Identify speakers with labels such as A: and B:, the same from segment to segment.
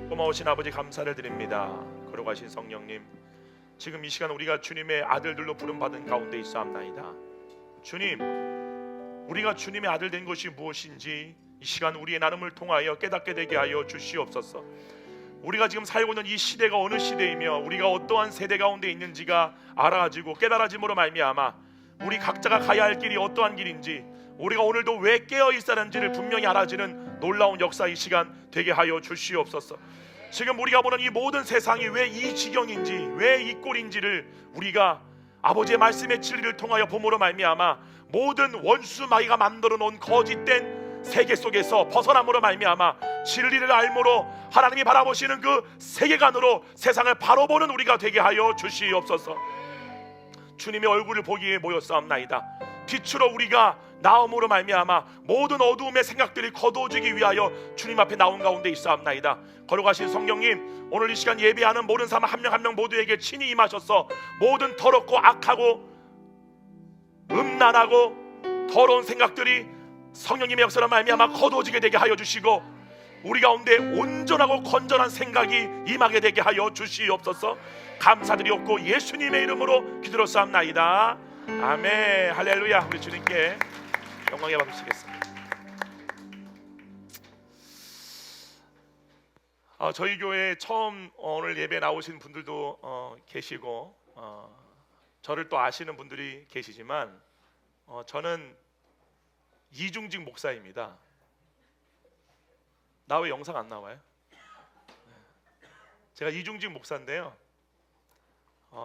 A: 고마우신 아버지 감사를 드립니다. 거룩하신 성령님, 지금 이 시간 우리가 주님의 아들들로 부름받은 가운데 있사옵나이다. 주님, 우리가 주님의 아들 된 것이 무엇인지 이 시간 우리의 나눔을 통하여 깨닫게 되게 하여 주시옵소서. 우리가 지금 살고 있는 이 시대가 어느 시대이며 우리가 어떠한 세대 가운데 있는지가 알아지고 깨달아짐으로 말미암아 우리 각자가 가야 할 길이 어떠한 길인지, 우리가 오늘도 왜 깨어 있어야 하는지를 분명히 알아지는 놀라운 역사 이 시간 되게 하여 주시옵소서. 지금 우리가 보는 이 모든 세상이 왜 이 지경인지, 왜 이 꼴인지를 우리가 아버지의 말씀의 진리를 통하여 봄으로 말미암아 모든 원수 마귀가 만들어 놓은 거짓된 세계 속에서 벗어남으로 말미암아 진리를 알므로 하나님이 바라보시는 그 세계관으로 세상을 바로 보는 우리가 되게 하여 주시옵소서. 주님의 얼굴을 보기에 모였사옵나이다. 빛으로 우리가 나옴으로 말미암아 모든 어두움의 생각들이 거두어지기 위하여 주님 앞에 나온 가운데 있사옵나이다. 거룩하신 성령님, 오늘 이 시간 예배하는 모든 사람 한 명 한 명 모두에게 친히 임하셔서 모든 더럽고 악하고 음란하고 더러운 생각들이 성령님의 역사로 말미암아 거두어지게 되게 하여 주시고 우리 가운데 온전하고 건전한 생각이 임하게 되게 하여 주시옵소서. 감사드리옵고 예수님의 이름으로 기도로싸움나이다. 아멘. 할렐루야. 우리 주님께 영광의 박수 치겠습니다. 저희 교회 처음 오늘 예배 나오신 분들도 계시고 저를 또 아시는 분들이 계시지만 저는 이중직 목사입니다. 나 왜 영상 안 나와요? 제가 이중직 목사인데요.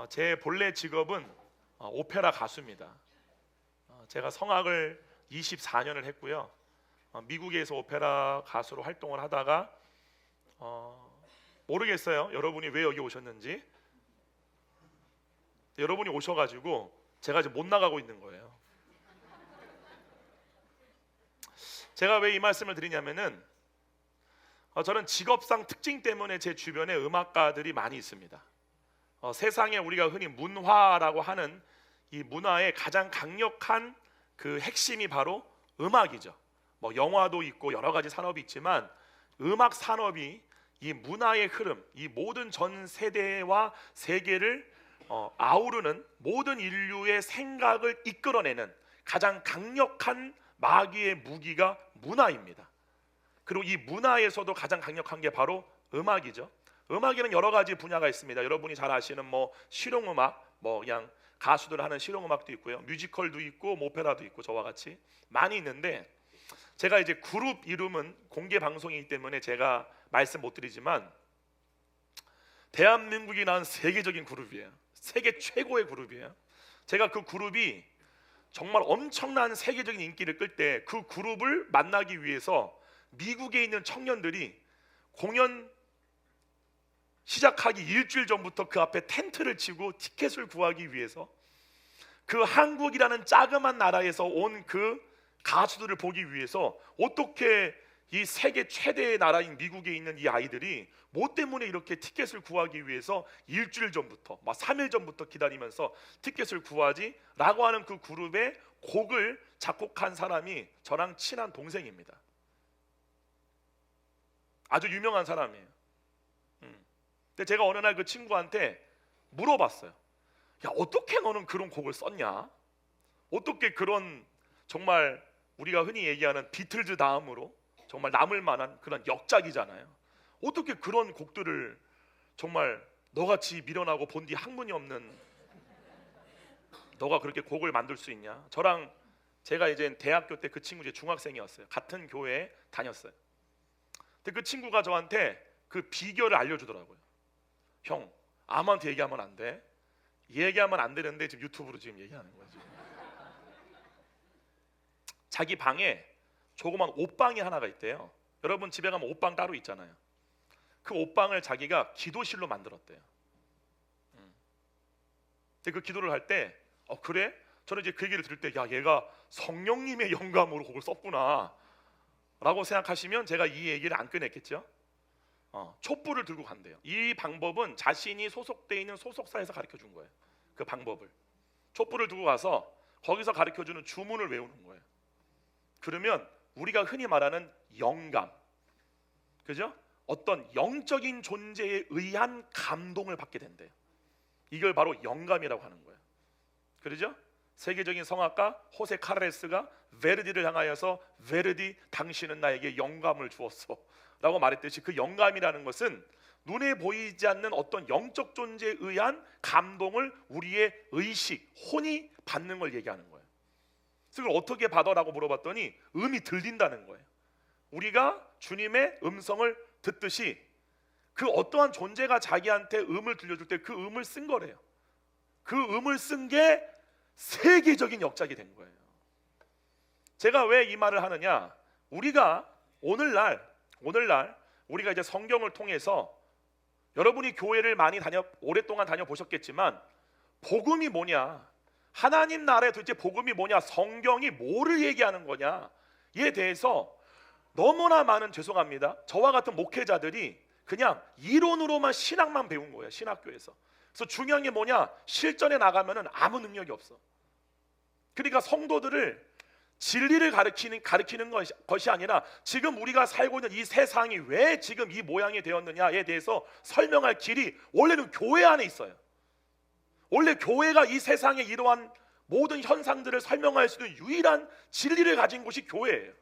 A: 제 본래 직업은 오페라 가수입니다. 제가 성악을 24년을 했고요. 미국에서 오페라 가수로 활동을 하다가 모르겠어요. 여러분이 왜 여기 오셨는지. 여러분이 오셔가지고 제가 이제 못 나가고 있는 거예요. 제가 왜 이 말씀을 드리냐면은 저는 직업상 특징 때문에 제 주변에 음악가들이 많이 있습니다. 세상에 우리가 흔히 문화라고 하는 이 문화의 가장 강력한 그 핵심이 바로 음악이죠. 뭐 영화도 있고 여러 가지 산업이 있지만 음악 산업이 이 문화의 흐름, 이 모든 전 세대와 세계를 아우르는 모든 인류의 생각을 이끌어내는 가장 강력한 마귀의 무기가 문화입니다. 그리고 이 문화에서도 가장 강력한 게 바로 음악이죠. 음악에는 여러 가지 분야가 있습니다. 여러분이 잘 아시는 뭐 실용음악, 뭐 그냥 가수들 하는 실용음악도 있고요. 뮤지컬도 있고 오페라도 있고 저와 같이 많이 있는데, 제가 이제 그룹 이름은 공개 방송이기 때문에 제가 말씀 못 드리지만 대한민국이 낳은 세계적인 그룹이에요. 세계 최고의 그룹이에요. 제가 그 그룹이 정말 엄청난 세계적인 인기를 끌 때 그 그룹을 만나기 위해서 미국에 있는 청년들이 공연 시작하기 일주일 전부터 그 앞에 텐트를 치고 티켓을 구하기 위해서 그 한국이라는 자그만 나라에서 온 그 가수들을 보기 위해서 어떻게 이 세계 최대의 나라인 미국에 있는 이 아이들이 뭐 때문에 이렇게 티켓을 구하기 위해서 일주일 전부터 막 3일 전부터 기다리면서 티켓을 구하지? 라고 하는 그 그룹의 곡을 작곡한 사람이 저랑 친한 동생입니다. 아주 유명한 사람이에요. 근데 제가 어느 날 그 친구한테 물어봤어요. 야, 어떻게 너는 그런 곡을 썼냐? 어떻게 그런 정말 우리가 흔히 얘기하는 비틀즈 다음으로 정말 남을 만한 그런 역작이잖아요. 어떻게 그런 곡들을 정말 너같이 미련하고 본디 학문이 없는 너가 그렇게 곡을 만들 수 있냐? 저랑 제가 이제 대학교 때 그 친구 이제 중학생이었어요. 같은 교회에 다녔어요. 근데 그 친구가 저한테 그 비결을 알려주더라고요. 형, 아무한테 얘기하면 안 돼. 얘기하면 안 되는데 지금 유튜브로 지금 얘기하는 거예요. 자기 방에 조그만 옷방이 하나가 있대요. 여러분 집에 가면 옷방 따로 있잖아요. 그 옷방을 자기가 기도실로 만들었대요. 근데 그 기도를 할 때 그래? 저는 이제 그 얘기를 들을 때 야, 얘가 성령님의 영감으로 곡을 썼구나 라고 생각하시면 제가 이 얘기를 안 꺼냈겠죠. 촛불을 들고 간대요. 이 방법은 자신이 소속되어 있는 소속사에서 가르쳐 준 거예요. 그 방법을 촛불을 들고 가서 거기서 가르쳐 주는 주문을 외우는 거예요. 그러면 우리가 흔히 말하는 영감, 그죠? 어떤 영적인 존재에 의한 감동을 받게 된대요. 이걸 바로 영감이라고 하는 거예요. 그러죠? 세계적인 성악가 호세 카레스가 베르디를 향하여서 베르디 당신은 나에게 영감을 주었어 라고 말했듯이, 그 영감이라는 것은 눈에 보이지 않는 어떤 영적 존재에 의한 감동을 우리의 의식, 혼이 받는 걸 얘기하는 거예요. 그래서 그걸 어떻게 받아라고 물어봤더니 음이 들린다는 거예요. 우리가 주님의 음성을 듣듯이 그 어떠한 존재가 자기한테 음을 들려줄 때 그 음을 쓴 거래요. 그 음을 쓴 게 세계적인 역작이 된 거예요. 제가 왜 이 말을 하느냐, 우리가 오늘날 우리가 이제 성경을 통해서, 여러분이 교회를 많이 오랫동안 다녀보셨겠지만 복음이 뭐냐, 하나님 나라의 도대체 복음이 뭐냐, 성경이 뭐를 얘기하는 거냐에 대해서 너무나 많은, 죄송합니다, 저와 같은 목회자들이 그냥 이론으로만 신학만 배운 거예요. 신학교에서. 그래서 중요한 게 뭐냐, 실전에 나가면은 아무 능력이 없어. 그러니까 성도들을 진리를 가르치는 것이 아니라 지금 우리가 살고 있는 이 세상이 왜 지금 이 모양이 되었느냐에 대해서 설명할 길이 원래는 교회 안에 있어요. 원래 교회가 이 세상의 이러한 모든 현상들을 설명할 수 있는 유일한 진리를 가진 곳이 교회예요.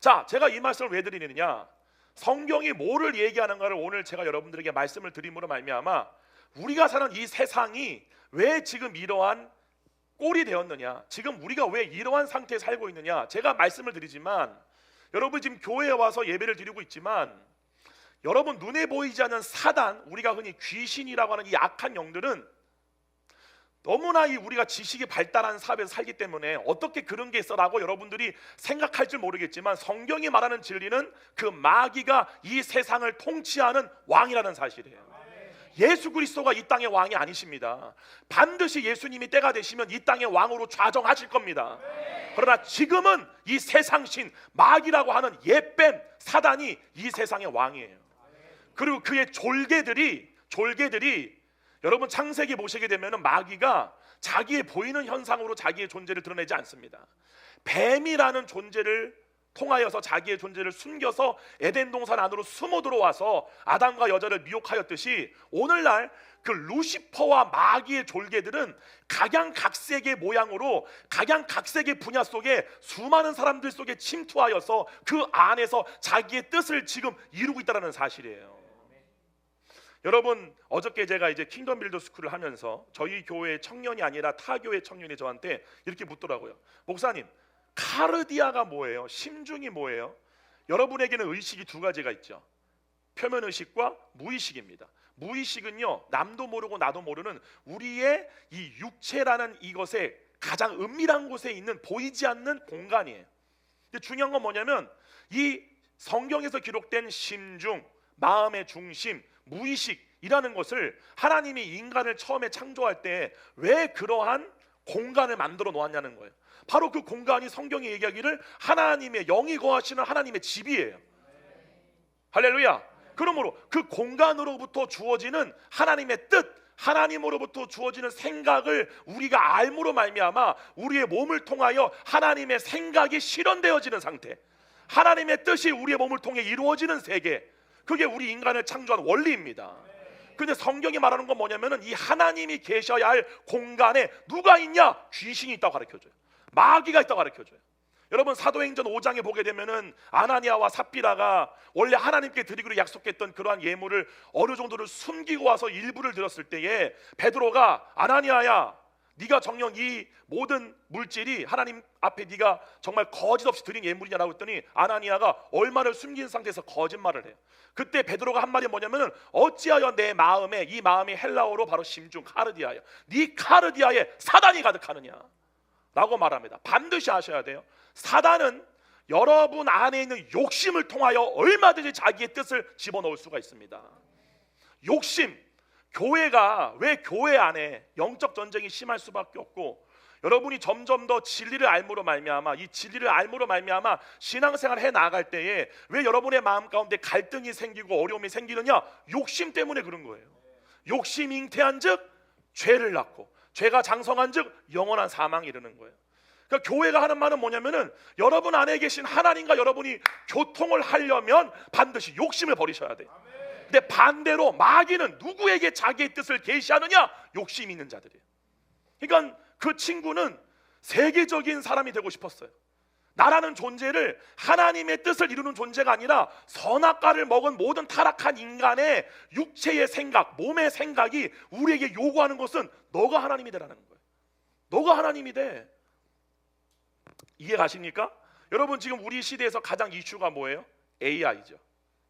A: 자, 제가 이 말씀을 왜 드리느냐, 성경이 뭐를 얘기하는가를 오늘 제가 여러분들에게 말씀을 드림으로 말미암아 우리가 사는 이 세상이 왜 지금 이러한 꼴이 되었느냐, 지금 우리가 왜 이러한 상태에 살고 있느냐, 제가 말씀을 드리지만 여러분 지금 교회에 와서 예배를 드리고 있지만 여러분 눈에 보이지 않는 사단, 우리가 흔히 귀신이라고 하는 이 악한 영들은 너무나 우리가 지식이 발달한 사회에서 살기 때문에 어떻게 그런 게 있어라고 여러분들이 생각할 줄 모르겠지만, 성경이 말하는 진리는 그 마귀가 이 세상을 통치하는 왕이라는 사실이에요. 예수 그리스도가 이 땅의 왕이 아니십니다. 반드시 예수님이 때가 되시면 이 땅의 왕으로 좌정하실 겁니다. 그러나 지금은 이 세상신 마귀라고 하는 옛뱀 사단이 이 세상의 왕이에요. 그리고 그의 졸개들이 여러분 창세기 보시게 되면 마귀가 자기의 보이는 현상으로 자기의 존재를 드러내지 않습니다. 뱀이라는 존재를 통하여서 자기의 존재를 숨겨서 에덴 동산 안으로 숨어 들어와서 아담과 여자를 미혹하였듯이, 오늘날 그 루시퍼와 마귀의 졸개들은 각양각색의 모양으로 각양각색의 분야 속에 수많은 사람들 속에 침투하여서 그 안에서 자기의 뜻을 지금 이루고 있다는 사실이에요. 여러분, 어저께 제가 이제 킹덤 빌더 스쿨을 하면서 저희 교회 청년이 아니라 타 교회 청년이 저한테 이렇게 묻더라고요. 목사님, 카르디아가 뭐예요? 심중이 뭐예요? 여러분에게는 의식이 두 가지가 있죠. 표면의식과 무의식입니다. 무의식은요, 남도 모르고 나도 모르는 우리의 이 육체라는 이것의 가장 은밀한 곳에 있는 보이지 않는 공간이에요. 근데 중요한 건 뭐냐면 이 성경에서 기록된 심중, 마음의 중심, 무의식이라는 것을 하나님이 인간을 처음에 창조할 때 왜 그러한 공간을 만들어 놓았냐는 거예요. 바로 그 공간이 성경이 얘기하기를 하나님의 영이 거하시는 하나님의 집이에요. 할렐루야. 그러므로 그 공간으로부터 주어지는 하나님의 뜻, 하나님으로부터 주어지는 생각을 우리가 알므로 말미암아 우리의 몸을 통하여 하나님의 생각이 실현되어지는 상태, 하나님의 뜻이 우리의 몸을 통해 이루어지는 세계, 그게 우리 인간을 창조한 원리입니다. 근데 성경이 말하는 건 뭐냐면은 이 하나님이 계셔야 할 공간에 누가 있냐? 귀신이 있다고 가르쳐줘요. 마귀가 있다고 가르쳐줘요. 여러분 사도행전 5장에 보게 되면은 아나니아와 삽비라가 원래 하나님께 드리기로 약속했던 그러한 예물을 어느 정도를 숨기고 와서 일부를 드렸을 때에 베드로가 아나니아야, 네가 정녕 이 모든 물질이 하나님 앞에 네가 정말 거짓 없이 드린 예물이냐라고 했더니 아나니아가 얼마를 숨긴 상태에서 거짓말을 해요. 그때 베드로가 한 말이 뭐냐면은 어찌하여 내 마음에, 이 마음이 헬라어로 바로 심중 카르디아야, 네 카르디아에 사단이 가득하느냐 라고 말합니다. 반드시 아셔야 돼요. 사단은 여러분 안에 있는 욕심을 통하여 얼마든지 자기의 뜻을 집어넣을 수가 있습니다. 욕심, 교회가 왜 교회 안에 영적 전쟁이 심할 수밖에 없고, 여러분이 점점 더 진리를 알므로 말미암아, 이 진리를 알므로 말미암아 신앙생활 해 나갈 때에 왜 여러분의 마음 가운데 갈등이 생기고 어려움이 생기느냐? 욕심 때문에 그런 거예요. 욕심이 잉태한즉 죄를 낳고 죄가 장성한즉 영원한 사망에 이르는 거예요. 그러니까 교회가 하는 말은 뭐냐면은 여러분 안에 계신 하나님과 여러분이 교통을 하려면 반드시 욕심을 버리셔야 돼요. 근데 반대로 마귀는 누구에게 자기의 뜻을 계시하느냐? 욕심 있는 자들이에요. 그러니까 그 친구는 세계적인 사람이 되고 싶었어요. 나라는 존재를 하나님의 뜻을 이루는 존재가 아니라 선악과를 먹은 모든 타락한 인간의 육체의 생각, 몸의 생각이 우리에게 요구하는 것은 너가 하나님이 되라는 거예요. 너가 하나님이 돼. 이해 가십니까? 여러분, 지금 우리 시대에서 가장 이슈가 뭐예요? AI죠.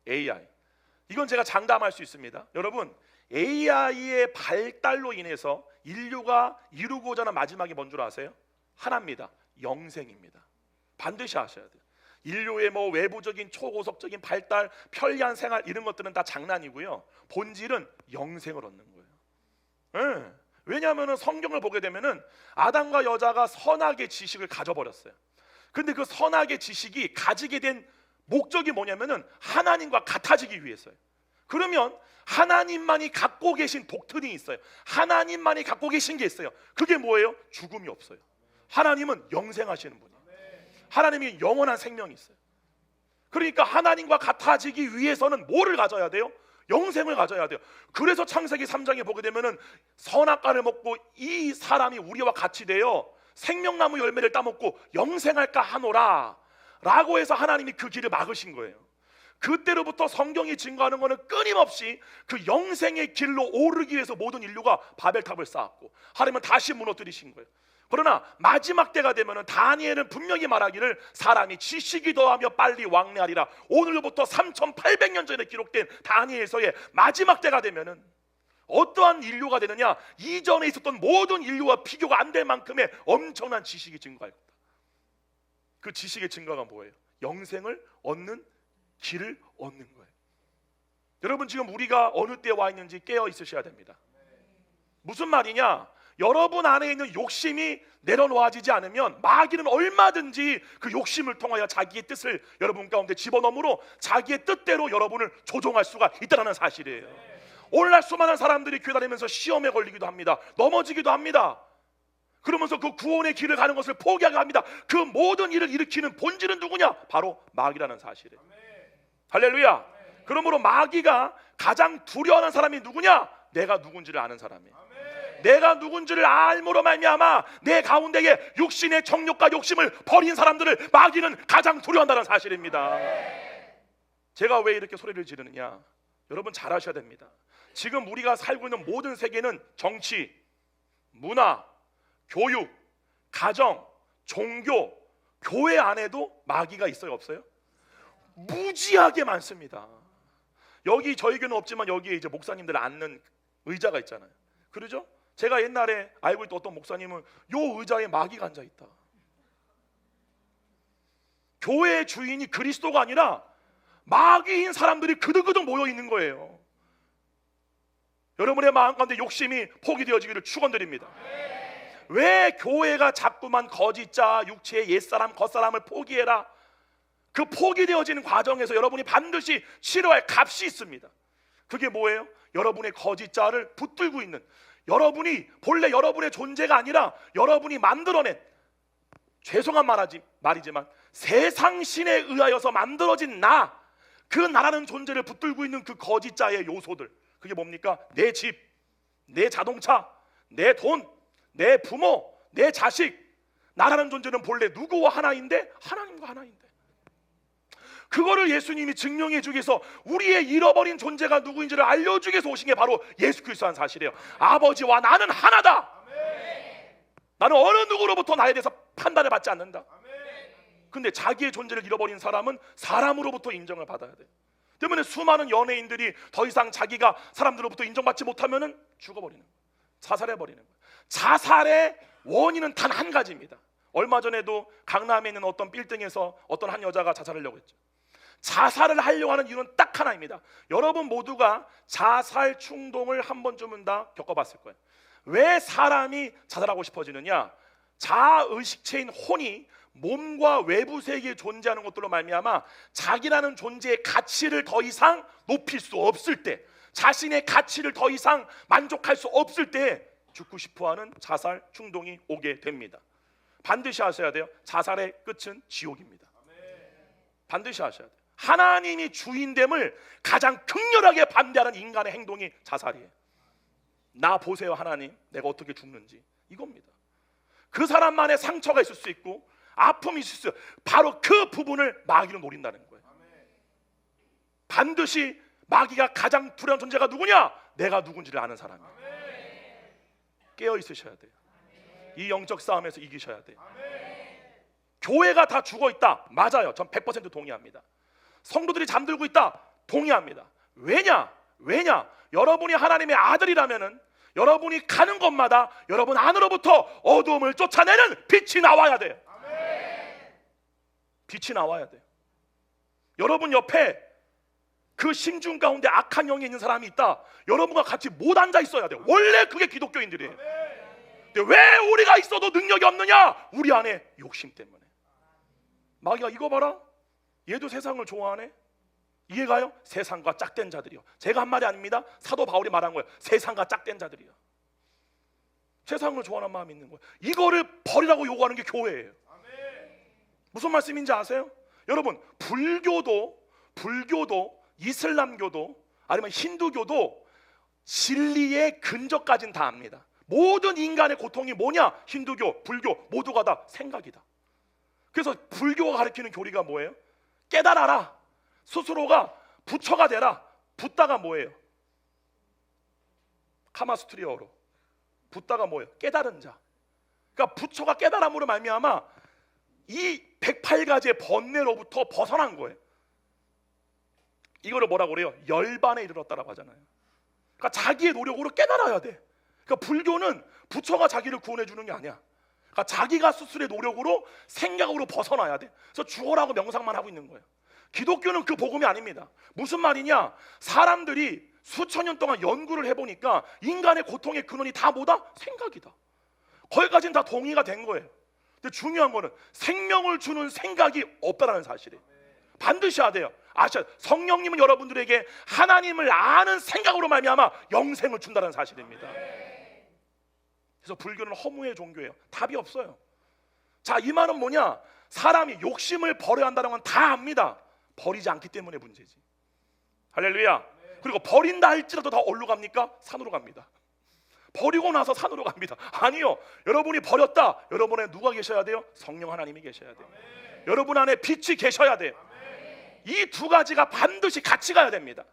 A: AI. 이건 제가 장담할 수 있습니다. 여러분, AI의 발달로 인해서 인류가 이루고자 하는 마지막이 뭔 줄 아세요? 하나입니다. 영생입니다. 반드시 아셔야 돼요. 인류의 뭐 외부적인 초고속적인 발달, 편리한 생활 이런 것들은 다 장난이고요. 본질은 영생을 얻는 거예요. 네. 왜냐하면 성경을 보게 되면은 아담과 여자가 선악의 지식을 가져버렸어요. 근데 그 선악의 지식이 가지게 된 목적이 뭐냐면은 하나님과 같아지기 위해서요. 그러면 하나님만이 갖고 계신 독트린이 있어요. 하나님만이 갖고 계신 게 있어요. 그게 뭐예요? 죽음이 없어요. 하나님은 영생하시는 분이에요. 하나님이 영원한 생명이 있어요. 그러니까 하나님과 같아지기 위해서는 뭐를 가져야 돼요? 영생을 가져야 돼요. 그래서 창세기 3장에 보게 되면은 선악과를 먹고 이 사람이 우리와 같이 되어 생명나무 열매를 따먹고 영생할까 하노라 라고 해서 하나님이 그 길을 막으신 거예요. 그때로부터 성경이 증거하는 것은 끊임없이 그 영생의 길로 오르기 위해서 모든 인류가 바벨탑을 쌓았고 하나님은 다시 무너뜨리신 거예요. 그러나 마지막 때가 되면은 다니엘은 분명히 말하기를 사람이 지식이 더하며 빨리 왕래하리라. 오늘로부터 3800년 전에 기록된 다니엘서의 마지막 때가 되면은 어떠한 인류가 되느냐? 이전에 있었던 모든 인류와 비교가 안 될 만큼의 엄청난 지식이 증거할 거다. 그 지식의 증거가 뭐예요? 영생을 얻는 길을 얻는 거예요. 여러분, 지금 우리가 어느 때에 와 있는지 깨어 있으셔야 됩니다. 무슨 말이냐? 여러분 안에 있는 욕심이 내려놓아지지 않으면 마귀는 얼마든지 그 욕심을 통하여 자기의 뜻을 여러분 가운데 집어넣으므로 자기의 뜻대로 여러분을 조종할 수가 있다는 사실이에요. 오늘날 수많은 사람들이 교회 다니면서 시험에 걸리기도 합니다. 넘어지기도 합니다. 그러면서 그 구원의 길을 가는 것을 포기하게 합니다. 그 모든 일을 일으키는 본질은 누구냐? 바로 마귀라는 사실이에요. 할렐루야. 그러므로 마귀가 가장 두려워하는 사람이 누구냐? 내가 누군지를 아는 사람이에요. 내가 누군지를 알므로 말미암아 내 가운데에 육신의 정욕과 욕심을 버린 사람들을 마귀는 가장 두려워한다는 사실입니다. 제가 왜 이렇게 소리를 지르느냐? 여러분 잘 아셔야 됩니다. 지금 우리가 살고 있는 모든 세계는 정치, 문화, 교육, 가정, 종교, 교회 안에도 마귀가 있어요, 없어요? 무지하게 많습니다. 여기 저희 교회는 없지만 여기에 이제 목사님들 앉는 의자가 있잖아요. 그러죠? 제가 옛날에 알고 있던 어떤 목사님은 요 의자에 마귀가 앉아 있다. 교회의 주인이 그리스도가 아니라 마귀인 사람들이 그득그득 모여 있는 거예요. 여러분의 마음 가운데 욕심이 포기되어지기를 축원드립니다. 왜 교회가 자꾸만 거짓자, 육체의 옛사람, 겉사람을 포기해라? 그 포기되어지는 과정에서 여러분이 반드시 치러야 할 값이 있습니다. 그게 뭐예요? 여러분의 거짓자를 붙들고 있는, 여러분이 본래 여러분의 존재가 아니라 여러분이 만들어낸, 죄송한 말이지만 세상신에 의하여서 만들어진 나, 그 나라는 존재를 붙들고 있는 그 거짓자의 요소들, 그게 뭡니까? 내 집, 내 자동차, 내 돈, 내 부모, 내 자식. 나라는 존재는 본래 누구와 하나인데? 하나님과 하나인데. 그거를 예수님이 증명해 주기 위해서 우리의 잃어버린 존재가 누구인지를 알려주기 위해서 오신 게 바로 예수 그리스도라는 사실이에요. 아버지와 나는 하나다. 나는 어느 누구로부터 나에 대해서 판단을 받지 않는다. 근데 자기의 존재를 잃어버린 사람은 사람으로부터 인정을 받아야 돼요. 때문에 수많은 연예인들이 더 이상 자기가 사람들로부터 인정받지 못하면 죽어버리는 거예요. 자살해버리는 거예요. 자살의 원인은 단 한 가지입니다. 얼마 전에도 강남에 있는 어떤 빌딩에서 어떤 한 여자가 자살하려고 했죠. 자살을 하려고 하는 이유는 딱 하나입니다. 여러분 모두가 자살 충동을 한 번쯤은 다 겪어봤을 거예요. 왜 사람이 자살하고 싶어지느냐? 자의식체인 혼이 몸과 외부 세계에 존재하는 것들로 말미암아 자기라는 존재의 가치를 더 이상 높일 수 없을 때, 자신의 가치를 더 이상 만족할 수 없을 때 죽고 싶어하는 자살 충동이 오게 됩니다. 반드시 하셔야 돼요. 자살의 끝은 지옥입니다. 반드시 하셔야 돼요. 하나님이 주인됨을 가장 극렬하게 반대하는 인간의 행동이 자살이에요. 나 보세요 하나님, 내가 어떻게 죽는지, 이겁니다. 그 사람만의 상처가 있을 수 있고 아픔이 있을 수 있어요. 바로 그 부분을 마귀로 노린다는 거예요. 반드시 마귀가 가장 두려운 존재가 누구냐? 내가 누군지를 아는 사람이에요. 깨어 있으셔야 돼요. 이 영적 싸움에서 이기셔야 돼요. 교회가 다 죽어 있다, 맞아요. 전 100% 동의합니다. 성도들이 잠들고 있다, 동의합니다. 왜냐? 여러분이 하나님의 아들이라면은 여러분이 가는 곳마다 여러분 안으로부터 어두움을 쫓아내는 빛이 나와야 돼요. 빛이 나와야 돼요. 여러분 옆에 그 심중 가운데 악한 영이 있는 사람이 있다, 여러분과 같이 못 앉아 있어야 돼요. 원래 그게 기독교인들이에요. 근데 왜 우리가 있어도 능력이 없느냐? 우리 안에 욕심 때문에. 마귀가 이거 봐라, 얘도 세상을 좋아하네. 이해가요? 세상과 짝된 자들이요. 제가 한 말이 아닙니다. 사도 바울이 말한 거예요. 세상과 짝된 자들이요. 세상을 좋아하는 마음이 있는 거예요. 이거를 버리라고 요구하는 게 교회예요. 무슨 말씀인지 아세요? 여러분, 불교도 이슬람교도 아니면 힌두교도 진리의 근저까지는 다 압니다. 모든 인간의 고통이 뭐냐? 힌두교, 불교 모두가 다 생각이다. 그래서 불교가 가르치는 교리가 뭐예요? 깨달아라. 스스로가 부처가 되라. 붓다가 뭐예요? 카마수트리어로 붓다가 뭐예요? 깨달은 자. 그러니까 부처가 깨달음으로 말미암아 이 108가지의 번뇌로부터 벗어난 거예요. 이거를 뭐라고 그래요? 열반에 이르렀다라고 하잖아요. 그러니까 자기의 노력으로 깨달아야 돼. 그러니까 불교는 부처가 자기를 구원해 주는 게 아니야. 그러니까 자기가 스스로의 노력으로 생각으로 벗어나야 돼. 그래서 죽어라고 명상만 하고 있는 거예요. 기독교는 그 복음이 아닙니다. 무슨 말이냐? 사람들이 수천 년 동안 연구를 해보니까 인간의 고통의 근원이 다 뭐다? 생각이다. 거기까지는 다 동의가 된 거예요. 근데 중요한 거는 생명을 주는 생각이 없다는 사실이에요. 반드시 해야 돼요. 아셔. 성령님은 여러분들에게 하나님을 아는 생각으로 말미암아 영생을 준다는 사실입니다. 그래서 불교는 허무의 종교예요. 답이 없어요. 자, 이 말은 뭐냐? 사람이 욕심을 버려야 한다는 건 다 압니다. 버리지 않기 때문에 문제지. 할렐루야. 그리고 버린다 할지라도 다 어디로 갑니까? 산으로 갑니다. 버리고 나서 산으로 갑니다. 아니요. 여러분이 버렸다, 여러분에 누가 계셔야 돼요? 성령 하나님이 계셔야 돼요. 여러분 안에 빛이 계셔야 돼요. 이 두 가지가 반드시 같이 가야 됩니다.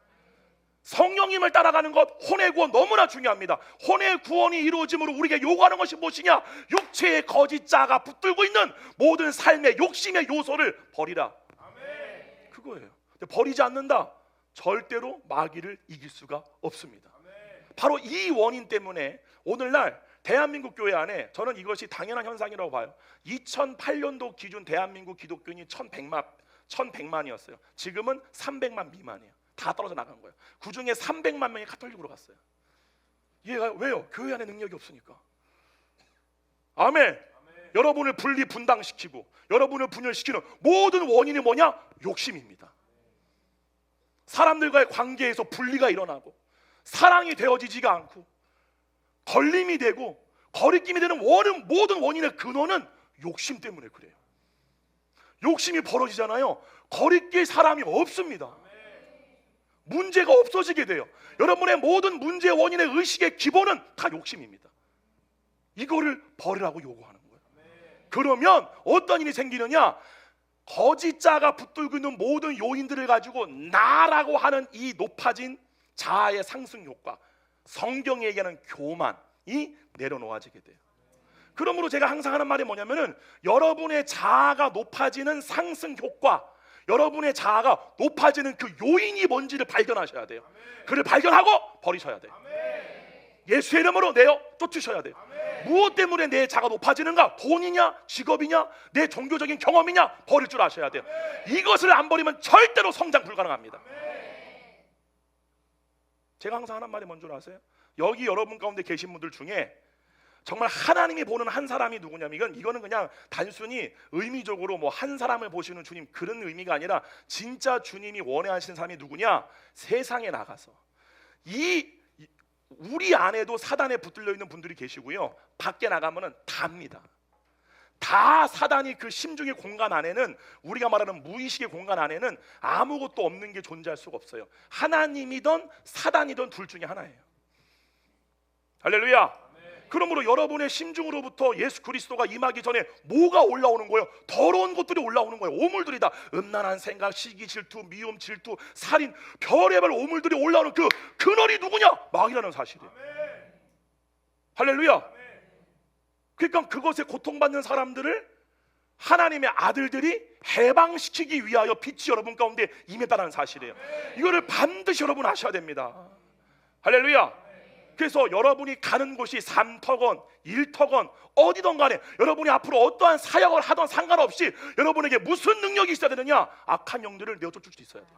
A: 성령님을 따라가는 것, 혼의 구원 너무나 중요합니다. 혼의 구원이 이루어짐으로 우리에게 요구하는 것이 무엇이냐? 육체의 거짓 자가 붙들고 있는 모든 삶의 욕심의 요소를 버리라. 그거예요. 근데 버리지 않는다, 절대로 마귀를 이길 수가 없습니다. 바로 이 원인 때문에 오늘날 대한민국 교회 안에 저는 이것이 당연한 현상이라고 봐요. 2008년도 기준 대한민국 기독교인이 1100만이었어요. 지금은 300만 미만이에요. 다 떨어져 나간 거예요. 그 중에 300만 명이 카톨릭으로 갔어요. 이해가요? 왜요? 교회 안에 능력이 없으니까. 아멘. 여러분을 분리 분당시키고 여러분을 분열시키는 모든 원인이 뭐냐? 욕심입니다. 사람들과의 관계에서 분리가 일어나고 사랑이 되어지지가 않고 걸림이 되고 거리낌이 되는 모든 원인의 근원은 욕심 때문에 그래요. 욕심이 벌어지잖아요. 거리낄 사람이 없습니다. 문제가 없어지게 돼요. 여러분의 모든 문제의 원인의 의식의 기본은 다 욕심입니다. 이거를 버리라고 요구하는 거예요. 그러면 어떤 일이 생기느냐? 거짓자가 붙들고 있는 모든 요인들을 가지고 나라고 하는 이 높아진 자아의 상승 효과, 성경이 얘기하는 교만이 내려놓아지게 돼요. 그러므로 제가 항상 하는 말이 뭐냐면은 여러분의 자아가 높아지는 상승 효과, 여러분의 자아가 높아지는 그 요인이 뭔지를 발견하셔야 돼요. 그를 발견하고 버리셔야 돼요. 예수의 이름으로 내어 쫓으셔야 돼요. 무엇 때문에 내 자아가 높아지는가? 돈이냐? 직업이냐? 내 종교적인 경험이냐? 버릴 줄 아셔야 돼요. 이것을 안 버리면 절대로 성장 불가능합니다. 제가 항상 하는 말이 뭔 줄 아세요? 여기 여러분 가운데 계신 분들 중에 정말 하나님이 보는 한 사람이 누구냐면 이거는 그냥 단순히 의미적으로 뭐 한 사람을 보시는 주님 그런 의미가 아니라 진짜 주님이 원하시는 사람이 누구냐? 세상에 나가서 우리 안에도 사단에 붙들려 있는 분들이 계시고요, 밖에 나가면은 답니다. 다 사단이 그 심중의 공간 안에는, 우리가 말하는 무의식의 공간 안에는 아무것도 없는 게 존재할 수가 없어요. 하나님이든 사단이든 둘 중에 하나예요. 할렐루야. 그러므로 여러분의 심중으로부터 예수 그리스도가 임하기 전에 뭐가 올라오는 거예요? 더러운 것들이 올라오는 거예요. 오물들이 다, 음란한 생각, 시기, 질투, 미움, 질투, 살인, 별의별 오물들이 올라오는 그 근원이 누구냐? 마귀라는 사실이에요. 할렐루야. 그러니까 그것에 고통받는 사람들을 하나님의 아들들이 해방시키기 위하여 빛이 여러분 가운데 임했다는 사실이에요. 이거를 반드시 여러분 아셔야 됩니다. 할렐루야. 그래서 여러분이 가는 곳이 산터건 일터건 어디든 간에 여러분이 앞으로 어떠한 사역을 하든 상관없이 여러분에게 무슨 능력이 있어야 되느냐? 악한 영들을 내어쫓을 수 있어야 돼요.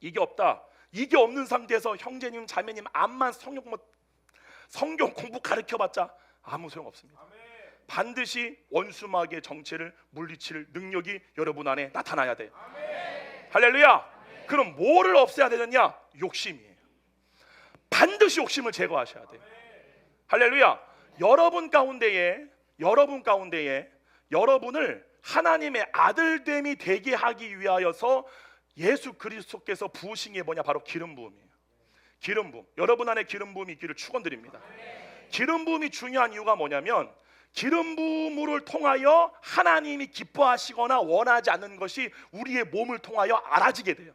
A: 이게 없다, 이게 없는 상태에서 형제님 자매님 암만 성경 공부 가르쳐봤자 아무 소용없습니다. 반드시 원수마귀의 정체를 물리칠 능력이 여러분 안에 나타나야 돼요. 할렐루야. 그럼 뭐를 없애야 되느냐? 욕심이에요. 반드시 욕심을 제거하셔야 돼요. 할렐루야. 여러분 가운데에 여러분을 하나님의 아들됨이 되게 하기 위하여서 예수 그리스도께서 부으신 게 뭐냐? 바로 기름 부음이에요. 기름 부음. 여러분 안에 기름 부음이 있기를 축원드립니다. 기름 부음이 중요한 이유가 뭐냐면, 기름 부음을 통하여 하나님이 기뻐하시거나 원하지 않는 것이 우리의 몸을 통하여 알아지게 돼요.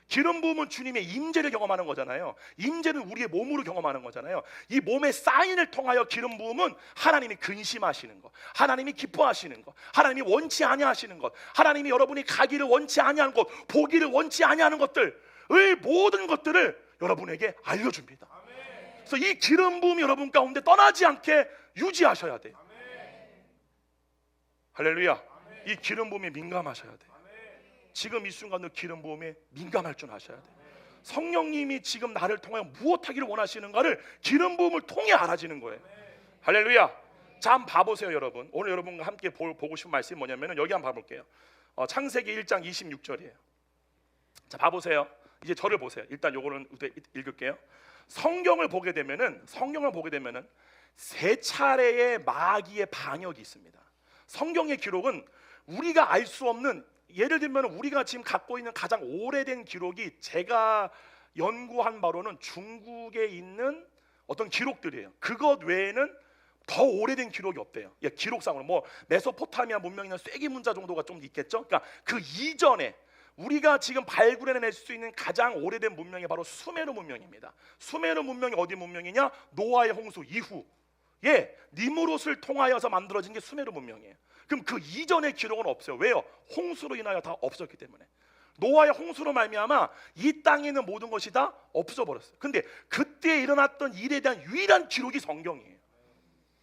A: 기름 부음은 주님의 임재를 경험하는 거잖아요. 임재는 우리의 몸으로 경험하는 거잖아요. 이 몸의 사인을 통하여 기름 부음은 하나님이 근심하시는 것, 하나님이 기뻐하시는 것, 하나님이 원치 아니하시는 것, 하나님이 여러분이 가기를 원치 아니하는 것, 보기를 원치 아니하는 것들을, 모든 것들을 여러분에게 알려줍니다. 그래서 이 기름 부음이 여러분 가운데 떠나지 않게 유지하셔야 돼요. 할렐루야. 이 기름 부음에 민감하셔야 돼요. 지금 이 순간도 기름 부음에 민감할 줄 아셔야 돼요. 성령님이 지금 나를 통하여 무엇하기를 원하시는가를 기름 부음을 통해 알아지는 거예요. 할렐루야. 자, 한번 봐보세요 여러분. 오늘 여러분과 함께 보고 싶은 말씀이 뭐냐면, 여기 한번 봐볼게요. 창세기 1장 26절이에요 자, 봐보세요. 이제 저를 보세요. 일단 요거는 읽을게요. 성경을 보게 되면은 세 차례의 마귀의 반역이 있습니다. 성경의 기록은 우리가 알 수 없는, 예를 들면 우리가 지금 갖고 있는 가장 오래된 기록이 제가 연구한 바로는 중국에 있는 어떤 기록들이에요. 그것 외에는 더 오래된 기록이 없대요. 예, 기록상으로 뭐 메소포타미아 문명이나 쐐기 문자 정도가 좀 있겠죠. 그러니까 그 이전에 우리가 지금 발굴해낼 수 있는 가장 오래된 문명이 바로 수메르 문명입니다. 수메르 문명이 어디 문명이냐? 노아의 홍수 이후에 니무롯을 통하여서 만들어진 게 수메르 문명이에요. 그럼 그 이전의 기록은 없어요. 왜요? 홍수로 인하여 다 없었기 때문에. 노아의 홍수로 말미암아 이 땅에 있는 모든 것이 다 없어져 버렸어요. 근데 그때 일어났던 일에 대한 유일한 기록이 성경이에요.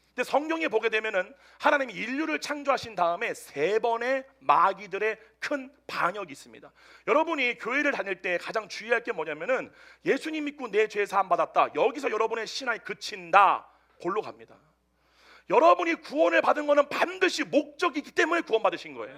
A: 근데 성경에 보게 되면은 하나님이 인류를 창조하신 다음에 3번의 마귀들의 큰 반역이 있습니다. 여러분이 교회를 다닐 때 가장 주의할 게 뭐냐면은, 예수님 믿고 내 죄 사함 받았다, 여기서 여러분의 신앙이 그친다, 골로 갑니다. 여러분이 구원을 받은 것은 반드시 목적이 있기 때문에 구원받으신 거예요.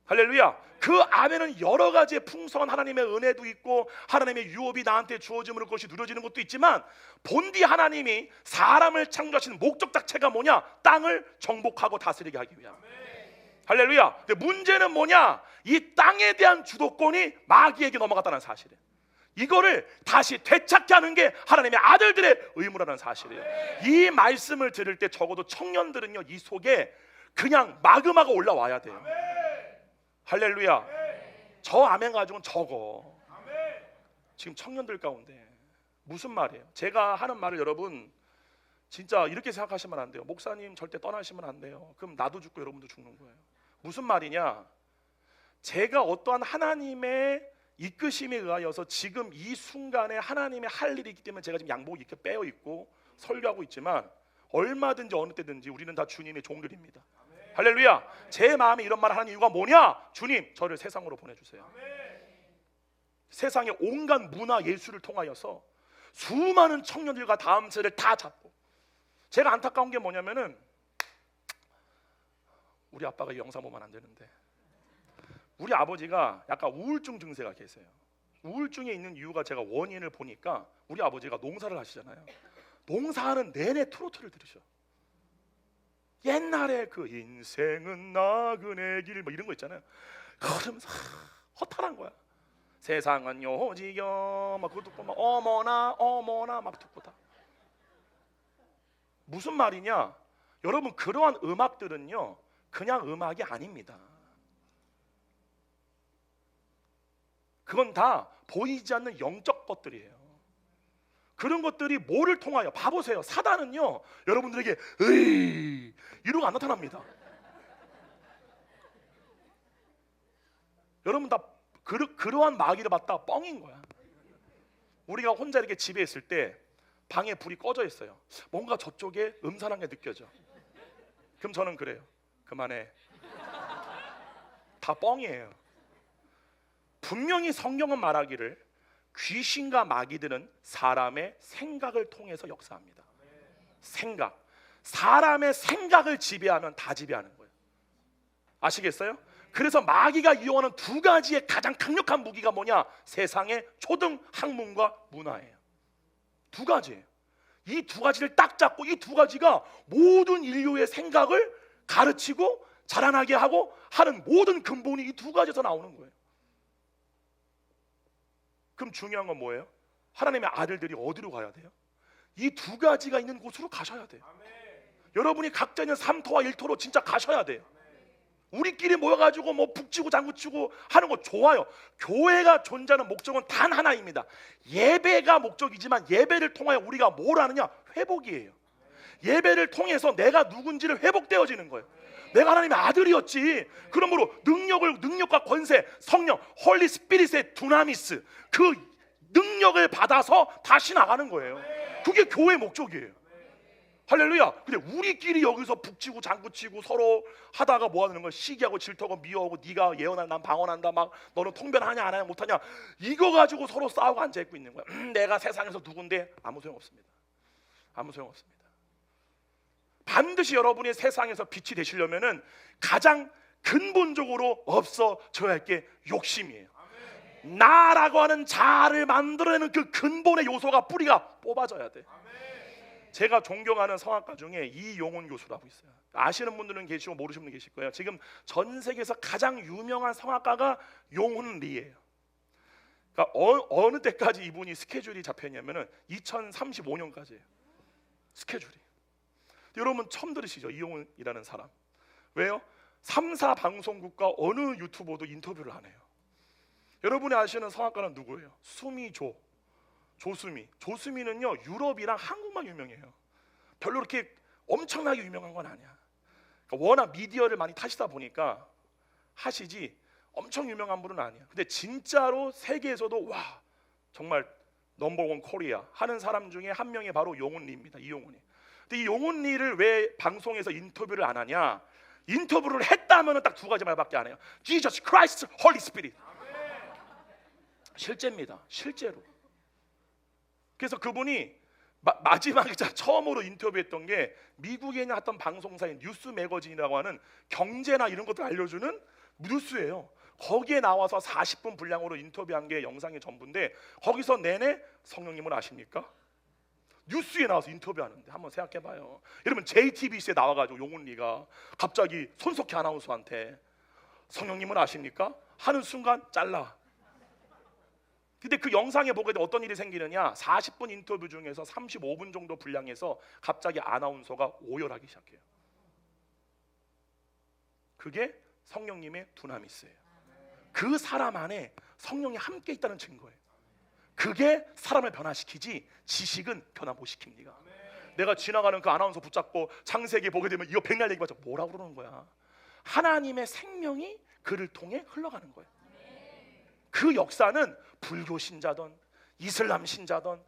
A: 할렐루야. 그 안에는 여러 가지의 풍성한 하나님의 은혜도 있고 하나님의 유업이 나한테 주어짐으로 그것이 누려지는 것도 있지만, 본디 하나님이 사람을 창조하시는 목적 자체가 뭐냐? 땅을 정복하고 다스리게 하기 위함. 할렐루야. 근데 문제는 뭐냐? 이 땅에 대한 주도권이 마귀에게 넘어갔다는 사실이에요. 이거를 다시 되찾게 하는 게 하나님의 아들들의 의무라는 사실이에요. 이 말씀을 들을 때 적어도 청년들은요, 이 속에 그냥 마그마가 올라와야 돼요. 할렐루야. 저 아멘 가지고는 적어. 지금 청년들 가운데 무슨 말이에요? 제가 하는 말을 여러분 진짜 이렇게 생각하시면 안 돼요. 목사님 절대 떠나시면 안 돼요. 그럼 나도 죽고 여러분도 죽는 거예요. 무슨 말이냐? 제가 어떠한 하나님의 이끄심에 의하여서 지금 이 순간에 하나님의 할 일이 있기 때문에 제가 지금 양복 이렇게 빼어 있고 설교하고 있지만, 얼마든지 어느 때든지 우리는 다 주님의 종들입니다. 할렐루야. 제 마음에 이런 말을 하는 이유가 뭐냐? 주님, 저를 세상으로 보내주세요. 세상의 온갖 문화 예술을 통하여서 수많은 청년들과 다음 세대를 다 잡고, 제가 안타까운 게 뭐냐면은, 우리 아빠가 이 영상 보면 안 되는데, 우리 아버지가 약간 우울증 증세가 계세요. 우울증에 있는 이유가 제가 원인을 보니까, 우리 아버지가 농사를 하시잖아요. 농사하는 내내 트로트를 들으셔. 옛날에 그 인생은 나그네 길 뭐 이런 거 있잖아요. 그러면서 허탈한 거야. 세상은 요지경 막 그거 듣고 막 어머나 어머나 막 듣고 다. 무슨 말이냐? 여러분, 그러한 음악들은요 그냥 음악이 아닙니다. 그건 다 보이지 않는 영적 것들이에요. 그런 것들이 뭐를 통하여, 봐보세요. 사단은요 여러분들에게 으이 이러고 안 나타납니다. 여러분 다 그러한 마귀를 받다 뻥인 거야. 우리가 혼자 이렇게 집에 있을 때 방에 불이 꺼져 있어요. 뭔가 저쪽에 음산한 게 느껴져. 그럼 저는 그래요. 그만해. 다 뻥이에요. 분명히 성경은 말하기를 귀신과 마귀들은 사람의 생각을 통해서 역사합니다. 생각. 사람의 생각을 지배하면 다 지배하는 거예요. 아시겠어요? 그래서 마귀가 이용하는 두 가지의 가장 강력한 무기가 뭐냐? 세상의 초등 학문과 문화예요. 두 가지예요. 이 두 가지를 딱 잡고 이 두 가지가 모든 인류의 생각을 가르치고 자라나게 하고 하는 모든 근본이 이 두 가지에서 나오는 거예요. 그럼 중요한 건 뭐예요? 하나님의 아들들이 어디로 가야 돼요? 이 두 가지가 있는 곳으로 가셔야 돼요. 여러분이 각자 있는 3토와 1토로 진짜 가셔야 돼요. 우리끼리 모여가지고 뭐 북치고 장구치고 하는 거 좋아요. 교회가 존재하는 목적은 단 하나입니다. 예배가 목적이지만 예배를 통하여 우리가 뭘 하느냐? 회복이에요. 예배를 통해서 내가 누군지를 회복되어지는 거예요. 내가 하나님의 아들이었지. 그러므로 능력과 권세, 성령, 홀리 스피릿의 두나미스, 그 능력을 받아서 다시 나가는 거예요. 그게 교회의 목적이에요. 할렐루야. 근데 우리끼리 여기서 북치고 장구치고 서로 하다가 뭐 하는 거야? 시기하고 질투하고 미워하고 네가 예언한다 난 방언한다 막 너는 통변하냐 안 하냐 못하냐 이거 가지고 서로 싸우고 앉아있고 있는 거야. 내가 세상에서 누군데? 아무 소용없습니다. 아무 소용없습니다. 반드시 여러분이 세상에서 빛이 되시려면은 가장 근본적으로 없어져야 할 게 욕심이에요. 나라고 하는 자아를 만들어내는 그 근본의 요소가 뿌리가 뽑아져야 돼. 제가 존경하는 성악가 중에 이용훈 교수라고 있어요. 아시는 분들은 계시고 모르시는 분들 계실 거예요. 지금 전 세계에서 가장 유명한 성악가가 용훈 리예요. 그러니까 어느 때까지 이분이 스케줄이 잡혔냐면은 2035년까지예요. 스케줄이. 여러분 처음 들으시죠? 이용훈이라는 사람. 왜요? 3사 방송국과 어느 유튜버도 인터뷰를 안 해요. 여러분이 아시는 성악가는 누구예요? 수미조. 조수미는요 유럽이랑 한국만 유명해요. 별로 그렇게 엄청나게 유명한 건 아니야. 그러니까 워낙 미디어를 많이 타시다 보니까 하시지 엄청 유명한 분은 아니야. 근데 진짜로 세계에서도 와 정말 넘버원 코리아 하는 사람 중에 한 명이 바로 용훈리입니다. 이용훈이. 근데 이 용훈리를 왜 방송에서 인터뷰를 안 하냐? 인터뷰를 했다면 딱 두 가지 말밖에 안 해요. Jesus Christ, Holy Spirit. 실제입니다. 실제로. 그래서 그분이 마지막에 처음으로 인터뷰했던 게 미국에 있는 어떤 방송사인 뉴스 매거진이라고 하는 경제나 이런 것들 알려주는 뉴스예요. 거기에 나와서 40분 분량으로 인터뷰한 게 영상의 전부인데 거기서 내내 성령님을 아십니까? 뉴스에 나와서 인터뷰하는데 한번 생각해봐요. 여러분 JTBC에 나와가지고 용훈리가 갑자기 손석희 아나운서한테 성령님을 아십니까? 하는 순간 잘라. 근데 그 영상에 보게 되면 어떤 일이 생기느냐? 40분 인터뷰 중에서 35분 정도 분량에서 갑자기 아나운서가 오열하기 시작해요. 그게 성령님의 두나미스예요. 그 사람 안에 성령이 함께 있다는 증거예요. 그게 사람을 변화시키지 지식은 변화 못 시킵니다. 내가 지나가는 그 아나운서 붙잡고 창세기 보게 되면 이거 백날 얘기하자 뭐라고 그러는 거야? 하나님의 생명이 그를 통해 흘러가는 거예요. 그 역사는 불교 신자든 이슬람 신자든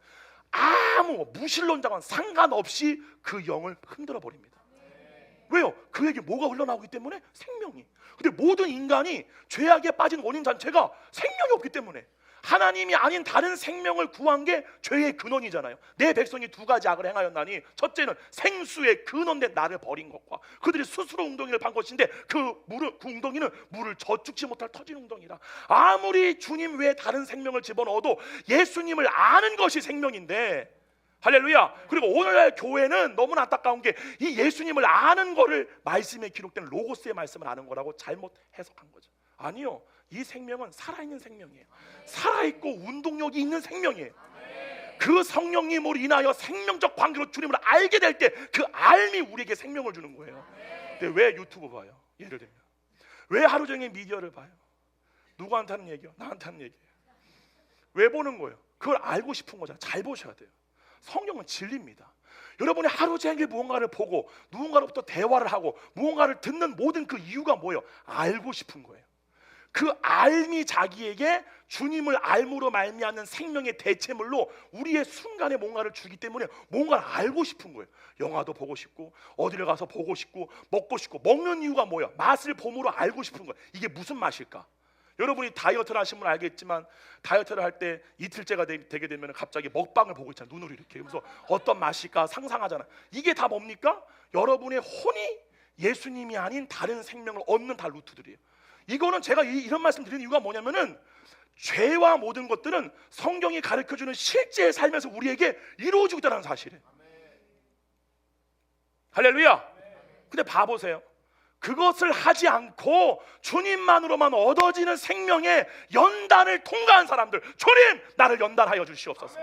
A: 아무 무신론자건 상관없이 그 영을 흔들어 버립니다. 왜요? 그에게 뭐가 흘러나오기 때문에? 생명이. 근데 모든 인간이 죄악에 빠진 원인 자체가 생명이 없기 때문에 하나님이 아닌 다른 생명을 구한 게 죄의 근원이잖아요. 내 백성이 두 가지 악을 행하였나니 첫째는 생수의 근원된 나를 버린 것과 그들이 스스로 웅덩이를 판 것인데 그 웅덩이는 물을 저축지 못할 터진 웅덩이라. 아무리 주님 외에 다른 생명을 집어넣어도 예수님을 아는 것이 생명인데 할렐루야. 그리고 오늘날 교회는 너무나 안타까운 게 이 예수님을 아는 거를 말씀에 기록된 로고스의 말씀을 아는 거라고 잘못 해석한 거죠. 아니요, 이 생명은 살아있는 생명이에요. 살아있고 운동력이 있는 생명이에요. 그 성령님으로 인하여 생명적 관계로 주님을 알게 될 때 그 알미 우리에게 생명을 주는 거예요. 근데 왜 유튜브 봐요? 예를 들면 왜 하루 종일 미디어를 봐요? 누구한테 하는 얘기요? 나한테 하는 얘기예요. 왜 보는 거예요? 그걸 알고 싶은 거잖아요. 잘 보셔야 돼요. 성경은 진리입니다. 여러분이 하루 종일 무언가를 보고 누군가로부터 대화를 하고 무언가를 듣는 모든 그 이유가 뭐예요? 알고 싶은 거예요. 그 알미 자기에게 주님을 알므로 말미암는 생명의 대체물로 우리의 순간에 뭔가를 주기 때문에 뭔가를 알고 싶은 거예요. 영화도 보고 싶고 어디를 가서 보고 싶고 먹고 싶고 먹는 이유가 뭐예요? 맛을 봄으로 알고 싶은 거예요. 이게 무슨 맛일까? 여러분이 다이어트를 하신 분은 알겠지만 다이어트를 할 때 이틀째가 되게 되면 갑자기 먹방을 보고 있잖아요. 눈으로 이렇게. 그래서 어떤 맛일까 상상하잖아요. 이게 다 뭡니까? 여러분의 혼이 예수님이 아닌 다른 생명을 얻는 다 루트들이에요. 이거는 제가 이런 말씀 드리는 이유가 뭐냐면은 죄와 모든 것들은 성경이 가르쳐주는 실제의 삶에서 우리에게 이루어지고 있다는 사실이에요. 할렐루야. 근데 봐보세요. 그것을 하지 않고 주님만으로만 얻어지는 생명의 연단을 통과한 사람들, 주님 나를 연단하여 주시옵소서.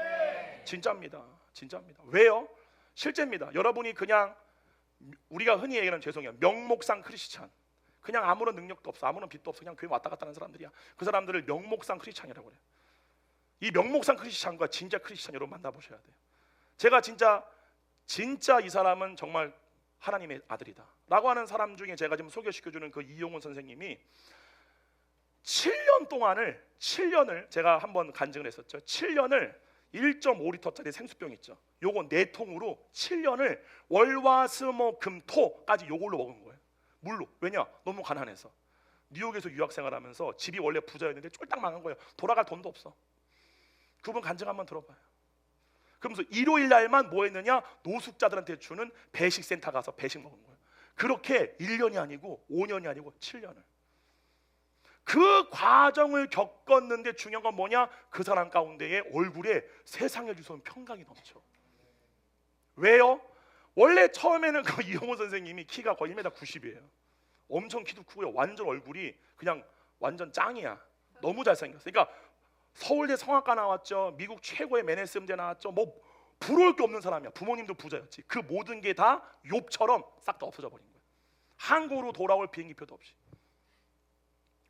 A: 진짜입니다. 진짜입니다. 왜요? 실제입니다. 여러분이 그냥 우리가 흔히 얘기하는, 죄송해요, 명목상 크리스찬, 그냥 아무런 능력도 없어, 아무런 빚도 없어, 그냥 교회 왔다 갔다 하는 사람들이야. 그 사람들을 명목상 크리스찬이라고 그래요. 이 명목상 크리스찬과 진짜 크리스찬 여러분 만나보셔야 돼요. 제가 진짜 이 사람은 정말 하나님의 아들이다 라고 하는 사람 중에 제가 지금 소개시켜주는 그 이용훈 선생님이 7년을 제가 한번 간증을 했었죠. 7년을 1.5리터짜리 생수병 있죠, 요거 4통으로 7년을 월화수목금토까지 요걸로 먹은 거예요. 물로. 왜냐? 너무 가난해서. 뉴욕에서 유학생활하면서 집이 원래 부자였는데 쫄딱 망한 거예요. 돌아갈 돈도 없어. 그분 간증 한번 들어봐요. 그러면서 일요일 날만 뭐 했느냐? 노숙자들한테 주는 배식센터 가서 배식 먹은 거예요. 그렇게 1년이 아니고 5년이 아니고 7년을. 그 과정을 겪었는데 중요한 건 뭐냐? 그 사람 가운데에 얼굴에 세상에 주소는 평강이 넘쳐. 왜요? 원래 처음에는 그 이용호 선생님이 키가 거의 1m 90이에요. 엄청 키도 크고요. 완전 얼굴이 그냥 완전 짱이야. 너무 잘생겼어. 그러니까 서울대 성악과 나왔죠. 미국 최고의 맨해튼대 나왔죠. 뭐 부러울 게 없는 사람이야. 부모님도 부자였지. 그 모든 게 다 욥처럼 싹 다 없어져 버린 거예요. 한국으로 돌아올 비행기표도 없이.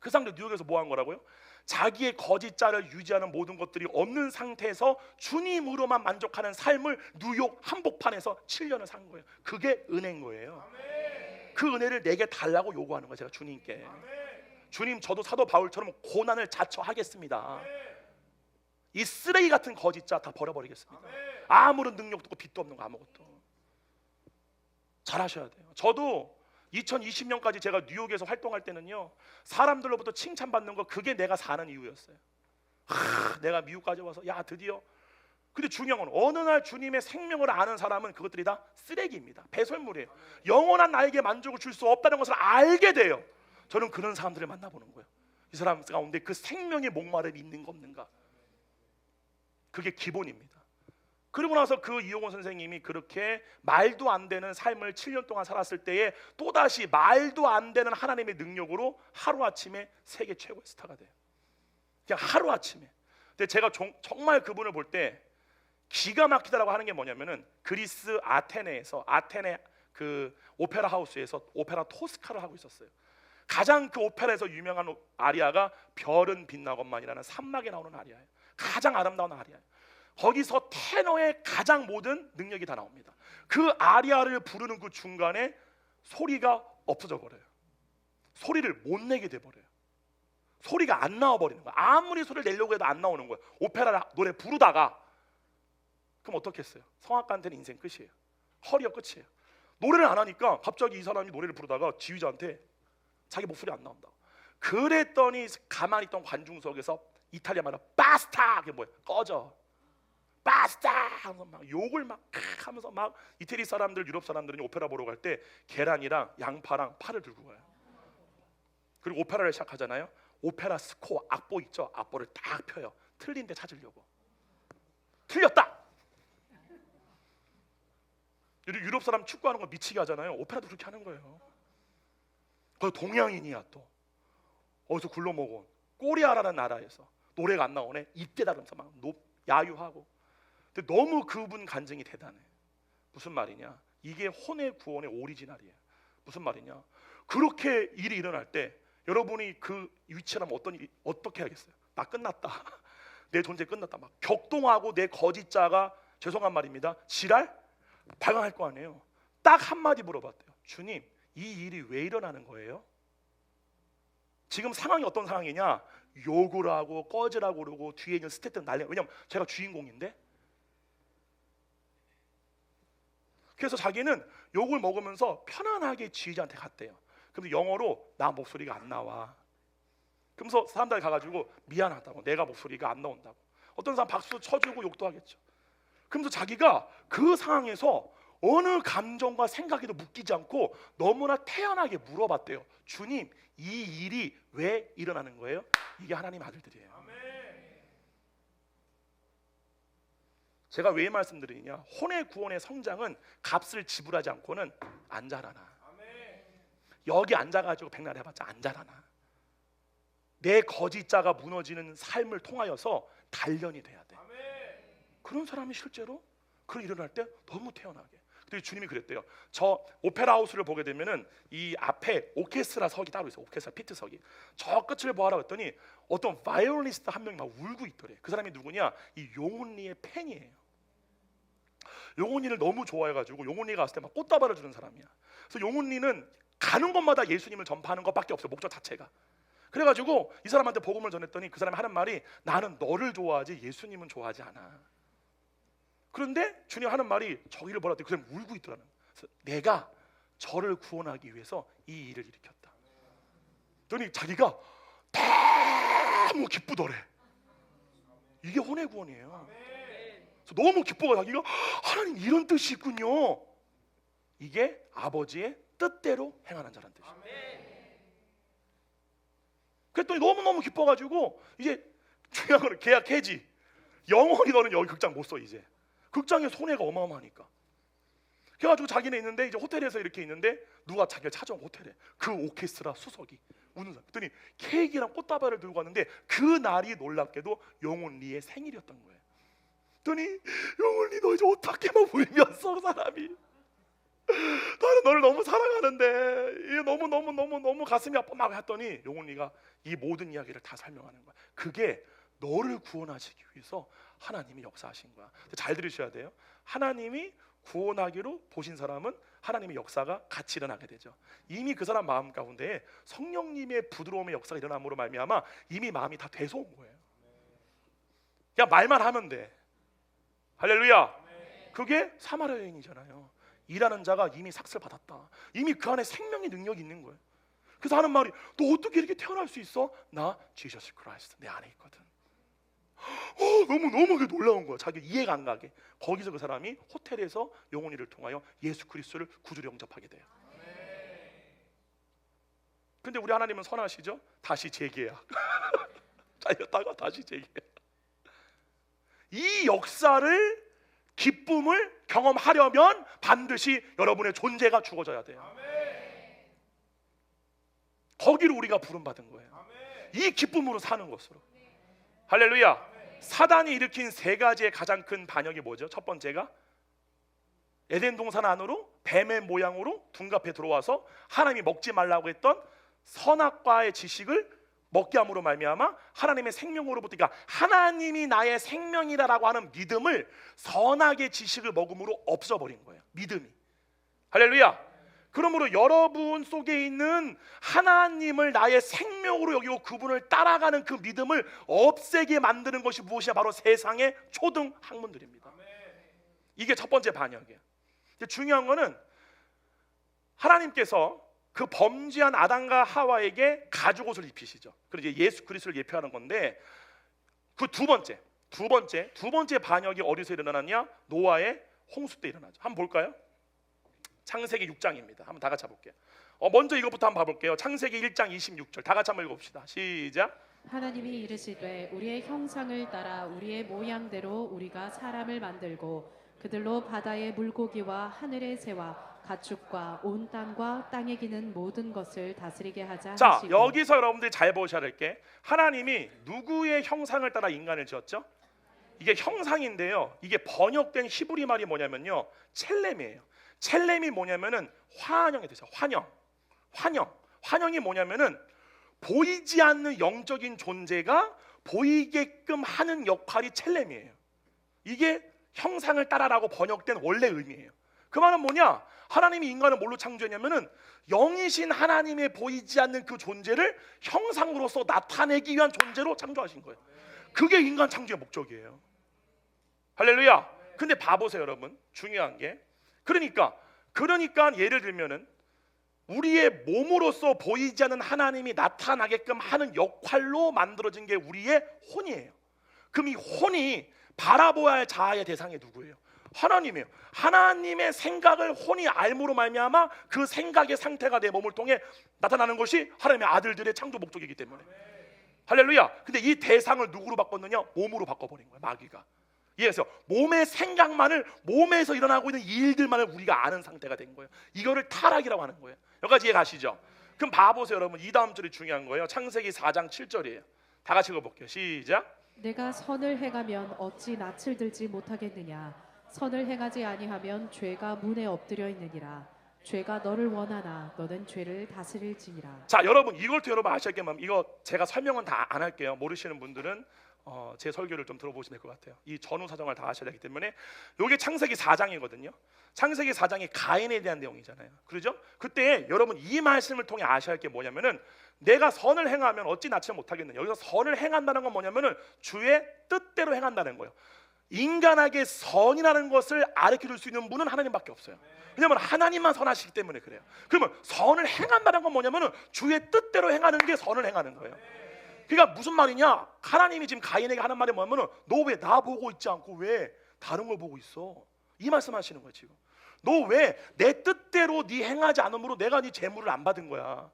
A: 그 사람들 뉴욕에서 뭐 한 거라고요? 자기의 거짓자를 유지하는 모든 것들이 없는 상태에서 주님으로만 만족하는 삶을 뉴욕 한복판에서 7년을 산 거예요. 그게 은혜인 거예요. 그 은혜를 내게 달라고 요구하는 거예요. 제가 주님께. 주님, 저도 사도 바울처럼 고난을 자처하겠습니다. 이 쓰레기 같은 거짓자 다 버려버리겠습니다. 아무런 능력도 없고 빚도 없는 거 아무것도. 잘하셔야 돼요. 저도 2020년까지 제가 뉴욕에서 활동할 때는요, 사람들로부터 칭찬받는 거, 그게 내가 사는 이유였어요. 내가 미국까지 와서 야 드디어. 근데 중요한 건 어느 날 주님의 생명을 아는 사람은 그것들이 다 쓰레기입니다. 배설물이에요. 영원한 나에게 만족을 줄 수 없다는 것을 알게 돼요. 저는 그런 사람들을 만나보는 거예요. 이 사람 가운데 그 생명의 목마름이 있는가 없는가, 그게 기본입니다. 그리고 나서 그 이용호 선생님이 그렇게 말도 안 되는 삶을 7년 동안 살았을 때에 또다시 말도 안 되는 하나님의 능력으로 하루아침에 세계 최고의 스타가 돼요. 그냥 하루아침에. 근데 제가 정말 그분을 볼 때 기가 막히다라고 하는 게 뭐냐면은, 그리스 아테네에서, 아테네 그 오페라 하우스에서 오페라 토스카를 하고 있었어요. 가장 그 오페라에서 유명한 아리아가 별은 빛나건만이라는 산막에 나오는 아리아예요. 가장 아름다운 아리아예요. 거기서 테너의 가장 모든 능력이 다 나옵니다. 그 아리아를 부르는 그 중간에 소리가 없어져 버려요. 소리를 못 내게 돼 버려요. 소리가 안 나와 버리는 거야. 아무리 소리를 내려고 해도 안 나오는 거야. 오페라 노래 부르다가. 그럼 어떻게 했어요? 성악가한테는 인생 끝이에요. 커리어 끝이에요. 노래를 안 하니까 갑자기 이 사람이 노래를 부르다가 지휘자한테 자기 목소리 안 나온다. 그랬더니 가만히 있던 관중석에서 이탈리아 말로 바스타! 그게 뭐예요? 꺼져. 바스타! 하면서 막 욕을 막 하면서 막, 이태리 사람들, 유럽 사람들은 오페라 보러 갈 때 계란이랑 양파랑 파를 들고 가요. 그리고 오페라를 시작하잖아요. 오페라 스코어, 악보 있죠? 악보를 딱 펴요. 틀린 데 찾으려고. 틀렸다!
B: 유럽 사람 축구하는 거 미치게 하잖아요. 오페라도 그렇게 하는 거예요. 거기 동양인이야 또. 어디서 굴러먹은 꼬리아라는 나라에서 노래가 안 나오네. 입대다면서 막 야유하고. 근데 너무 그분 간증이 대단해. 무슨 말이냐? 이게 혼의 구원의 오리지널이에요. 무슨 말이냐? 그렇게 일이 일어날 때 여러분이 그 위치라면 어떻게 하겠어요? 나 끝났다. 내 존재 끝났다. 막 격동하고 내 거짓자가 죄송한 말입니다. 지랄 발광할 거 아니에요. 딱 한마디 물어봤대요. 주님, 이 일이 왜 일어나는 거예요? 지금 상황이 어떤 상황이냐? 욕을 하고 꺼지라고 그러고 뒤에 있는 스태프들 난리야. 왜냐면 제가 주인공인데. 그래서 자기는 욕을 먹으면서 편안하게 지휘자한테 갔대요. 근데 영어로 나 목소리가 안 나와. 그러면서 사람들이 가가지고 미안하다고, 내가 목소리가 안 나온다고. 어떤 사람 박수 쳐주고 욕도 하겠죠. 그러면서 자기가 그 상황에서 어느 감정과 생각에도 묶이지 않고 너무나 태연하게 물어봤대요. 주님, 이 일이 왜 일어나는 거예요? 이게 하나님 아들들이에요. 제가 왜 말씀드리냐? 혼의 구원의 성장은 값을 지불하지 않고는 안 자라나. 여기 앉아가지고 백날 해봤자 안 자라나. 내 거짓자가 무너지는 삶을 통하여서 단련이 돼야 돼. 그런 사람이 실제로 그런 일어날 때 너무 태연하게. 근데 주님이 그랬대요. 저 오페라 하우스를 보게 되면은 이 앞에 오케스트라 석이 따로 있어요. 오케스트라 피트석이. 저 끝을 보아라 했더니 어떤 바이올리니스트 한 명이 막 울고 있더래. 그 사람이 누구냐? 이 용훈리의 팬이에요. 용훈리를 너무 좋아해가지고 용훈리가 갔을 때 막 꽃다발을 주는 사람이야. 그래서 용훈리는 가는 곳마다 예수님을 전파하는 것밖에 없어요. 목적 자체가. 그래가지고 이 사람한테 복음을 전했더니 그 사람이 하는 말이 나는 너를 좋아하지 예수님은 좋아하지 않아. 그런데 주님 하는 말이 저기를 보라 했더니 그 사람이 울고 있더라는 거예요. 그래서 내가 저를 구원하기 위해서 이 일을 일으켰다. 그랬더니 자기가 너무 기쁘더래. 이게 혼의 구원이에요. 그래서 너무 기뻐가 자기가 하나님 이런 뜻이 있군요. 이게 아버지의 뜻대로 행하는 자란 뜻이에요. 그랬더니 너무너무 기뻐가지고 이제 중요한 거는 계약 해지. 영원히 너는 여기 극장 못 써 이제. 극장의 손해가 어마어마하니까. 그래가지고 자기는 있는데 이제 호텔에서 이렇게 있는데 누가 자기를 찾아온 호텔에 그 오케스트라 수석이 우는 사람. 그랬더니 케이크랑 꽃다발을 들고 왔는데 그 날이 놀랍게도 용훈리의 생일이었던 거예요. 그랬더니 용훈리 너 이제 어떻게 막 울면서 사람이 나는 너를 너무 사랑하는데 이게 너무 가슴이 아파 막 했더니 용훈리가 이 모든 이야기를 다 설명하는 거야. 그게 너를 구원하시기 위해서 하나님이 역사하신 거야. 잘 들으셔야 돼요. 하나님이 구원하기로 보신 사람은 하나님의 역사가 같이 일어나게 되죠. 이미 그 사람 마음 가운데 성령님의 부드러움의 역사가 일어남으로 말미암아 이미 마음이 다 돼서 온 거예요. 그냥 말만 하면 돼. 할렐루야. 그게 사마리아 여인이잖아요. 일하는 자가 이미 삭슬 받았다. 이미 그 안에 생명의 능력이 있는 거예요. 그래서 하는 말이 너 어떻게 이렇게 태어날 수 있어? 나 지저스 크라이스트 내 안에 있거든. 너무 놀라운 거야. 자기 이해가 안 가게. 거기서 그 사람이 호텔에서 용훈이를 통하여 예수 그리스도를 구주로 영접하게 돼요. 근데 우리 하나님은 선하시죠? 다시 재계약. 잘렸다가 다시 재계약. 이 역사를 기쁨을 경험하려면 반드시 여러분의 존재가 죽어져야 돼요. 거기를 우리가 부름받은 거예요. 이 기쁨으로 사는 것으로. 할렐루야. 사단이 일으킨 세 가지의 가장 큰 반역이 뭐죠? 첫 번째가 에덴 동산 안으로 뱀의 모양으로 둔갑해 들어와서 하나님이 먹지 말라고 했던 선악과의 지식을 먹게 함으로 말미암아 하나님의 생명으로부터, 그러니까 하나님이 나의 생명이라고 하는 믿음을 선악의 지식을 먹음으로 없어버린 거예요. 믿음이. 할렐루야. 그러므로 여러분 속에 있는 하나님을 나의 생명으로 여기고 그분을 따라가는 그 믿음을 없애게 만드는 것이 무엇이냐? 바로 세상의 초등 학문들입니다. 이게 첫 번째 반역이에요. 중요한 거는 하나님께서 그 범죄한 아담과 하와에게 가죽옷을 입히시죠. 그리고 이제 예수 그리스도를 예표하는 건데, 그 두 번째 반역이 어디서 일어나냐? 노아의 홍수 때 일어나죠. 한번 볼까요? 창세기 6장입니다. 한번 다 같이 볼게요. 먼저 이것부터 한번 봐볼게요. 창세기 1장 26절 다 같이 한번 읽어봅시다. 시작.
C: 하나님이 이르시되 우리의 형상을 따라 우리의 모양대로 우리가 사람을 만들고 그들로 바다의 물고기와 하늘의 새와 가축과 온 땅과 땅에 기는 모든 것을 다스리게 하자
B: 자,
C: 하시고.
B: 여기서 여러분들이 잘 보셔야 될 게, 하나님이 누구의 형상을 따라 인간을 지었죠? 이게 형상인데요, 이게 번역된 히브리 말이 뭐냐면요, 첼렘이에요. 첼렘이 뭐냐면은 환영이 되죠. 환영이 뭐냐면은 보이지 않는 영적인 존재가 보이게끔 하는 역할이 첼렘이에요. 이게 형상을 따라라고 번역된 원래 의미예요. 그 말은 뭐냐? 하나님이 인간을 뭘로 창조했냐면은 영이신 하나님의 보이지 않는 그 존재를 형상으로서 나타내기 위한 존재로 창조하신 거예요. 그게 인간 창조의 목적이에요. 할렐루야. 근데 봐보세요 여러분, 중요한 게, 그러니까 예를 들면은 우리의 몸으로서 보이지 않는 하나님이 나타나게끔 하는 역할로 만들어진 게 우리의 혼이에요. 그럼 이 혼이 바라보아야 할 자아의 대상이 누구예요? 하나님이에요. 하나님의 생각을 혼이 알므로 말미암아 그 생각의 상태가 내 몸을 통해 나타나는 것이 하나님의 아들들의 창조 목적이기 때문에. 할렐루야. 근데 이 대상을 누구로 바꿨느냐? 몸으로 바꿔버린 거예요, 마귀가. 이해해서 몸의 생각만을, 몸에서 일어나고 있는 일들만을 우리가 아는 상태가 된 거예요. 이거를 타락이라고 하는 거예요. 여기까지 이해가시죠? 그럼 봐보세요 여러분, 이 다음 절이 중요한 거예요. 창세기 4장 7절이에요. 다 같이 읽어볼게요. 시작.
C: 내가 선을 행하면 어찌 낯을 들지 못하겠느냐? 선을 행하지 아니하면 죄가 문에 엎드려 있느니라. 죄가 너를 원하나 너는 죄를 다스릴지니라.
B: 자 여러분, 이걸 또 여러분 아셔야 할 게 뭐냐면, 이거 제가 설명은 다 안 할게요. 모르시는 분들은 제 설교를 좀 들어보시면 될 것 같아요. 이 전후 사정을 다 아셔야 되기 때문에. 이게 창세기 4장이거든요 창세기 4장이 가인에 대한 내용이잖아요. 그렇죠? 그때 여러분 이 말씀을 통해 아셔야 할 게 뭐냐면은, 내가 선을 행하면 어찌 낯을 못하겠느냐. 여기서 선을 행한다는 건 뭐냐면은 주의 뜻대로 행한다는 거예요. 인간에게 선이라는 것을 가르쳐줄 수 있는 분은 하나님밖에 없어요. 왜냐하면 하나님만 선하시기 때문에 그래요. 그러면 선을 행한다는 건 뭐냐면은 주의 뜻대로 행하는 게 선을 행하는 거예요. 그러니까 무슨 말이냐? 하나님이 지금 가인에게 하는 말이 뭐냐면은, 너 왜 나 보고 있지 않고 왜 다른 걸 보고 있어? 이 말씀하시는 거예요 지금. 너 왜 내 뜻대로 네 행하지 않으므로 내가 네 재물을 안 받은 거야.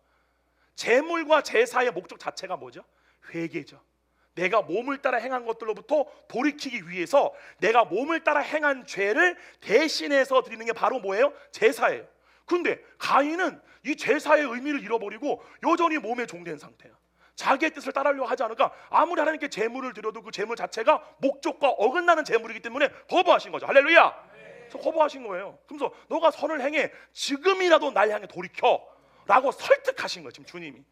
B: 재물과 제사의 목적 자체가 뭐죠? 회개죠. 내가 몸을 따라 행한 것들로부터 돌이키기 위해서 내가 몸을 따라 행한 죄를 대신해서 드리는 게 바로 뭐예요? 제사예요. 근데 가인은 이 제사의 의미를 잃어버리고 여전히 몸에 종된 상태야. 자기의 뜻을 따르려고 하지 않으니까 아무리 하나님께 재물을 드려도 그 재물 자체가 목적과 어긋나는 재물이기 때문에 거부하신 거죠. 할렐루야. 그래서 거부하신 거예요. 그래서 너가 선을 행해, 지금이라도 날 향해 돌이켜 라고 설득하신 거예요 지금 주님이.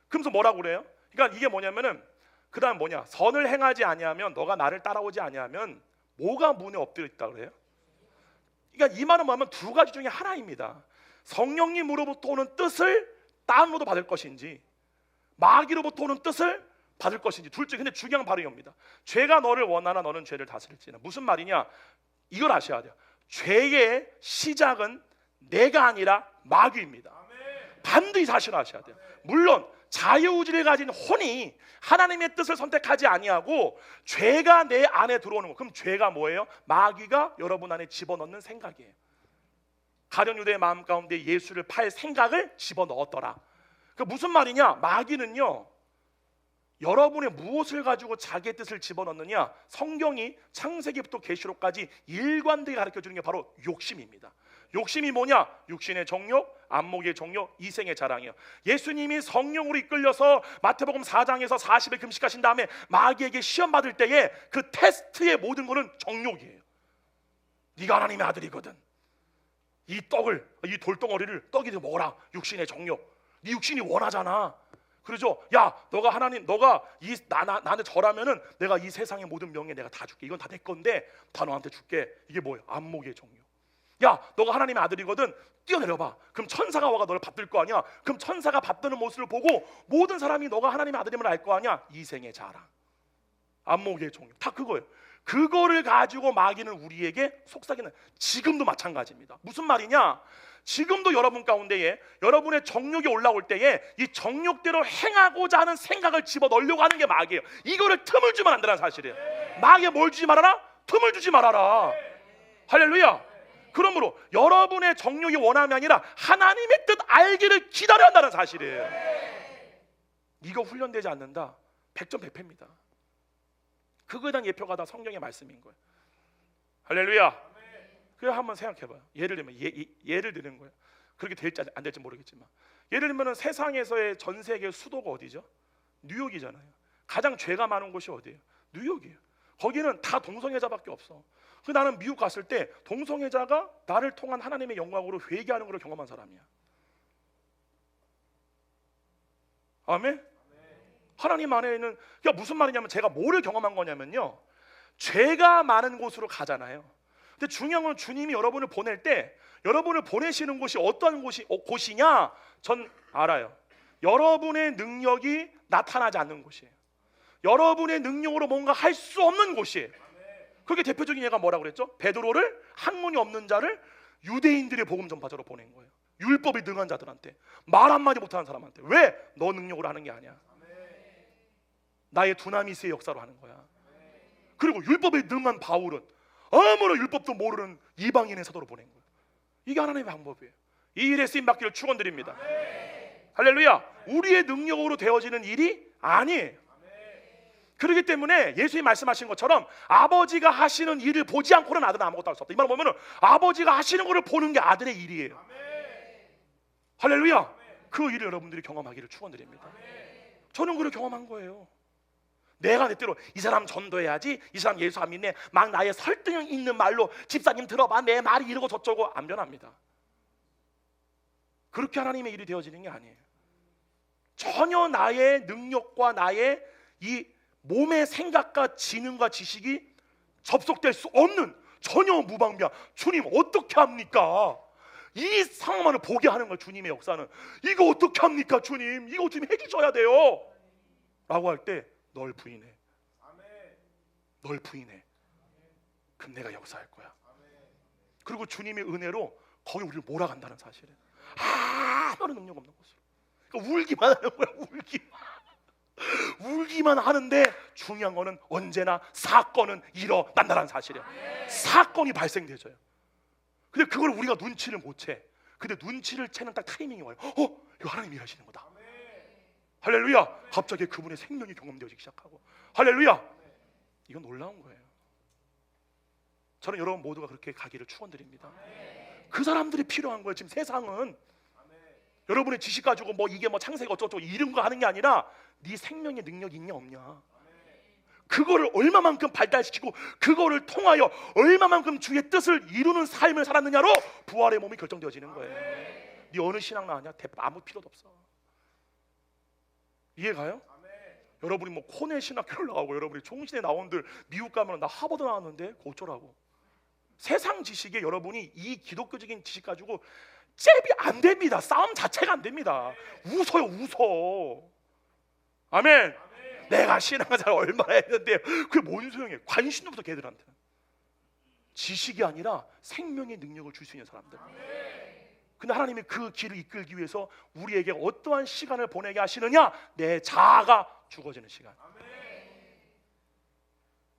B: 그러면서 뭐라고 그래요? 그러니까 이게 뭐냐면은, 그 다음 뭐냐, 선을 행하지 아니하면, 너가 나를 따라오지 아니하면 뭐가 문에 엎드려 있다 그래요? 그러니까 이 말은 뭐냐면 두 가지 중에 하나입니다. 성령님으로부터 오는 뜻을 다운로드 받을 것인지, 마귀로부터 오는 뜻을 받을 것인지, 둘 중에. 근데 중요한 바로 이겁니다. 죄가 너를 원하나 너는 죄를 다스릴지는. 무슨 말이냐? 이걸 아셔야 돼요. 죄의 시작은 내가 아니라 마귀입니다. 반드시 사실을 아셔야 돼요. 물론 자유의지를 가진 혼이 하나님의 뜻을 선택하지 아니하고 죄가 내 안에 들어오는 거. 그럼 죄가 뭐예요? 마귀가 여러분 안에 집어넣는 생각이에요. 가룟 유대의 마음 가운데 예수를 팔 생각을 집어넣었더라. 그 무슨 말이냐? 마귀는요, 여러분의 무엇을 가지고 자기의 뜻을 집어넣느냐, 성경이 창세기부터 계시록까지 일관되게 가르쳐주는 게 바로 욕심입니다. 욕심이 뭐냐? 육신의 정욕, 안목의 정욕, 이생의 자랑이요. 예수님이 성령으로 이끌려서 마태복음 4장에서 40일 금식하신 다음에 마귀에게 시험 받을 때에 그 테스트의 모든 것은 정욕이에요. 네가 하나님의 아들이거든, 이 돌덩어리를 떡이도 먹어라. 육신의 정욕. 네 육신이 원하잖아. 그러죠? 야, 너가 나한테 절하면은 내가 이 세상의 모든 명예 내가 다 줄게. 이건 다 내 건데 다 너한테 줄게. 이게 뭐예요? 안목의 정욕. 야, 너가 하나님의 아들이거든, 뛰어내려봐. 그럼 천사가 와가 너를 받들 거 아니야. 그럼 천사가 받드는 모습을 보고 모든 사람이 너가 하나님의 아들임을 알 거 아니야. 이생의 자랑, 안목의 정욕, 다 그거예요. 그거를 가지고 마귀는 우리에게 속삭이는, 지금도 마찬가지입니다. 무슨 말이냐? 지금도 여러분 가운데에 여러분의 정욕이 올라올 때에 이 정욕대로 행하고자 하는 생각을 집어넣으려고 하는 게 마귀예요. 이거를 틈을 주면 안 되는 사실이에요. 마귀에 뭘 주지 말아라? 틈을 주지 말아라. 할렐루야. 그러므로 여러분의 정욕이 원함이 아니라 하나님의 뜻 알기를 기다려야 한다는 사실이에요. 이거 훈련되지 않는다, 100점 100패입니다. 그거에 대한 예표가 다 성경의 말씀인 거예요. 할렐루야. 그래 한번 생각해봐요. 예를 들면 예를 드는 거예요. 그렇게 될지 안 될지 모르겠지만, 예를 들면 세상에서의 전 세계 수도가 어디죠? 뉴욕이잖아요. 가장 죄가 많은 곳이 어디예요? 뉴욕이에요. 거기는 다 동성애자밖에 없어. 그 나는 미국 갔을 때 동성애자가 나를 통한 하나님의 영광으로 회개하는 걸 경험한 사람이야. 아멘. 하나님 안에는, 그러니까 무슨 말이냐면 제가 뭐를 경험한 거냐면요, 죄가 많은 곳으로 가잖아요. 근데 중요한 건 주님이 여러분을 보낼 때 여러분을 보내시는 곳이 어떤 곳이냐 전 알아요. 여러분의 능력이 나타나지 않는 곳이에요. 여러분의 능력으로 뭔가 할 수 없는 곳이에요. 그게 대표적인 예가 뭐라고 그랬죠? 베드로를, 학문이 없는 자를 유대인들의 복음 전파자로 보낸 거예요. 율법이 능한 자들한테, 말 한마디 못하는 사람한테. 왜? 너 능력으로 하는 게 아니야. 나의 두나미스의 역사로 하는 거야. 그리고 율법에 능한 바울은 아무런 율법도 모르는 이방인의 사도로 보낸 거예요. 이게 하나님의 방법이에요. 이 일에 쓰임 받기를 축원드립니다. 할렐루야. 우리의 능력으로 되어지는 일이 아니에요. 그렇기 때문에 예수님이 말씀하신 것처럼 아버지가 하시는 일을 보지 않고는 아들은 아무것도 할 수 없다. 이 말을 보면 아버지가 하시는 것을 보는 게 아들의 일이에요. 할렐루야. 그 일을 여러분들이 경험하기를 축원드립니다. 저는 그걸 경험한 거예요. 내가 내 때로 이 사람 전도해야지, 이 사람 예수 안 믿네, 막 나의 설득 있는 말로 집사님 들어봐, 내 말이 이러고 저쩌고, 안 변합니다. 그렇게 하나님의 일이 되어지는 게 아니에요. 전혀 나의 능력과 나의 이 몸의 생각과 지능과 지식이 접속될 수 없는 전혀 무방비한, 주님 어떻게 합니까? 이 상황만을 보게 하는 거예요. 주님의 역사는. 이거 어떻게 합니까 주님? 이거 주님 해주셔야 돼요 라고 할 때 널 부인해. 널 부인해. 그럼 내가 역사할 거야. 그리고 주님의 은혜로 거기 우리를 몰아간다는 사실은 아무런 능력 없는 곳으로. 그러니까 울기만 하는 거야. 울기만 하는데 중요한 거는 언제나 사건은 일어난다는 사실이야. 사건이 발생되져요. 근데 그걸 우리가 눈치를 못 채. 근데 눈치를 채는 딱 타이밍이 와요. 이거 하나님이 하시는 거다. 할렐루야. 갑자기 그분의 생명이 경험되어지기 시작하고, 할렐루야. 이건 놀라운 거예요. 저는 여러분 모두가 그렇게 가기를 축원드립니다. 그 사람들이 필요한 거예요. 지금 세상은 여러분의 지식 가지고 뭐 이게 뭐 창세기 어쩌고 이런 거 하는 게 아니라 네 생명의 능력이 있냐 없냐, 그거를 얼마만큼 발달시키고 그거를 통하여 얼마만큼 주의 뜻을 이루는 삶을 살았느냐로 부활의 몸이 결정되어지는 거예요. 네 어느 신학 나왔냐? 아무 필요도 없어. 이해가요? 여러분이 뭐 코넬 신학교를 나오고 여러분이 총신에 나온들 미국 가면 나 하버드 나왔는데 어쩌라고. 세상 지식에 여러분이 이 기독교적인 지식 가지고 잽이 안 됩니다. 싸움 자체가 안 됩니다. 웃어요, 웃어. 아멘. 내가 신앙생활 얼마나 했는데 그게 뭔 소용이에요. 관심도 없어 걔들한테는. 지식이 아니라 생명의 능력을 줄 수 있는 사람들. 근데 하나님이 그 길을 이끌기 위해서 우리에게 어떠한 시간을 보내게 하시느냐? 내 자아가 죽어지는 시간.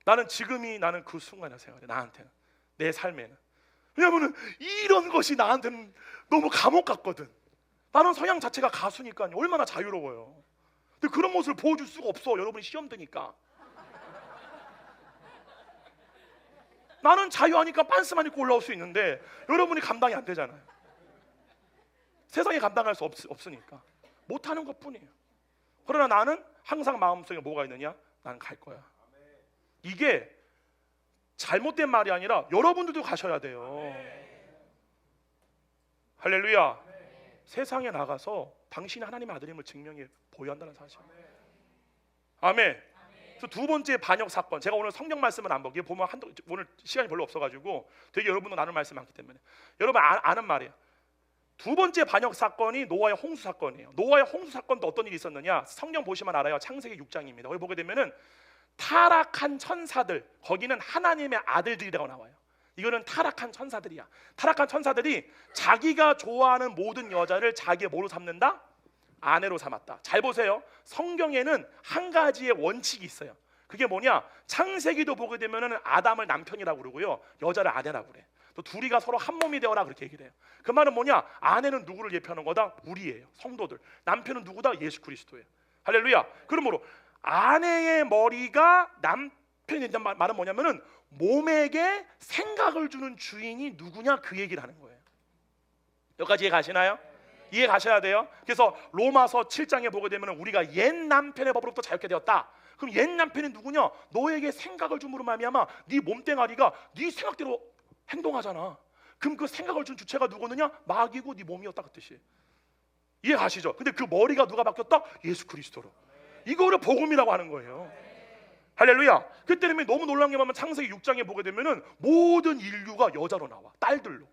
B: 나는 지금이 나는 그 순간이라 생각해. 나한테는, 내 삶에는. 왜냐하면 이런 것이 나한테는 너무 감옥 같거든. 나는 성향 자체가 가수니까 얼마나 자유로워요. 근데 그런 모습을 보여줄 수가 없어. 여러분이 시험 드니까. 나는 자유하니까 빤스만 입고 올라올 수 있는데 여러분이 감당이 안 되잖아요. 세상에 감당할 수 없으니까 못하는 것뿐이에요. 그러나 나는 항상 마음속에 뭐가 있느냐? 나는 갈 거야. 이게 잘못된 말이 아니라 여러분들도 가셔야 돼요. 할렐루야. 세상에 나가서 당신이 하나님의 아들임을 증명해 보여야 한다는 사실. 아멘. 그래서 두 번째 반역 사건, 제가 오늘 성경 말씀은 안 보게 보면 오늘 시간이 별로 없어가지고 되게 여러분도 나눌 말씀 많기 때문에 여러분 아는 말이에요. 두 번째 반역 사건이 노아의 홍수 사건이에요. 노아의 홍수 사건도 어떤 일이 있었느냐? 성경 보시면 알아요. 창세기 6장입니다. 거기 보게 되면은 타락한 천사들, 거기는 하나님의 아들들이라고 나와요. 이거는 타락한 천사들이야. 타락한 천사들이 자기가 좋아하는 모든 여자를 자기의 뭐로 삼는다? 아내로 삼았다. 잘 보세요. 성경에는 한 가지의 원칙이 있어요. 그게 뭐냐? 창세기도 보게 되면은 아담을 남편이라고 그러고요, 여자를 아내라고 그래. 또 둘이가 서로 한 몸이 되어라 그렇게 얘기를 해요. 그 말은 뭐냐? 아내는 누구를 예표하는 거다? 우리예요, 성도들. 남편은 누구다? 예수 그리스도예요. 할렐루야. 그러므로 아내의 머리가 남편이 된다는 말은 뭐냐면은 몸에게 생각을 주는 주인이 누구냐 그 얘기를 하는 거예요. 여기까지 이해 가시나요? 이해 가셔야 돼요. 그래서 로마서 7장에 보게 되면 우리가 옛 남편의 법으로부터 자유케 되었다. 그럼 옛 남편이 누구냐? 너에게 생각을 줌으로 말미암아 네 몸뚱아리가 네 생각대로 행동하잖아. 그럼 그 생각을 준 주체가 누구느냐? 마귀고 네 몸이었다 그 뜻이. 이해 가시죠? 근데 그 머리가 누가 바뀌었다? 예수 그리스도로. 이거를 복음이라고 하는 거예요. 할렐루야. 그때는 너무 놀라운 게 뭐냐면 창세기 6장에 보게 되면은 모든 인류가 여자로 나와. 딸들로.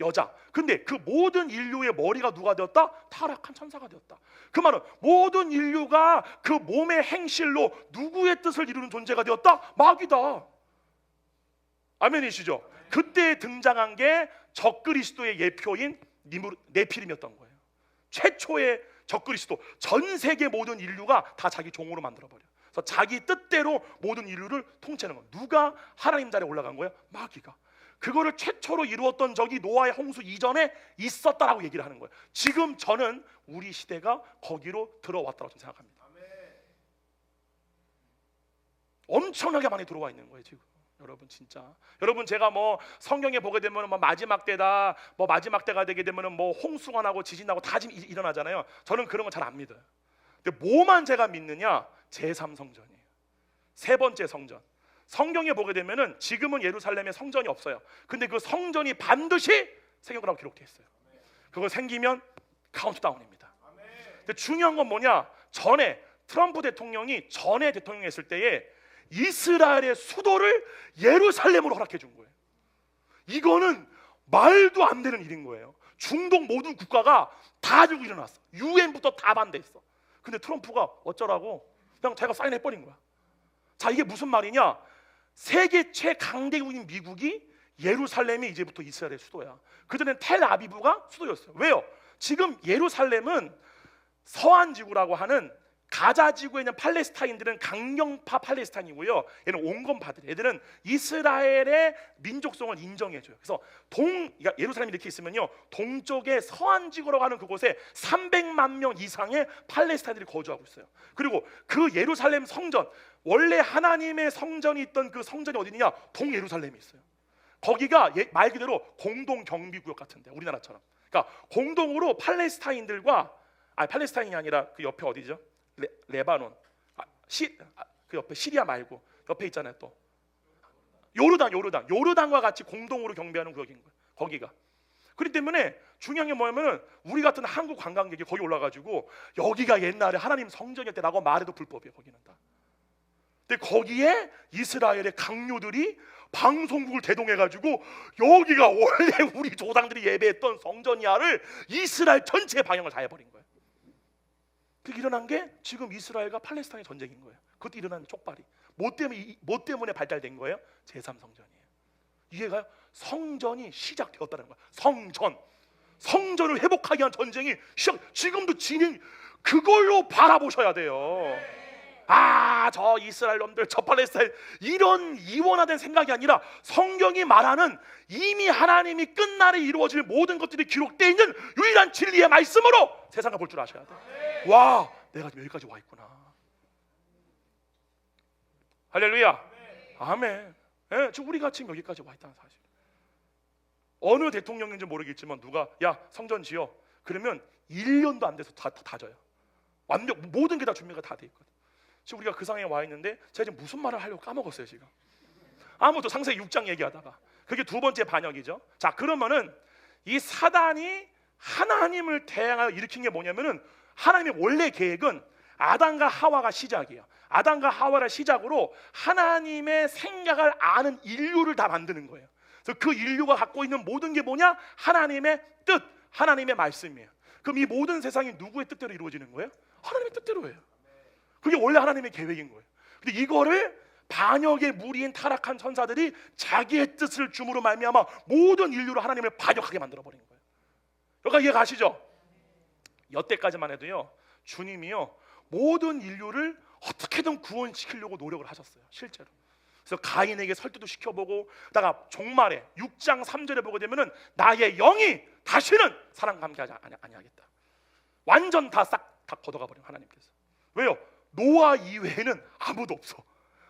B: 여자. 근데 그 모든 인류의 머리가 누가 되었다? 타락한 천사가 되었다. 그 말은 모든 인류가 그 몸의 행실로 누구의 뜻을 이루는 존재가 되었다? 마귀다. 아멘이시죠? 그때 등장한 게 적그리스도의 예표인 네피림이었던 거예요. 최초의 적그리스도. 전 세계 모든 인류가 다 자기 종으로 만들어버려. 그래서 자기 뜻대로 모든 인류를 통치하는 거예요. 누가 하나님 자리에 올라간 거예요? 마귀가. 그거를 최초로 이루었던 적이 노아의 홍수 이전에 있었다라고 얘기를 하는 거예요. 지금 저는 우리 시대가 거기로 들어왔다고 저는 생각합니다. 엄청나게 많이 들어와 있는 거예요 지금. 여러분 진짜. 여러분 제가 뭐 성경에 보게 되면 뭐 마지막 때다, 뭐 마지막 때가 되게 되면은 뭐 홍수가 나고 지진 나고 다 지금 일어나잖아요. 저는 그런 거 잘 안 믿어요. 근데 뭐만 제가 믿느냐? 제3성전이에요. 세 번째 성전. 성경에 보게 되면은 지금은 예루살렘에 성전이 없어요. 근데 그 성전이 반드시 생겨라고 기록되어 있어요. 그거 생기면 카운트다운입니다. 근데 중요한 건 뭐냐? 전에 트럼프 대통령이 전에 대통령이 했을 때에 이스라엘의 수도를 예루살렘으로 허락해 준 거예요. 이거는 말도 안 되는 일인 거예요. 중동 모든 국가가 다 들고 일어났어. 유엔부터 다 반대했어. 근데 트럼프가 어쩌라고 그냥 자기가 사인해버린 거야. 자, 이게 무슨 말이냐? 세계 최강대국인 미국이 예루살렘이 이제부터 이스라엘의 수도야. 그전엔 텔아비브가 수도였어요. 왜요? 지금 예루살렘은 서한지구라고 하는 가자 지구에 있는 팔레스타인들은 강경파 팔레스타인이고요. 얘는 온건파들. 얘들은 이스라엘의 민족성을 인정해줘요. 그래서 그러니까 예루살렘이 이렇게 있으면요, 동쪽에 서한지구라고 하는 그곳에 300만 명 이상의 팔레스타인들이 거주하고 있어요. 그리고 그 예루살렘 성전, 원래 하나님의 성전이 있던 그 성전이 어디냐? 동예루살렘이 있어요. 거기가 말 그대로 공동 경비구역 같은데, 우리나라처럼. 그러니까 공동으로 팔레스타인들과 팔레스타인이 아니라 그 옆에 어디죠? 레바논, 그 옆에 시리아 말고 옆에 있잖아요. 또 요르단과 같이 공동으로 경비하는 구역인 거예요. 거기가. 그렇기 때문에 중요한 게 뭐냐면은 우리 같은 한국 관광객이 거기 올라가지고 여기가 옛날에 하나님 성전이었대라고 말해도 불법이에요. 거기는 다. 근데 거기에 이스라엘의 강요들이 방송국을 대동해가지고 여기가 원래 우리 조상들이 예배했던 성전이야를 이스라엘 전체에 방향을 다 해버린 거예요. 그게 일어난 게 지금 이스라엘과 팔레스타인의 전쟁인 거예요. 그것도 일어난 촉발이 뭐 때문에 발달된 거예요? 제3성전이에요. 이해가요? 성전이 시작되었다는 거예요. 성전을 회복하기 위한 전쟁이 지금도 진행. 그걸로 바라보셔야 돼요. 저 이스라엘 놈들, 저 팔레스타인, 이런 이원화된 생각이 아니라 성경이 말하는 이미 하나님이 끝날에 이루어질 모든 것들이 기록되어 있는 유일한 진리의 말씀으로 세상을 볼 줄 아셔야 돼요. 와, 내가 지금 여기까지 와 있구나. 할렐루야. 아멘. 지금 우리가 지금 여기까지 와 있다는 사실. 어느 대통령인지 모르겠지만 누가 야 성전 지어 그러면 1년도 안 돼서 다 져요. 완벽 모든 게 다 준비가 다 돼 있거든. 지금 우리가 그 상황에 와 있는데 제가 지금 무슨 말을 하려고 까먹었어요 지금. 아무튼 창세기 6장 얘기하다가 그게 두 번째 반역이죠. 자, 그러면은 이 사단이 하나님을 대항하여 일으킨 게 뭐냐면은 하나님의 원래 계획은 아담과 하와가 시작이에요. 아담과 하와를 시작으로 하나님의 생각을 아는 인류를 다 만드는 거예요. 그래서 그 인류가 갖고 있는 모든 게 뭐냐? 하나님의 뜻, 하나님의 말씀이에요. 그럼 이 모든 세상이 누구의 뜻대로 이루어지는 거예요? 하나님의 뜻대로예요. 그게 원래 하나님의 계획인 거예요. 근데 이거를 반역의 무리인 타락한 천사들이 자기의 뜻을 줌으로 말미암아 모든 인류를 하나님을 반역하게 만들어버린 거예요. 여기가 이해 가시죠? 여태까지만 해도요, 주님이요 모든 인류를 어떻게든 구원시키려고 노력을 하셨어요. 실제로. 그래서 가인에게 설득도 시켜보고, 다가 종말에 6장 3절에 보게 되면은 나의 영이 다시는 사람과 함께 아니하겠다. 완전 다 싹 다 걷어가 버린 하나님께서. 왜요? 노아 이외에는 아무도 없어.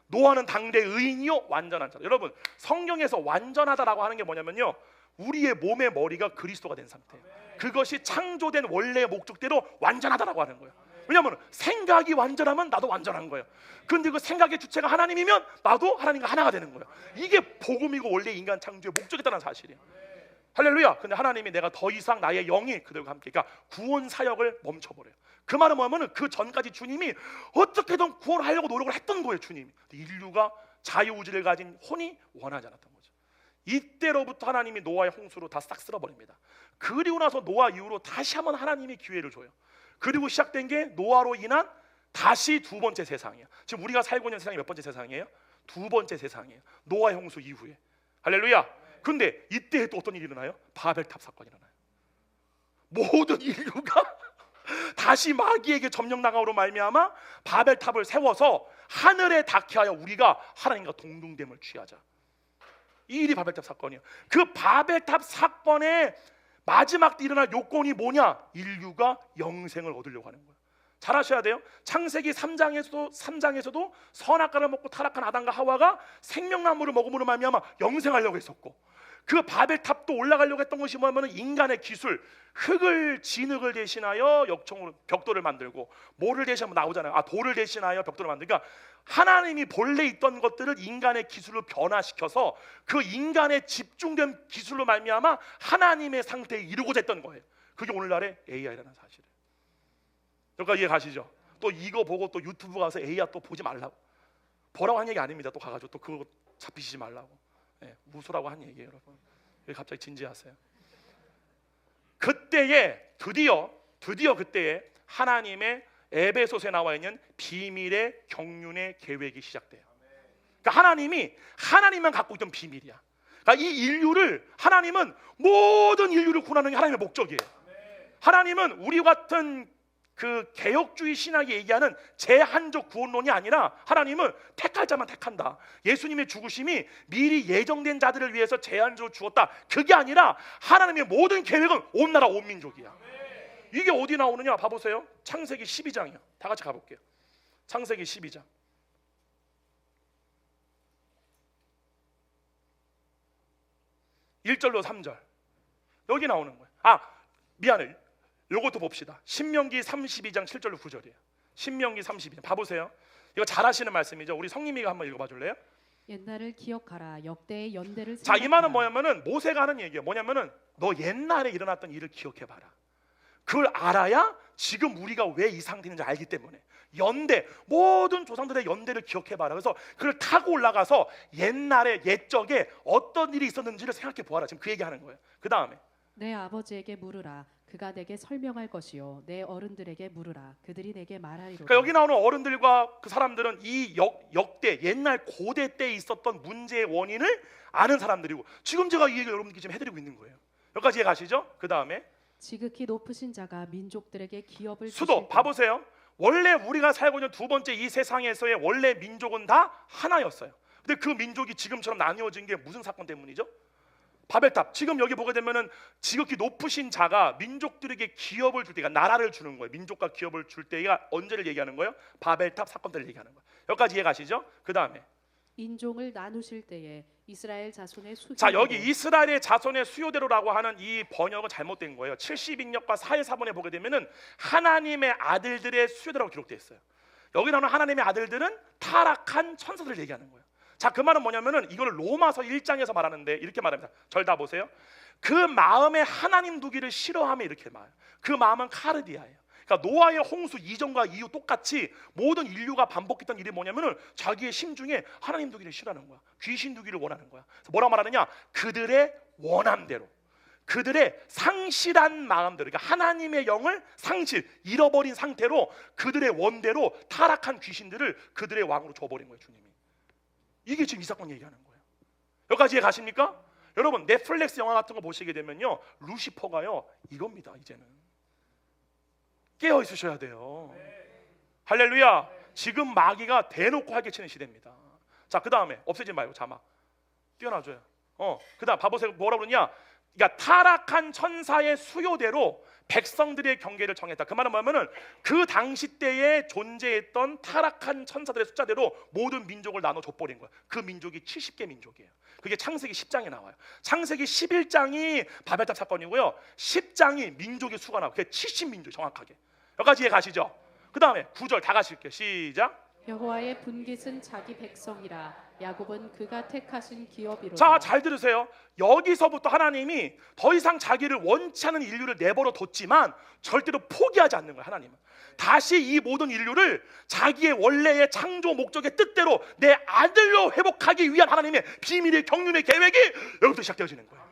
B: 노아는 당대 의인이요 완전한 자라. 여러분, 성경에서 완전하다라고 하는 게 뭐냐면요, 우리의 몸의 머리가 그리스도가 된 상태예요. 그것이 창조된 원래의 목적대로 완전하다라고 하는 거예요. 왜냐하면 생각이 완전하면 나도 완전한 거예요. 그런데 그 생각의 주체가 하나님이면 나도 하나님과 하나가 되는 거예요. 이게 복음이고 원래 인간 창조의 목적이다는 사실이에요. 할렐루야. 근데 하나님이 내가 더 이상 나의 영이 그들과 함께, 그러니까 구원 사역을 멈춰버려요. 그 말은 뭐냐면 그 전까지 주님이 어떻게든 구원하려고 노력을 했던 거예요. 주님이. 인류가 자유의지를 가진 혼이 원하지 않았던 거죠. 이때로부터 하나님이 노아의 홍수로 다 싹 쓸어버립니다. 그리고 나서 노아 이후로 다시 한번 하나님이 기회를 줘요. 그리고 시작된 게 노아로 인한 다시 두 번째 세상이에요. 지금 우리가 살고 있는 세상이 몇 번째 세상이에요? 두 번째 세상이에요. 노아의 홍수 이후에. 할렐루야. 근데 이때 또 어떤 일이 일어나요? 바벨탑 사건이 일어나요. 모든 인류가 다시 마귀에게 점령당함으로 말미암아 바벨탑을 세워서 하늘에 닿게 하여 우리가 하나님과 동등됨을 취하자. 이 일이 바벨탑 사건이에요. 그 바벨탑 사건의 마지막 때 일어날 요건이 뭐냐? 인류가 영생을 얻으려고 하는 거예요. 잘 아셔야 돼요. 창세기 3장에서도 선악과를 먹고 타락한 아담과 하와가 생명나무를 먹음으로 말미암아 영생하려고 했었고, 그 바벨탑도 올라가려고 했던 것이 뭐냐면 인간의 기술, 흙을 진흙을 대신하여 역청으로 벽돌을 만들고, 뭐를 대신하면 나오잖아요. 돌을 대신하여 벽돌을 만들고, 그러니까 하나님이 본래 있던 것들을 인간의 기술로 변화시켜서 그 인간의 집중된 기술로 말미암아 하나님의 상태에 이루고자 했던 거예요. 그게 오늘날의 AI라는 사실이에요. 여기까지 이해 가시죠? 또 이거 보고 또 유튜브 가서 AI 또 보지 말라고, 보라고 한 얘기 아닙니다. 또 가가지고 또 그거 잡히시지 말라고, 무소라고 한 얘기예요. 여러분, 왜 갑자기 진지하세요? 그때에 드디어 그때에 하나님의 에베소서에 나와 있는 비밀의 경륜의 계획이 시작돼요. 그러니까 하나님만 갖고 있던 비밀이야. 그러니까 이 인류를, 하나님은 모든 인류를 구원하는 게 하나님의 목적이에요. 하나님은 우리 같은 그 개혁주의 신학이 얘기하는 제한적 구원론이 아니라 하나님은 택할 자만 택한다. 예수님의 죽으심이 미리 예정된 자들을 위해서 제한적으로 죽었다. 그게 아니라 하나님의 모든 계획은 온 나라 온 민족이야. 이게 어디 나오느냐 봐보세요. 창세기 12장이요. 다 같이 가볼게요. 창세기 12장 1절로 3절 여기 나오는 거예요. 미안해, 요것도 봅시다. 신명기 32장 7절로 9절이에요. 신명기 32장 봐보세요. 이거 잘 하시는 말씀이죠. 우리 성님이가 한번 읽어봐 줄래요?
C: 옛날을 기억하라. 역대의 연대를
B: 자, 이 말은
C: 생각하라.
B: 뭐냐면은 모세가 하는 얘기예요. 뭐냐면은 너 옛날에 일어났던 일을 기억해봐라. 그걸 알아야 지금 우리가 왜 이 상태인지 알기 때문에 연대, 모든 조상들의 연대를 기억해봐라. 그래서 그걸 타고 올라가서 옛날에 옛적에 어떤 일이 있었는지를 생각해 보아라. 지금 그 얘기하는 거예요. 그 다음에
C: 내 아버지에게 물으라. 그가 내게 설명할 것이요 내 어른들에게 물으라. 그들이 내게 말하리로다.
B: 그러니까 여기 나오는 어른들과 그 사람들은 이 역대 옛날 고대 때 있었던 문제의 원인을 아는 사람들이고, 지금 제가 이 얘기를 여러분께 지금 해드리고 있는 거예요. 여기까지 이해 가시죠? 그 다음에
C: 지극히 높으신 자가 민족들에게 기업을
B: 수도
C: 주실 때
B: 봐보세요. 원래 우리가 살고 있는 두 번째 이 세상에서의 원래 민족은 다 하나였어요. 근데 그 민족이 지금처럼 나뉘어진 게 무슨 사건 때문이죠? 바벨탑. 지금 여기 보게 되면은 지극히 높으신 자가 민족들에게 기업을 줄 때가, 나라를 주는 거예요. 민족과 기업을 줄 때가 언제를 얘기하는 거예요? 바벨탑 사건 때를 얘기하는 거예요. 여기까지 이해 가시죠? 그 다음에
C: 인종을 나누실 때에 이스라엘 자손의 수효.
B: 자, 여기 이스라엘의 자손의 수요대로라고 하는 이 번역은 잘못된 거예요. 70인역과 4.1.4번에 보게 되면은 하나님의 아들들의 수요대라고 기록되어 있어요. 여기 나오는 하나님의 아들들은 타락한 천사들을 얘기하는 거예요. 자, 그 말은 뭐냐면은 이걸 로마서 1장에서 말하는데 이렇게 말합니다. 절 다 보세요. 그 마음에 하나님 두기를 싫어하며 이렇게 말해요. 그 마음은 카르디아예요. 그러니까 노아의 홍수 이전과 이후 똑같이 모든 인류가 반복했던 일이 뭐냐면은 자기의 심중에 하나님 두기를 싫어하는 거야. 귀신 두기를 원하는 거야. 그래서 뭐라고 말하느냐? 그들의 원함대로, 그들의 상실한 마음대로, 그러니까 하나님의 영을 잃어버린 상태로 그들의 원대로 타락한 귀신들을 그들의 왕으로 줘버린 거예요, 주님이. 이게 지금 이 사건 얘기하는 거예요. 여기까지 이해 가십니까? 여러분, 넷플릭스 영화 같은 거 보시게 되면요, 루시퍼가요 이겁니다. 이제는 깨어 있으셔야 돼요. 할렐루야. 지금 마귀가 대놓고 활개치는 시대입니다. 자, 그 다음에 없애지 말고 자막 띄워놔줘요. 그 다음 봐보세요. 뭐라 그러냐? 그러니까 타락한 천사의 수요대로 백성들의 경계를 정했다. 그 말은 뭐냐면은 그 당시 때에 존재했던 타락한 천사들의 숫자대로 모든 민족을 나눠 줘버린 거야. 그 민족이 70개 민족이에요. 그게 창세기 10장에 나와요. 창세기 11장이 바벨탑 사건이고요, 10장이 민족의 수가 나와요. 그게 70민족 정확하게. 여기까지 이해 가시죠? 그 다음에 9절 다 가실게요. 시작.
C: 여호와의 분깃은 자기 백성이라 야곱은 그가 택하신 기업이로다.
B: 자, 잘 들으세요. 여기서부터 하나님이 더 이상 자기를 원치 않은 인류를 내버려 뒀지만 절대로 포기하지 않는 거예요. 하나님은 다시 이 모든 인류를 자기의 원래의 창조 목적의 뜻대로 내 아들로 회복하기 위한 하나님의 비밀의 경륜의 계획이 여기부터 시작되어지는 거예요.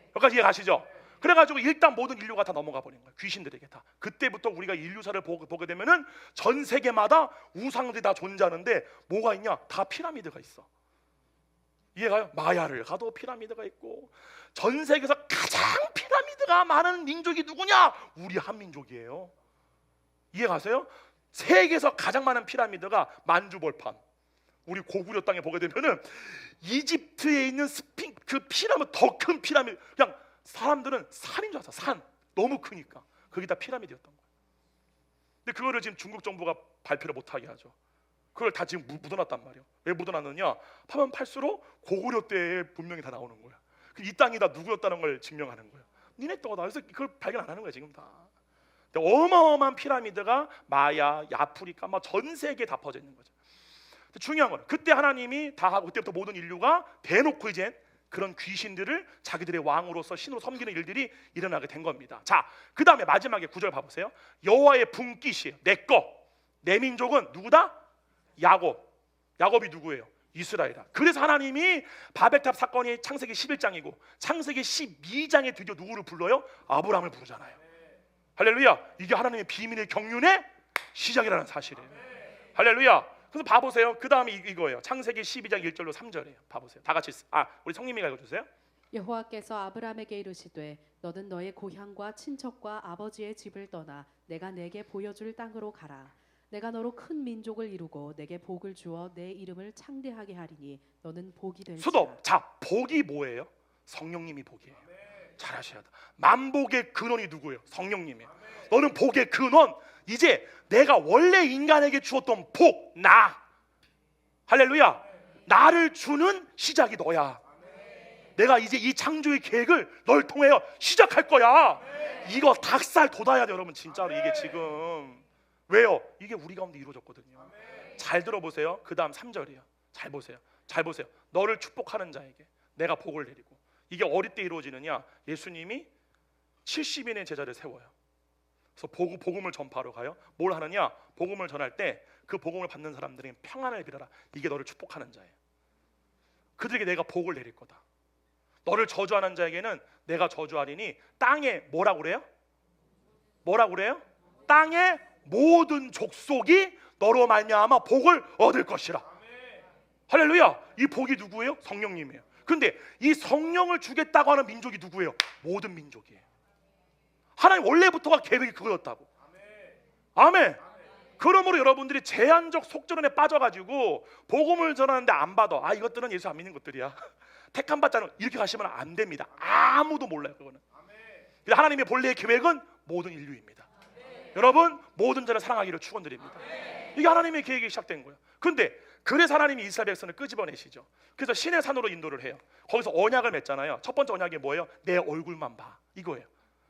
B: 여기까지 이해 가시죠? 그래가지고 일단 모든 인류가 다 넘어가 버린 거예요. 귀신들에게 다. 그때부터 우리가 인류사를 보게 되면은 전 세계마다 우상들이 다 존재하는데 뭐가 있냐? 다 피라미드가 있어. 이해가요? 마야를 가도 피라미드가 있고, 전 세계에서 가장 피라미드가 많은 민족이 누구냐? 우리 한민족이에요. 이해가세요? 세계에서 가장 많은 피라미드가 만주벌판. 우리 고구려 땅에 보게 되면은 이집트에 있는 그 피라미드, 더 큰 피라미드, 그냥 사람들은 산인 줄 알았어. 산. 너무 크니까. 그게 다 피라미드였던 거예요. 근데 그거를 지금 중국 정부가 발표를 못하게 하죠. 그걸 다 지금 묻어놨단 말이에요. 왜 묻어놨느냐? 파면 팔수록 고구려 때에 분명히 다 나오는 거야. 이 땅이 다 누구였다는 걸 증명하는 거야. 니네 떠다. 그래서 그걸 발견 안 하는 거야 지금 다. 근데 어마어마한 피라미드가 마야, 아프리카, 막 전 세계에 다 퍼져 있는 거죠. 근데 중요한 건 그때 하나님이 다 하고, 그때부터 모든 인류가 대놓고 이제 그런 귀신들을 자기들의 왕으로서 신으로 섬기는 일들이 일어나게 된 겁니다. 자, 그 다음에 마지막에 9절 봐보세요. 여호와의 분깃이에요. 내 민족은 누구다? 야곱. 야곱이 누구예요? 이스라엘이다. 그래서 하나님이 바벨탑 사건이 창세기 11장이고 창세기 12장에 드디어 누구를 불러요? 아브라함을 부르잖아요. 할렐루야. 이게 하나님의 비밀의 경륜의 시작이라는 사실이에요. 할렐루야. 그래서 봐보세요. 그 다음에 이거예요. 창세기 12장 1절로 3절이에요. 봐보세요. 다 같이. 우리 성님이가 읽어주세요.
C: 여호와께서 아브라함에게 이르시되 너는 너의 고향과 친척과 아버지의 집을 떠나 내가 내게 보여줄 땅으로 가라. 내가 너로 큰 민족을 이루고 내게 복을 주어 내 이름을 창대하게 하리니 너는 복이 될지라.
B: 수도. 자, 복이 뭐예요? 성령님이 복이에요. 잘하셔야 돼. 만복의 근원이 누구예요? 성령님이에요. 너는 복의 근원. 이제 내가 원래 인간에게 주었던 복, 나. 할렐루야. 나를 주는 시작이 너야. 내가 이제 이 창조의 계획을 널 통해 시작할 거야. 이거 닭살 돋아야 돼 여러분. 진짜로 이게 지금. 왜요? 이게 우리 가운데 이루어졌거든요. 잘 들어보세요. 그 다음 3절이에요. 잘 보세요. 잘 보세요. 너를 축복하는 자에게 내가 복을 내리고. 이게 어릴 때 이루어지느냐? 예수님이 70인의 제자를 세워요. 그래서 복음을 전파하러 가요. 뭘 하느냐? 복음을 전할 때 그 복음을 받는 사람들에게 평안을 빌어라. 이게 너를 축복하는 자예요. 그들에게 내가 복을 내릴 거다. 너를 저주하는 자에게는 내가 저주하리니 땅에 뭐라고 그래요? 뭐라고 그래요? 땅의 모든 족속이 너로 말미암아 복을 얻을 것이라. 할렐루야. 이 복이 누구예요? 성령님이에요. 근데 이 성령을 주겠다고 하는 민족이 누구예요? 모든 민족이에요. 하나님 원래부터가 계획이 그거였다고. 아멘. 그러므로 여러분들이 제한적 속전원에 빠져가지고 복음을 전하는데 안 받아. 이것들은 예수 안 믿는 것들이야. 택함 받지 않으면 이렇게 가시면 안 됩니다. 아무도 몰라요 그거는. 하나님의 본래의 계획은 모든 인류입니다. 여러분 모든 자를 사랑하기를 축원드립니다. 이게 하나님의 계획이 시작된 거예요. 근데 그래서 하나님이 이스라엘 백성을 끄집어내시죠. 그래서 신의 산으로 인도를 해요. 거기서 언약을 맺잖아요. 첫 번째 언약이 뭐예요? 내 얼굴만 봐. 이거예요.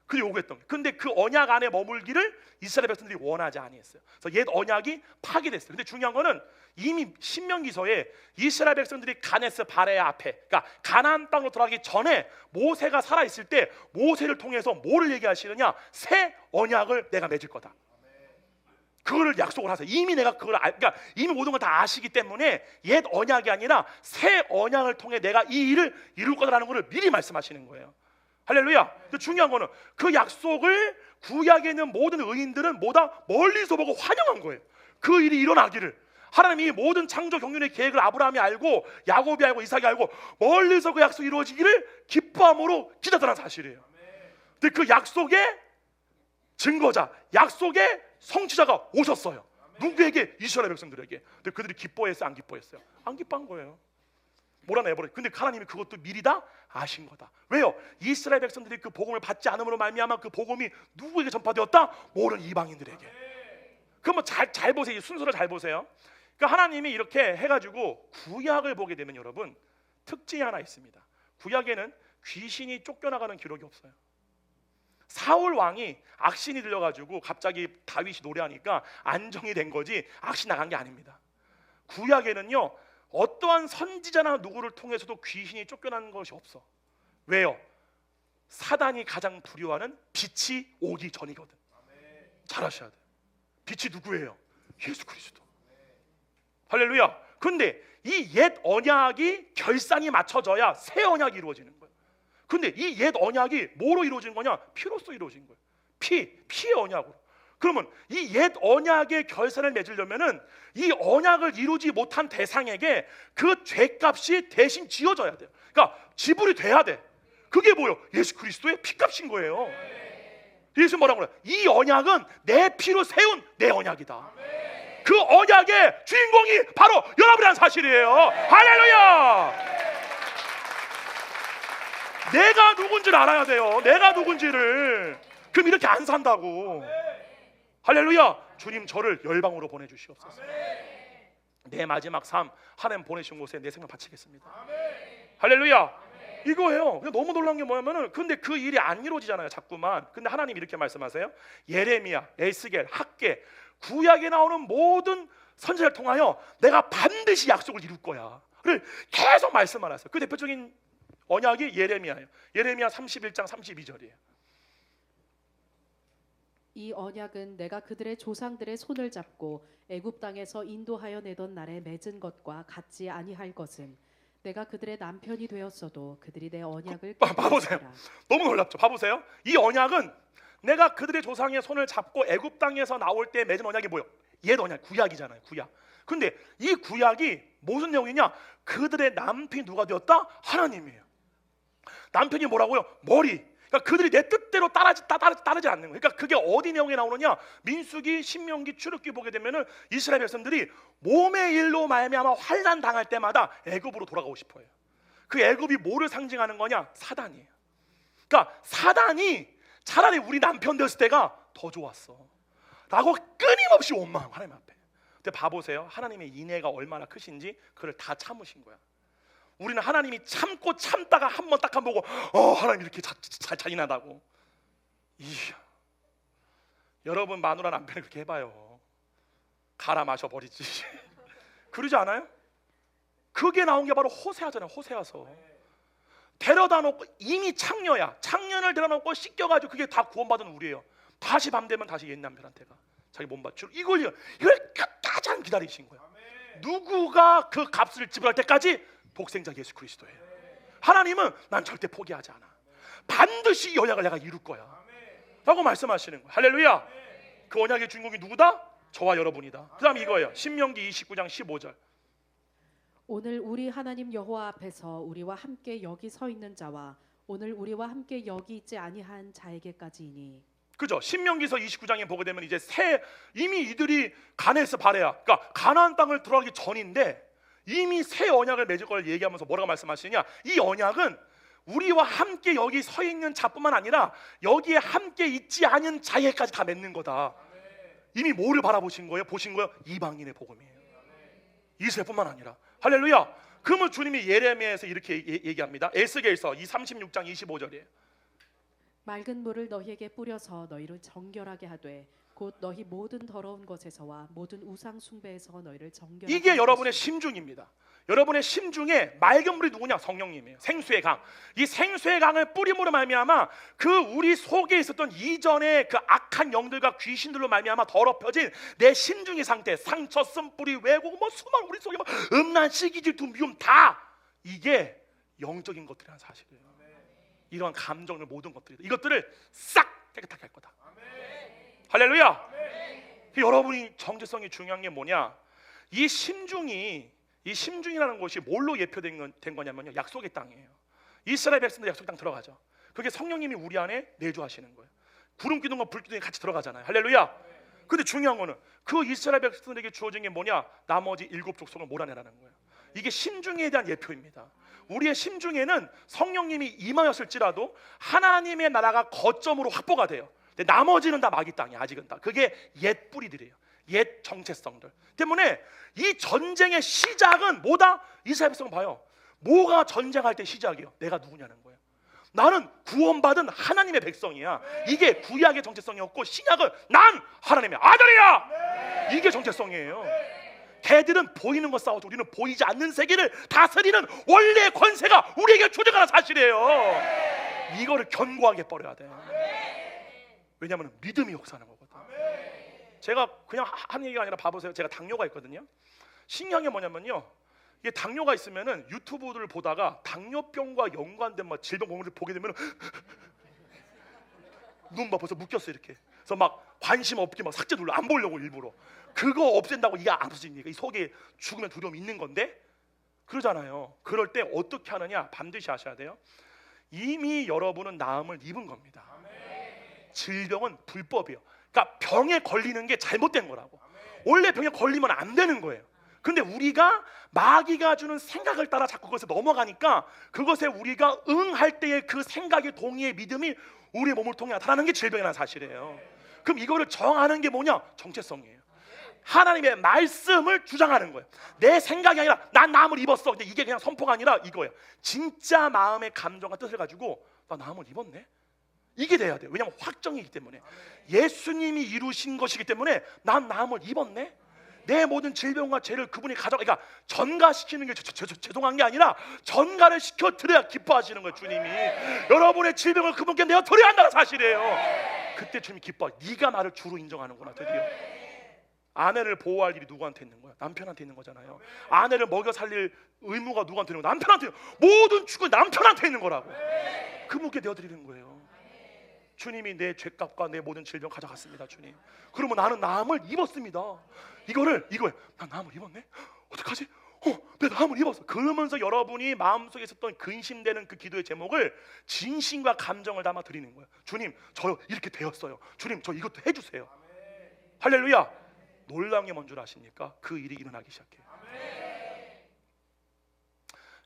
B: 그게 요구했던 거예요. 근데 그 언약 안에 머물기를 이스라엘 백성들이 원하지 아니했어요. 그래서 옛 언약이 파괴됐어요. 근데 중요한 거는 이미 신명기서에 이스라엘 백성들이 가네스 바레아 앞에, 그러니까 가나안 땅으로 들어가기 전에 모세가 살아 있을 때 모세를 통해서 뭐를 얘기하시느냐? 새 언약을 내가 맺을 거다. 그거를 약속을 하세요. 이미 내가 그걸 그러니까 이미 모든 걸 다 아시기 때문에 옛 언약이 아니라 새 언약을 통해 내가 이 일을 이룰 거다라는 것을 미리 말씀하시는 거예요. 할렐루야. 근데 중요한 거는 그 약속을 구약에 있는 모든 의인들은 뭐다? 멀리서 보고 환영한 거예요. 그 일이 일어나기를. 하나님이 모든 창조 경륜의 계획을 아브라함이 알고 야곱이 알고 이삭이 알고 멀리서 그 약속이 이루어지기를 기뻐함으로 기다렸다는 사실이에요. 근데 그 약속의 증거자, 약속의 성취자가 오셨어요. 누구에게? 이스라엘 백성들에게. 근데 그들이 기뻐했어요? 안 기뻐했어요? 안 기뻐한 거예요. 몰아내버려. 근데 하나님이 그것도 미리 다 아신 거다. 왜요? 이스라엘 백성들이 그 복음을 받지 않음으로 말미암아 그 복음이 누구에게 전파되었다? 모든 이방인들에게. 그럼 잘 보세요. 이 순서를 잘 보세요. 그러니까 하나님이 이렇게 해가지고 구약을 보게 되면 여러분 특징이 하나 있습니다. 구약에는 귀신이 쫓겨나가는 기록이 없어요. 사울 왕이 악신이 들려가지고 갑자기 다윗이 노래하니까 안정이 된 거지 악신 나간 게 아닙니다. 구약에는요 어떠한 선지자나 누구를 통해서도 귀신이 쫓겨나는 것이 없어. 왜요? 사단이 가장 두려워하는 빛이 오기 전이거든. 잘 아셔야 돼. 빛이 누구예요? 예수 그리스도. 할렐루야. 근데 이 옛 언약이 결산이 맞춰져야 새 언약이 이루어지는 거예요. 근데 이 옛 언약이 뭐로 이루어진 거냐? 피로써 이루어진 거예요. 피의 언약으로. 그러면 이 옛 언약의 결산을 맺으려면은 이 언약을 이루지 못한 대상에게 그 죄값이 대신 지어져야 돼요. 그러니까 지불이 돼야 돼. 그게 뭐예요? 예수 그리스도의 피값인 거예요. 예수 뭐라고 그래요? 이 언약은 내 피로 세운 내 언약이다. 그 언약의 주인공이 바로 여러분이라는 사실이에요. 할렐루야. 내가 누군지를 알아야 돼요. 내가 누군지를. 그럼 이렇게 안 산다고. 할렐루야. 주님 저를 열방으로 보내주시옵소서. 내 마지막 삶 하나님 보내신 곳에 내 생명 바치겠습니다. 할렐루야. 이거예요. 너무 놀란 게 뭐냐면은 근데 그 일이 안 이루어지잖아요. 자꾸만. 근데 하나님 이렇게 말씀하세요. 예레미야, 에스겔, 학개, 구약에 나오는 모든 선지자를 통하여 내가 반드시 약속을 이룰 거야를 계속 말씀을 하세요. 그 대표적인 언약이 예레미야예요. 예레미야 31장 32절이에요.
C: 이 언약은 내가 그들의 조상들의 손을 잡고 애굽 땅에서 인도하여 내던 날에 맺은 것과 같지 아니할 것은 내가 그들의 남편이 되었어도 그들이 내 언약을
B: 봐보세요. 너무 놀랍죠. 봐보세요. 이 언약은 내가 그들의 조상의 손을 잡고 애굽 땅에서 나올 때 맺은 언약이 뭐예요? 옛 언약, 구약이잖아요. 구약. 근데 이 구약이 무슨 내용이냐? 그들의 남편이 누가 되었다? 하나님이에요. 남편이 뭐라고요? 머리. 그러니까 그들이 내 뜻대로 따르지 않는 거예요. 그러니까 그게 어디 내용에 나오느냐? 민수기, 신명기, 출애굽기 보게 되면은 이스라엘 백성들이 몸의 일로 말미암아 환난 당할 때마다 애굽으로 돌아가고 싶어요. 그 애굽이 뭐를 상징하는 거냐? 사단이에요. 그러니까 사단이 차라리 우리 남편 되었을 때가 더 좋았어 라고 끊임없이 원망하고 하나님 앞에. 근데 봐보세요. 하나님의 인애가 얼마나 크신지 그걸 다 참으신 거야. 우리는 하나님이 참고 참다가 한 번 딱 한 번 보고 하나님 이렇게 잔인하다고. 이야. 여러분 마누라 남편을 그렇게 해봐요. 갈아 마셔버리지. 그러지 않아요? 그게 나온 게 바로 호세아잖아요. 호세아서 데려다 놓고 이미 창녀야. 창년을 데려다 놓고 씻겨가지고 그게 다 구원받은 우리예요. 다시 밤 되면 다시 옛 남편한테 가. 자기 몸 바치고 이걸 끝까지 기다리신 거야. 누구가 그 값을 지불할 때까지? 독생자 예수 그리스도예요. 하나님은 난 절대 포기하지 않아. 반드시 이 언약을 내가 이룰 거야 라고 말씀하시는 거예요. 할렐루야. 그 언약의 주인공이 누구다? 저와 여러분이다. 그 다음 이거예요. 신명기 29장 15절.
C: 오늘 우리 하나님 여호와 앞에서 우리와 함께 여기 서 있는 자와 오늘 우리와 함께 여기 있지 아니한 자에게까지이니.
B: 그죠? 신명기서 29장에 보게 되면 이제 이미 이들이 가나안에서 바레아, 그러니까 가나안 땅을 들어가기 전인데 이미 새 언약을 맺을 걸 얘기하면서 뭐라고 말씀하시냐? 이 언약은 우리와 함께 여기 서 있는 자뿐만 아니라 여기에 함께 있지 않은 자에게까지 다 맺는 거다. 이미 뭐를 바라보신 거예요? 보신 거예요? 이방인의 복음이에요. 이스라엘뿐만 아니라. 할렐루야. 그러면 주님이 예레미야에서 이렇게 얘기합니다. 에스겔서 36장 25절이에요.
C: 맑은 물을 너희에게 뿌려서 너희를 정결하게 하되 곧 너희 모든 더러운 것에서와 모든 우상 숭배에서 너희를 정결하게.
B: 이게 여러분의 심중입니다. 여러분의 심중에 맑은 물이 누구냐? 성령님이에요. 생수의 강. 이 생수의 강을 뿌림으로 말미암아 그 우리 속에 있었던 이전의 그 악한 영들과 귀신들로 말미암아 더럽혀진 내 심중의 상태, 상처, 쓴뿌리, 왜곡, 수많은 우리 속에 음란, 시기, 질투, 미움 다 이게 영적인 것들이라는 사실이에요. 이러한 감정을 모든 것들이 이것들을 싹 깨끗하게 할 거다. 할렐루야. 여러분이 정체성이 중요한 게 뭐냐? 이 심중이라는 것이 뭘로 예표된 거냐면요, 약속의 땅이에요. 이스라엘 백성들 약속의 땅 들어가죠. 그게 성령님이 우리 안에 내주하시는 거예요. 구름 기둥과 불 기둥이 같이 들어가잖아요. 할렐루야. 근데 중요한 거는 그 이스라엘 백성들에게 주어진 게 뭐냐? 나머지 7 족속을 몰아내라는 거예요. 이게 심중에 대한 예표입니다. 우리의 심중에는 성령님이 임하였을지라도 하나님의 나라가 거점으로 확보가 돼요. 근데 나머지는 다 마귀 땅이야. 아직은 다. 그게 옛 뿌리들이에요. 옛 정체성들 때문에 이 전쟁의 시작은 뭐다? 이스라엘 백성 봐요. 뭐가 전쟁할 때 시작이에요? 내가 누구냐는 거예요. 나는 구원받은 하나님의 백성이야. 이게 구약의 정체성이었고, 신약은 난 하나님의 아들이야. 이게 정체성이에요. 걔들은 보이는 거 싸워도 우리는 보이지 않는 세계를 다스리는 원래의 권세가 우리에게 주어가는 사실이에요. 이거를 견고하게 버려야 돼. 왜냐하면 믿음이 역사하는 거거든. 제가 그냥 하는 얘기가 아니라 봐보세요. 제가 당뇨가 있거든요. 신기한 게 뭐냐면요, 이게 당뇨가 있으면은 유튜브를 보다가 당뇨병과 연관된 막 질병 공부를 보게 되면은 눈 막 벌써 묶였어 이렇게. 그래서 막 관심 없게 막 삭제 눌러 안 보려고 일부러. 그거 없앤다고 이게 안 없어집니까? 이 속에 죽으면 두려움이 있는 건데 그러잖아요. 그럴 때 어떻게 하느냐 반드시 아셔야 돼요. 이미 여러분은 나음을 입은 겁니다. 질병은 불법이에요. 그러니까 병에 걸리는 게 잘못된 거라고. 원래 병에 걸리면 안 되는 거예요. 근데 우리가 마귀가 주는 생각을 따라 자꾸 그것에 넘어가니까 그것에 우리가 응할 때의 그 생각의 동의의 믿음이 우리의 몸을 통해 나타나는 게 질병이라는 사실이에요. 그럼 이거를 정하는 게 뭐냐? 정체성이에요. 하나님의 말씀을 주장하는 거예요. 내 생각이 아니라 난 나음을 입었어. 근데 이게 그냥 선포가 아니라 이거예요. 진짜 마음의 감정과 뜻을 가지고 나 나음을 입었네? 이게 돼야 돼요. 왜냐하면 확정이기 때문에. 예수님이 이루신 것이기 때문에 난 나음을 입었네? 내 모든 질병과 죄를 그분이 그러니까 전가시키는 게 죄송한 게 아니라 전가를 시켜드려야 기뻐하시는 거예요. 주님이 여러분의 질병을 그분께 내어 드려야 한다는 사실이에요. 그때 주님이 기뻐. 네가 나를 주로 인정하는구나. 드디어 아내를 보호할 일이 누구한테 있는 거야? 남편한테 있는 거잖아요. 아내를 먹여 살릴 의무가 누구한테 있는 거야? 남편한테. 모든 축은 남편한테 있는 거라고. 그분께 내어드리는 거예요. 주님이 내 죄값과 내 모든 질병 가져갔습니다. 주님. 그러면 나는 나음을 입었습니다. 이거예요. 난 나음을 입었네? 어떡하지? 내 나음을 입었어. 그러면서 여러분이 마음속에 있었던 근심되는 그 기도의 제목을 진심과 감정을 담아 드리는 거예요. 주님, 저 이렇게 되었어요. 주님, 저 이것도 해주세요. 할렐루야. 놀라운 게 뭔 줄 아십니까? 그 일이 일어나기 시작해요.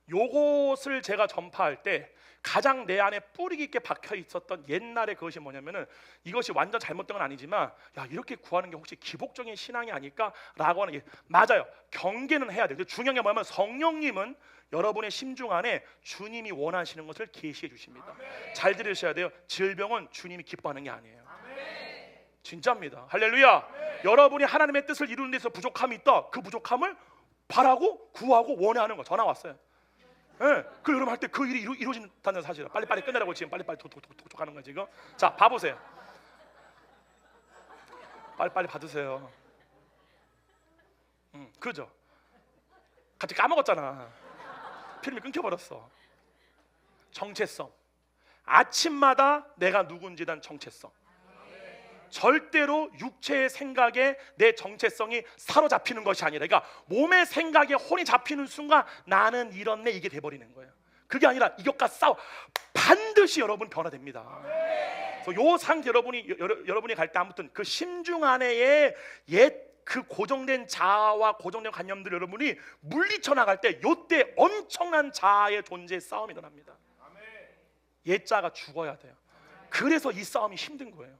B: 요것을 제가 전파할 때 가장 내 안에 뿌리 깊게 박혀 있었던 옛날에 그것이 뭐냐면은, 이것이 완전 잘못된 건 아니지만 야, 이렇게 구하는 게 혹시 기복적인 신앙이 아닐까라고 하는 게 맞아요. 경계는 해야 돼요. 근데 중요한 게 뭐냐면 성령님은 여러분의 심중 안에 주님이 원하시는 것을 계시해 주십니다. 잘 들으셔야 돼요. 질병은 주님이 기뻐하는 게 아니에요. 진짜입니다. 할렐루야. 여러분이 하나님의 뜻을 이루는 데서 부족함이 있다. 그 부족함을 바라고 구하고 원하는 거. 전화 왔어요. 예, 그 여러분 할 때 그 일이 이루어진다는 사실이야. 빨리빨리 끝내라고 지금 빨리빨리 톡톡톡 하는 거야 지금. 자, 봐보세요. 빨리빨리 받으세요. 그죠? 같이 까먹었잖아. 필름이 끊겨버렸어. 정체성. 아침마다 내가 누군지에 대한 정체성. 절대로 육체의 생각에 내 정체성이 사로잡히는 것이 아니라, 그러니까 몸의 생각에 혼이 잡히는 순간 나는 이렇네, 이게 돼버리는 거예요. 그게 아니라 이것과 싸워. 반드시 여러분 변화됩니다. 그래서 요 상태 여러분이 갈 때 아무튼 그 심중 안에의 옛 그 고정된 자아와 고정된 관념들 여러분이 물리쳐 나갈 때 요때 엄청난 자아의 존재의 싸움이 일어납니다. 옛 자아가 죽어야 돼요. 그래서 이 싸움이 힘든 거예요.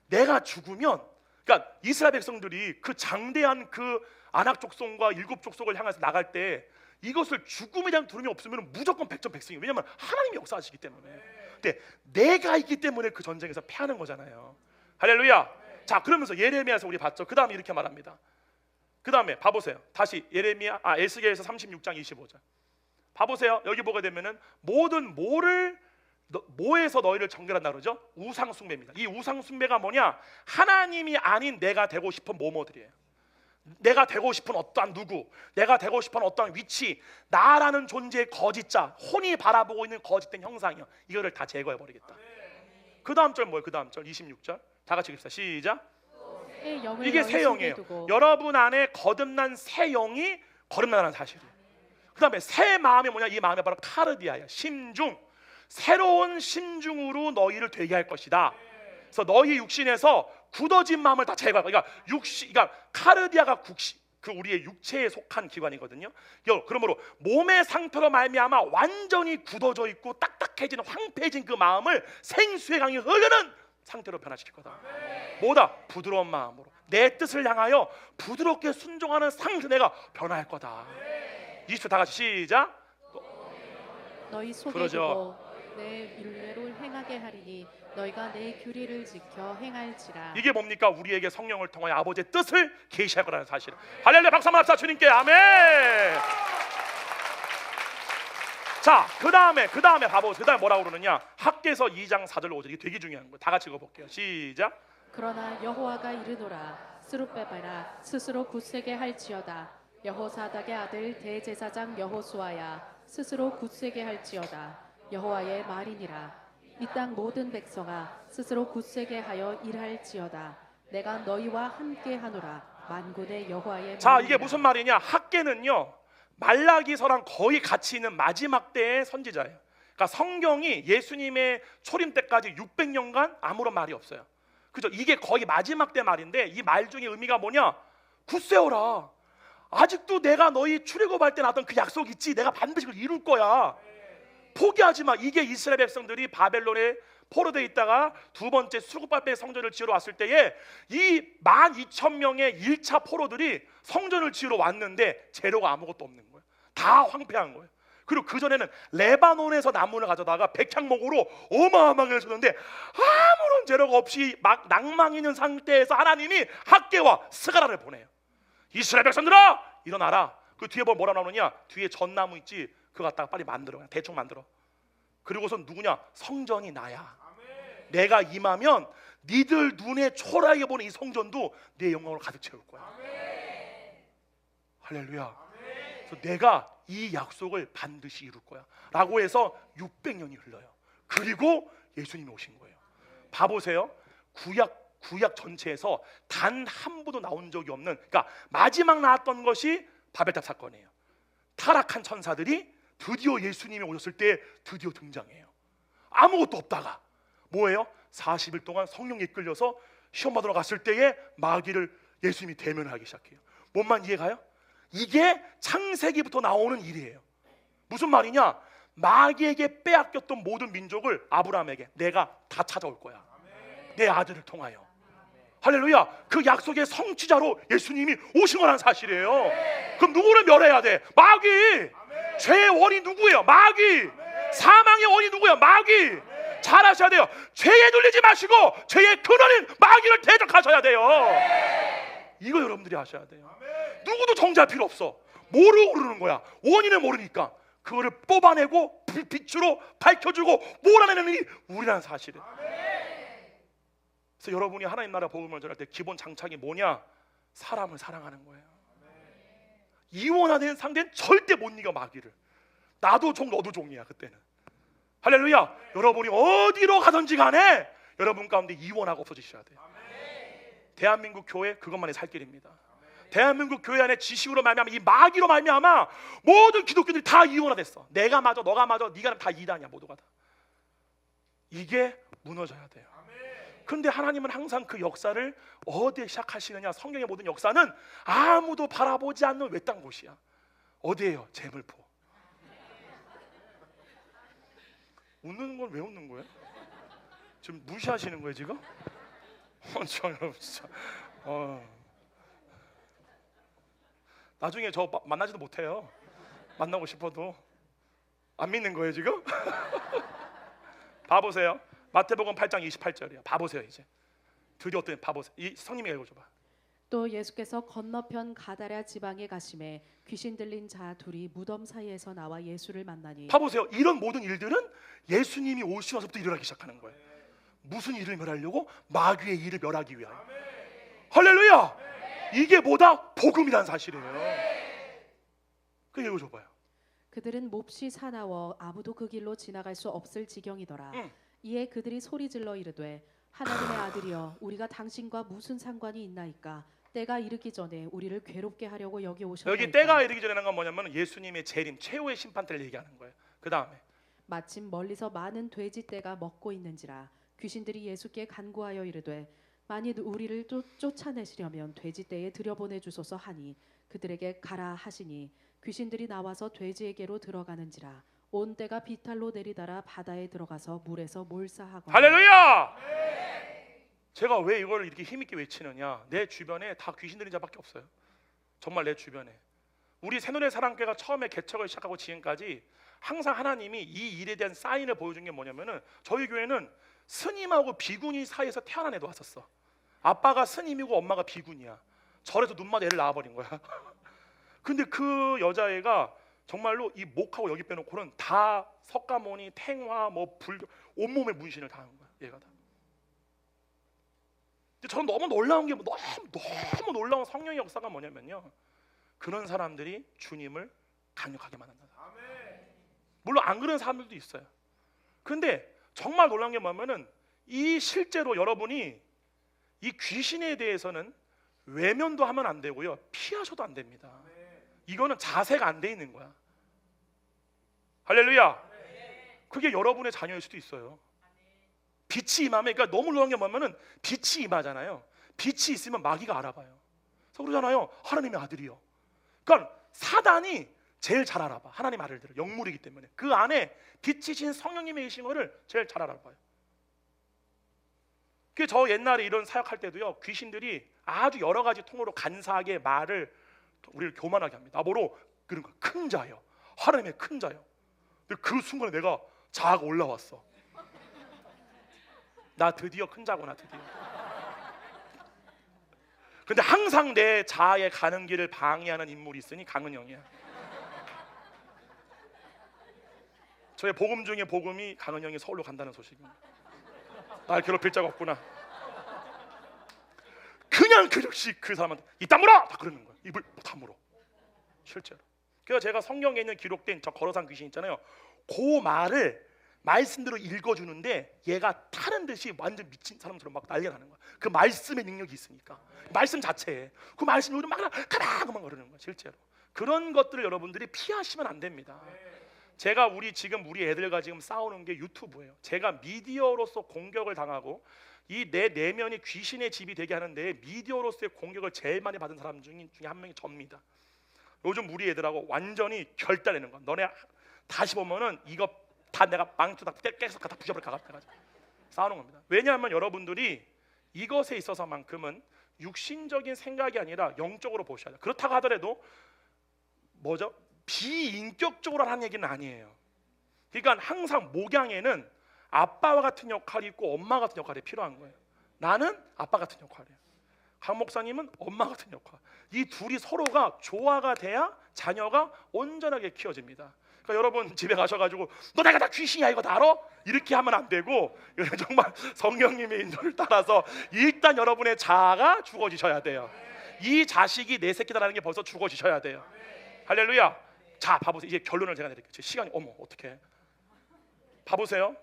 B: 내가 죽으면, 그러니까 이스라엘 백성들이 그 장대한 그 아낙 족속과 일곱 족속을 향해서 나갈 때 이것을 죽음에 대한 두려움이 없으면 무조건 백전백승이에요. 왜냐하면 하나님이 역사하시기 때문에. 근데 내가 있기 때문에 그 전쟁에서 패하는 거잖아요. 할렐루야. 자, 그러면서 예레미야에서 우리 봤죠. 그 다음에 이렇게 말합니다. 그 다음에 봐보세요. 다시 에스겔에서 36장 25절 봐보세요. 여기 보게 되면은 모든 모에서 너희를 정결한다 그러죠. 우상 숭배입니다. 이 우상 숭배가 뭐냐? 하나님이 아닌 내가 되고 싶은 뭐뭐들이에요. 내가 되고 싶은 어떠한 누구, 내가 되고 싶은 어떠한 위치, 나라는 존재의 거짓자, 혼이 바라보고 있는 거짓된 형상이요. 이거를 다 제거해 버리겠다. 그 다음 절 뭐예요? 그 다음 절 26절 다 같이 읽읍시다. 시작. 이게 새 영이에요. 여러분 안에 거듭난 새 영이 거듭나는 사실이에요. 그 다음에 새 마음이 뭐냐? 이 마음이 바로 카르디아예요. 심중. 새로운 심중으로 너희를 되게 할 것이다. 그래서 너희 육신에서 굳어진 마음을 다 제거하고, 그러니까 카르디아가 그 우리의 육체에 속한 기관이거든요. 그러므로 몸의 상태로 말미암아 완전히 굳어져 있고 딱딱해진 황폐해진 그 마음을 생수의 강이 흐르는 상태로 변화시킬 거다. 뭐다? 부드러운 마음으로 내 뜻을 향하여 부드럽게 순종하는 상태 내가 변화할 거다. 20초 다 같이 시작.
C: 너희 속에
B: 그러죠.
C: 두고 내 율례를 행하게 하리니 너희가 내 규례를 지켜 행할지라.
B: 이게 뭡니까? 우리에게 성령을 통하여 아버지의 뜻을 계시할 거라는 사실. 할렐루야. 박수 한번 합시다. 주님께 아멘. 자, 그 다음에 봐보세요. 그 다음에 뭐라고 그러느냐? 학개서 2장 4절 5절. 이게 되게 중요한 거예요. 다 같이 읽어볼게요. 시작.
C: 그러나 여호와가 이르노라 스룹베바라 스스로 굳세게 할지어다. 여호사닥의 아들 대제사장 여호수아야 스스로 굳세게 할지어다. 여호와의 말이니라. 이 땅 모든 백성아 스스로 굳세게 하여 일할지어다. 내가 너희와 함께 하노라. 만군의 여호와의
B: 자,
C: 말이니라.
B: 이게 무슨 말이냐? 학개는요 말라기서랑 거의 같이 있는 마지막 때의 선지자예요. 그러니까 성경이 예수님의 초림 때까지 600년간 아무런 말이 없어요. 그죠? 이게 거의 마지막 때 말인데 이 말 중에 의미가 뭐냐? 굳세어라. 아직도 내가 너희 출애굽할 때 나왔던 그 약속 있지? 내가 반드시 그걸 이룰 거야. 포기하지 마. 이게 이스라엘 백성들이 바벨론에 포로되어 있다가 두 번째 수굽발배 성전을 지으러 왔을 때에 이 12,000명의 1차 포로들이 성전을 지으러 왔는데 재료가 아무것도 없는 거예요. 다 황폐한 거예요. 그리고 그 전에는 레바논에서 나무를 가져다가 백향목으로 어마어마하게 줬는데 아무런 재료가 없이 막 낭망 있는 상태에서 하나님이 학개와 스가랴를 보내요. 이스라엘 백성들아 일어나라. 그 뒤에 뭐라 나오느냐? 뒤에 전나무 있지? 그거 갖다가 빨리 만들어. 그냥 대충 만들어. 그리고선 누구냐? 성전이 나야. 내가 임하면 니들 눈에 초라하게 보는 이 성전도 내 영광으로 가득 채울 거야. 할렐루야. 그래서 내가 이 약속을 반드시 이룰 거야 라고 해서 600년이 흘러요. 그리고 예수님이 오신 거예요. 봐보세요. 구약 전체에서 단 한 번도 나온 적이 없는, 그러니까 마지막 나왔던 것이 바벨탑 사건이에요. 타락한 천사들이 드디어 예수님이 오셨을 때 드디어 등장해요. 아무것도 없다가 뭐예요? 40일 동안 성령에 이끌려서 시험 받으러 갔을 때에 마귀를 예수님이 대면하기 시작해요. 뭔만 이해가요? 이게 창세기부터 나오는 일이에요. 무슨 말이냐? 마귀에게 빼앗겼던 모든 민족을 아브라함에게 내가 다 찾아올 거야. 내 아들을 통하여. 할렐루야. 그 약속의 성취자로 예수님이 오신 거라는 사실이에요. 그럼 누구를 멸해야 돼? 마귀. 죄의 원이 누구예요? 마귀. 사망의 원이 누구예요? 마귀. 잘 아셔야 돼요. 죄에 눌리지 마시고 죄의 근원인 마귀를 대적하셔야 돼요. 이거 여러분들이 아셔야 돼요. 누구도 정죄할 필요 없어. 모르고 그러는 거야. 원인을 모르니까 그거를 뽑아내고 빛으로 밝혀주고 몰아내는 일이 우리라는 사실이에요. 그래서 여러분이 하나님 나라 복음을 전할 때 기본 장착이 뭐냐? 사람을 사랑하는 거예요. 이원화된 상대는 절대 못 이겨 마귀를. 나도 종 너도 종이야 그때는. 할렐루야. 여러분이 어디로 가든지 간에 여러분 가운데 이원화가 없어지셔야 돼요. 대한민국 교회 그것만이 살 길입니다. 대한민국 교회 안에 지식으로 말미암아 이 마귀로 말미암아 모든 기독교들이 다 이원화됐어. 내가 맞아 너가 맞아 네가 다 이단이야 모두가 다. 이게 무너져야 돼요. 근데 하나님은 항상 그 역사를 어디에 시작하시느냐? 성경의 모든 역사는 아무도 바라보지 않는 외딴 곳이야. 어디예요? 재물포. 웃는 건 왜 웃는 거예요? 지금 무시하시는 거예요 지금? 저 여러분 진짜 나중에 저 만나지도 못해요. 만나고 싶어도. 안 믿는 거예요 지금? 봐보세요. 마태복음 8장 28절이야. 봐보세요 이제. 드디어 어떤 봐보세요. 이 성님이 읽어줘봐.
C: 또 예수께서 건너편 가다랴 지방에 가심에 귀신 들린 자 둘이 무덤 사이에서 나와 예수를 만나니.
B: 봐보세요. 이런 모든 일들은 예수님이 오시면서부터 일어나기 시작하는 거예요. 무슨 일을 멸하려고? 마귀의 일을 멸하기 위하여. 할렐루야. 이게 뭐다? 복음이라는 사실이에요. 그 읽어줘봐요.
C: 그들은 몹시 사나워 아무도 그 길로 지나갈 수 없을 지경이더라. 이에 그들이 소리질러 이르되 하나님의 아들이여 우리가 당신과 무슨 상관이 있나이까? 때가 이르기 전에 우리를 괴롭게 하려고 여기 오셨나이까?
B: 여기 때가 이르기 전에는 건 뭐냐면 예수님의 재림 최후의 심판 때를 얘기하는 거예요. 그 다음에
C: 마침 멀리서 많은 돼지 떼가 먹고 있는지라 귀신들이 예수께 간구하여 이르되 만일 우리를 쫓아내시려면 돼지 떼에 들여보내 주소서 하니 그들에게 가라 하시니 귀신들이 나와서 돼지에게로 들어가는지라. 온 떼가 비탈로 내리달아 바다에 들어가서 물에서 몰사하거나.
B: 할렐루야! 제가 왜 이걸 이렇게 힘있게 외치느냐, 내 주변에 다 귀신들인 자밖에 없어요. 정말 내 주변에. 우리 새노래 사랑교회가 처음에 개척을 시작하고 지금까지 항상 하나님이 이 일에 대한 사인을 보여준 게 뭐냐면은, 저희 교회는 스님하고 비구니 사이에서 태어난 애도 왔었어. 아빠가 스님이고 엄마가 비구니야. 절에서 눈마다 애를 낳아버린 거야. 근데 그 여자애가 정말로 이 목하고 여기 빼놓고는 다 석가모니, 탱화, 뭐 불교, 온몸에 문신을 다 한 거야. 얘가 다. 근데 저는 너무 놀라운 게 너무 놀라운 성령의 역사가 뭐냐면요, 그런 사람들이 주님을 강력하게 만난다. 물론 안 그런 사람들도 있어요. 근데 정말 놀라운 게 뭐냐면은, 이 실제로 여러분이 이 귀신에 대해서는 외면도 하면 안 되고요, 피하셔도 안 됩니다. 이거는 자세가 안 돼 있는 거야. 할렐루야. 그게 여러분의 자녀일 수도 있어요. 빛이 임하면, 그러니까 너무 놀라운 게 뭐냐면은, 빛이 임하잖아요. 빛이 있으면 마귀가 알아봐요. 그래서 그러잖아요, 하나님의 아들이요. 그러니까 사단이 제일 잘 알아봐. 하나님 아들들을, 영물이기 때문에 그 안에 빛이신 성령님의 계신 거를 제일 잘 알아봐요. 그 저 옛날에 이런 사역할 때도요, 귀신들이 아주 여러 가지 통으로 간사하게 말을 우리를 교만하게 합니다. 나보러 그런 거, 큰 자요, 하나님의 큰 자요. 근데 그 순간에 내가 자아가 올라왔어. 나 드디어 큰 자구나, 드디어. 근데 항상 내 자아에 가는 길을 방해하는 인물이 있으니 강은영이야. 저의 복음 중에 복음이 강은영이 서울로 간다는 소식입니다. 날 괴롭힐 자가 없구나. 그냥 그 즉시 그 사람한테 이따 물어! 다 그러는 거야. 입을 다 물어. 실제로. 그래서 제가 성경에 있는 기록된 저 걸어산 귀신 있잖아요, 그 말을 말씀대로 읽어주는데 얘가 타는 듯이 완전 미친 사람처럼 막 난리가 나는 거야. 그 말씀의 능력이 있으니까. 말씀 자체에 그 말씀이 막 가라 그만 그러는 거야. 실제로. 그런 것들을 여러분들이 피하시면 안 됩니다. 제가 우리 애들과 지금 싸우는 게 유튜브예요. 제가 미디어로서 공격을 당하고 이 내 내면이 귀신의 집이 되게 하는데, 미디어로서의 공격을 제일 많이 받은 사람 중에 한 명이 접니다. 요즘 우리 애들하고 완전히 결단내는 거야. 너네 다시 보면은 이거 다 내가 망쳐 다 계속 다 부셔버릴 가가지고 싸우는 겁니다. 왜냐하면 여러분들이 이것에 있어서만큼은 육신적인 생각이 아니라 영적으로 보셔야 돼요. 그렇다고 하더라도 뭐죠? 비인격적으로 하는 얘기는 아니에요. 그러니까 항상 목양에는 아빠와 같은 역할이 있고 엄마 같은 역할이 필요한 거예요. 나는 아빠 같은 역할이에요. 강 목사님은 엄마 같은 역할. 이 둘이 서로가 조화가 돼야 자녀가 온전하게 키워집니다. 그러니까 여러분 집에 가셔가지고 너 내가 다 귀신이야 이거 다 알아? 이렇게 하면 안 되고, 정말 성령님의 인도를 따라서 일단 여러분의 자아가 죽어지셔야 돼요. 이 자식이 내 새끼다라는 게 벌써 죽어지셔야 돼요. 할렐루야. 자, 봐보세요. 이제 결론을 제가 내릴게요. 시간이 어떻게? 봐보세요.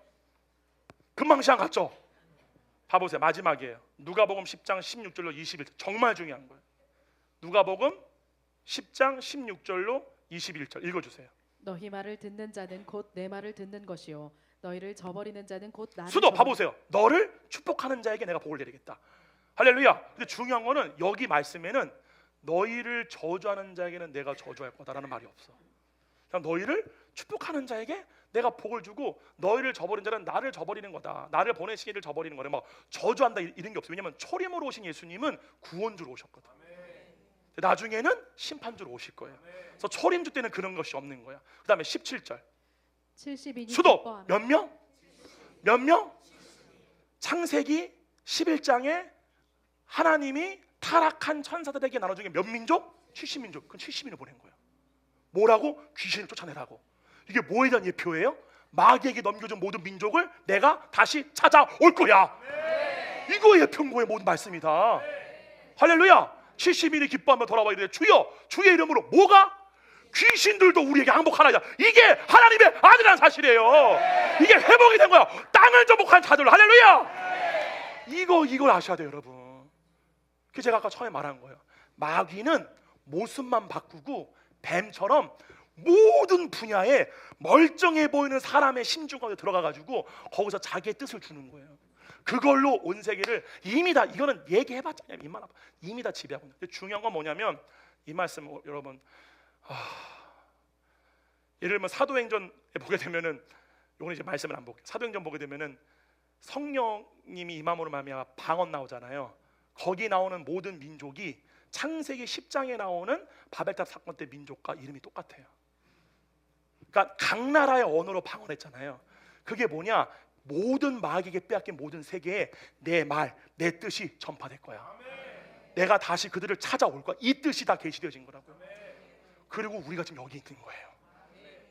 B: 금방 시간 갔죠? 봐보세요. 마지막이에요. 누가복음 10장 16절로 21절. 정말 중요한 거예요. 누가복음 10장 16절로 21절 읽어주세요.
C: 너희 말을 듣는 자는 곧 내 말을 듣는 것이요 너희를 저버리는 자는 곧 나를
B: 수도 봐보세요. 너를 축복하는 자에게 내가 복을 내리겠다. 할렐루야. 근데 중요한 거는 여기 말씀에는 너희를 저주하는 자에게는 내가 저주할 거다라는 말이 없어. 그냥 너희를 축복하는 자에게 내가 복을 주고, 너희를 저버린 자는 나를 저버리는 거다. 나를 보내신 이를 저버리는 거래. 막 저주한다 이런 게 없어요. 왜냐하면 초림으로 오신 예수님은 구원주로 오셨거든. 나중에는 심판주로 오실 거예요. 그래서 초림주 때는 그런 것이 없는 거야. 그 다음에 17절
C: 70인이
B: 수도
C: 기뻐하며.
B: 몇 명? 몇 명? 창세기 11장에 하나님이 타락한 천사들에게 나눠준 게 몇 민족? 70민족. 그건 70인을 보낸 거예요. 뭐라고? 귀신을 쫓아내라고. 이게 뭐에 대한 예표예요? 마귀에게 넘겨준 모든 민족을 내가 다시 찾아올 거야. 이거 예표인 거예요. 모든 말씀이다. 할렐루야. 70인이 기뻐하며 돌아와 이르되 주여 주의 이름으로 뭐가? 귀신들도 우리에게 항복하나이다. 이게 하나님의 아들이라는 사실이에요. 이게 회복이 된 거야. 땅을 정복한 자들. 할렐루야. 이걸 아셔야 돼요, 여러분. 그 제가 아까 처음에 말한 거예요. 마귀는 모습만 바꾸고 뱀처럼 모든 분야에 멀쩡해 보이는 사람의 심중 가운데 들어가가지고 거기서 자기의 뜻을 주는 거예요. 그걸로 온 세계를 이미 다, 이거는 얘기해봤자 이미 다 지배하고 있는. 중요한 건 뭐냐면 이 말씀 여러분 예를 들면 사도행전에 보게 되면은 요거는 이제 말씀을 안 볼게요. 사도행전 보게 되면은 성령님이 임함으로 말미암아 방언 나오잖아요. 거기 나오는 모든 민족이 창세기 10장에 나오는 바벨탑 사건 때 민족과 이름이 똑같아요. 그러니까 각 나라의 언어로 방언했잖아요. 그게 뭐냐? 모든 마귀에게 빼앗긴 모든 세계에 내 말, 내 뜻이 전파될 거야. 내가 다시 그들을 찾아올 거야. 이 뜻이 다 계시되어진 거라고요. 그리고 우리가 지금 여기 있는 거예요.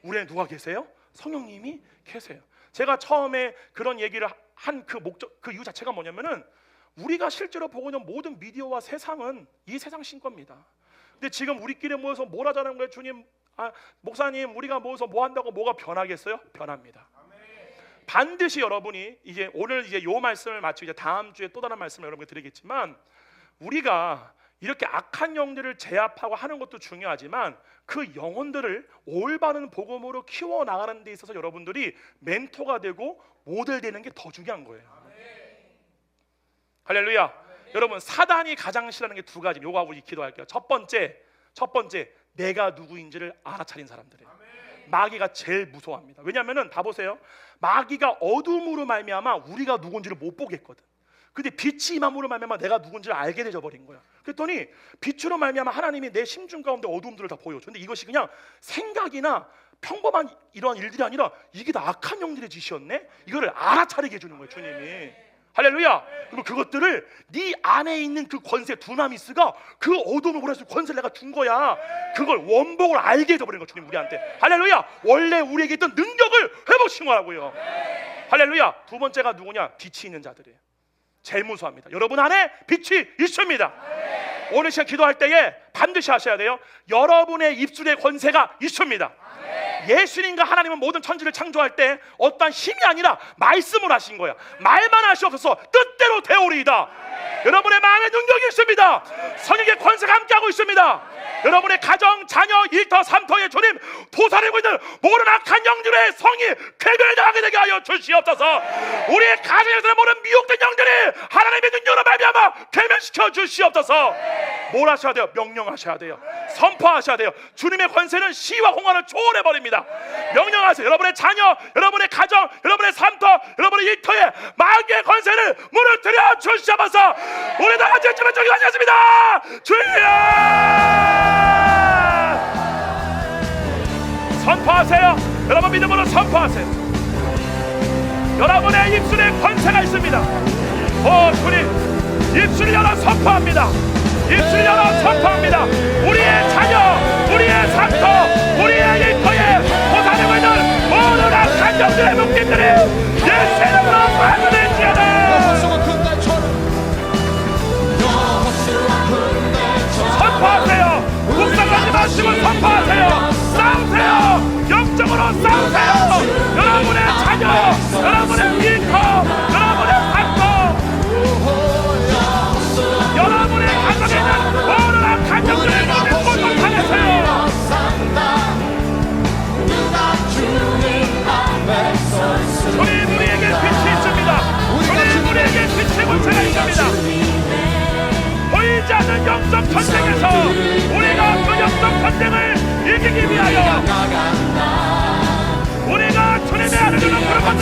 B: 우리는 누가 계세요? 성령님이 계세요. 제가 처음에 그런 얘기를 한 그 목적, 그 이유 자체가 뭐냐면은 우리가 실제로 보고 있는 모든 미디어와 세상은 이 세상 신겁니다. 근데 지금 우리끼리 모여서 뭘 하자는 거예요? 주님, 목사님, 우리가 모여서 뭐 한다고 뭐가 변하겠어요? 변합니다. 반드시 여러분이 이제 오늘 이제 요 말씀을 마치고 이제 다음 주에 또 다른 말씀을 여러분께 드리겠지만, 우리가 이렇게 악한 영들을 제압하고 하는 것도 중요하지만 그 영혼들을 올바른 복음으로 키워 나가는 데 있어서 여러분들이 멘토가 되고 모델 되는 게 더 중요한 거예요. 할렐루야. 여러분, 사단이 가장 싫어하는 게 두 가지. 요거 하고 기도할게요. 첫 번째 내가 누구인지를 알아차린 사람들이에요. 마귀가 제일 무서워합니다. 왜냐하면은 다 보세요. 마귀가 어둠으로 말미암아 우리가 누군지를 못 보겠거든. 근데 빛이 임함으로 말미암아 내가 누군지를 알게 되져 버린 거야. 그랬더니 빛으로 말미암아 하나님이 내 심중 가운데 어둠들을 다 보여줘. 근데 이것이 그냥 생각이나 평범한 이러한 일들이 아니라 이게 다 악한 영들의 짓이었네. 이거를 알아차리게 해주는 거예요, 주님이. 할렐루야. 그럼 그것들을 네 안에 있는 그 권세 두나미스가 그 어둠을 보낼 수 있는 권세를 내가 준 거야. 그걸 원복을 알게 해줘버린 거야, 주님 우리한테. 할렐루야. 원래 우리에게 있던 능력을 회복시킨 거라고요. 할렐루야. 두 번째가 누구냐? 빛이 있는 자들이에요. 제일 무서워합니다. 여러분 안에 빛이 있습니다. 오늘 시간 기도할 때에 반드시 하셔야 돼요. 여러분의 입술의 권세가 있습니다. 예수님과 하나님은 모든 천지를 창조할 때 어떠한 힘이 아니라 말씀을 하신 거야. 말만 하시옵소서 뜻대로 되오리이다. 여러분의 마음에 능력이 있습니다. 성령의 권세가 함께하고 있습니다. 여러분의 가정, 자녀, 일터, 삼터의 주님 도사리고 있는 모든 악한 영들의 성이 괴멸당하게 되게 하여 주시옵소서. 우리의 가정에서 모든 미혹된 영들이 하나님의 능력으로 말미암아 괴멸시켜 주시옵소서. 뭘 하셔야 돼요? 명령하셔야 돼요. 선포하셔야 돼요. 주님의 권세는 시와 공간을 초월해버립니다. 명령하세요. 여러분의 자녀, 여러분의 가정, 여러분의 삼터, 여러분의 일터에 마귀의 권세를 무너뜨려 주시옵소서. 우리 다 같이 주님 저기 하셨습니다. 주여 선포하세요. 여러분 믿음으로 선포하세요. 여러분의 입술에 권세가 있습니다. 오 주님, 입술을 열어 선포합니다. 입술을 열어 선포합니다. 우리의 자녀, 우리의 삼터, 우리의 일터에 고사되고 있는 모든 악한 영들의 묶임들이 예수의 이름으로 파괴될지어다. 선포하세요. 묵상하지 마시고 선포하세요. 싸우세요. 영적으로 싸우세요. 여러분의 자녀, 여러분의 일터, 여러분의 삼터, 여러분의 가정에 있는 모든 악한 영들의 모든 것을 당했어요. 주님 우리에게 빛이 있습니다. 주님 우리에게 빛의 권세가 있습니다. 보이지 않는 영적 전쟁에서 우리가 그 영적 전쟁을 이기기 위하여 우리가 주님의 아들로 부름받는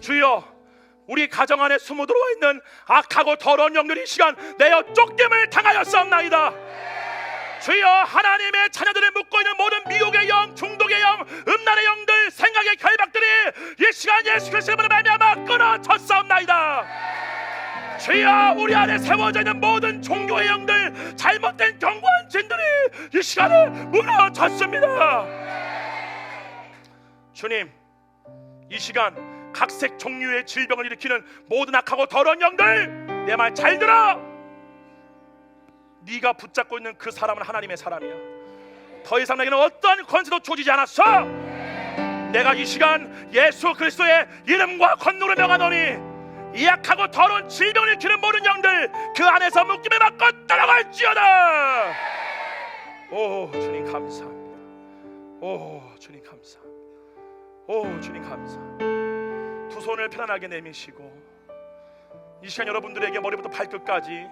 B: 주여, 우리 가정 안에 숨어 들어와 있는 악하고 더러운 영들이 이 시간 내어 쫓김을 당하였사옵나이다. 주여, 하나님의 자녀들을 묶고 있는 모든 미혹의 영, 중독의 영, 음란의 영들, 생각의 결박들이 이 시간 예수 그리스도의 이름으로 말미암아 끊어졌사옵나이다. 주여, 우리 안에 세워져 있는 모든 종교의 영들, 잘못된 견고한 진들이 이 시간에 무너졌습니다. 주님, 이 시간 각색 종류의 질병을 일으키는 모든 악하고 더러운 영들, 내 말 잘 들어. 네가 붙잡고 있는 그 사람은 하나님의 사람이야. 더 이상 내게는 어떠한 권세도 주어지지 않았어. 내가 이 시간 예수 그리스도의 이름과 권능으로 명하노니 이 악하고 더러운 질병을 일으키는 모든 영들 그 안에서 묶임을 받고 떠나갈지어다. 오 주님 감사합니다. 오 주님 감사합니다. 오 주님 감사합니다. 두 손을 편안하게 내미시고 이 시간 여러분들에게 머리부터 발끝까지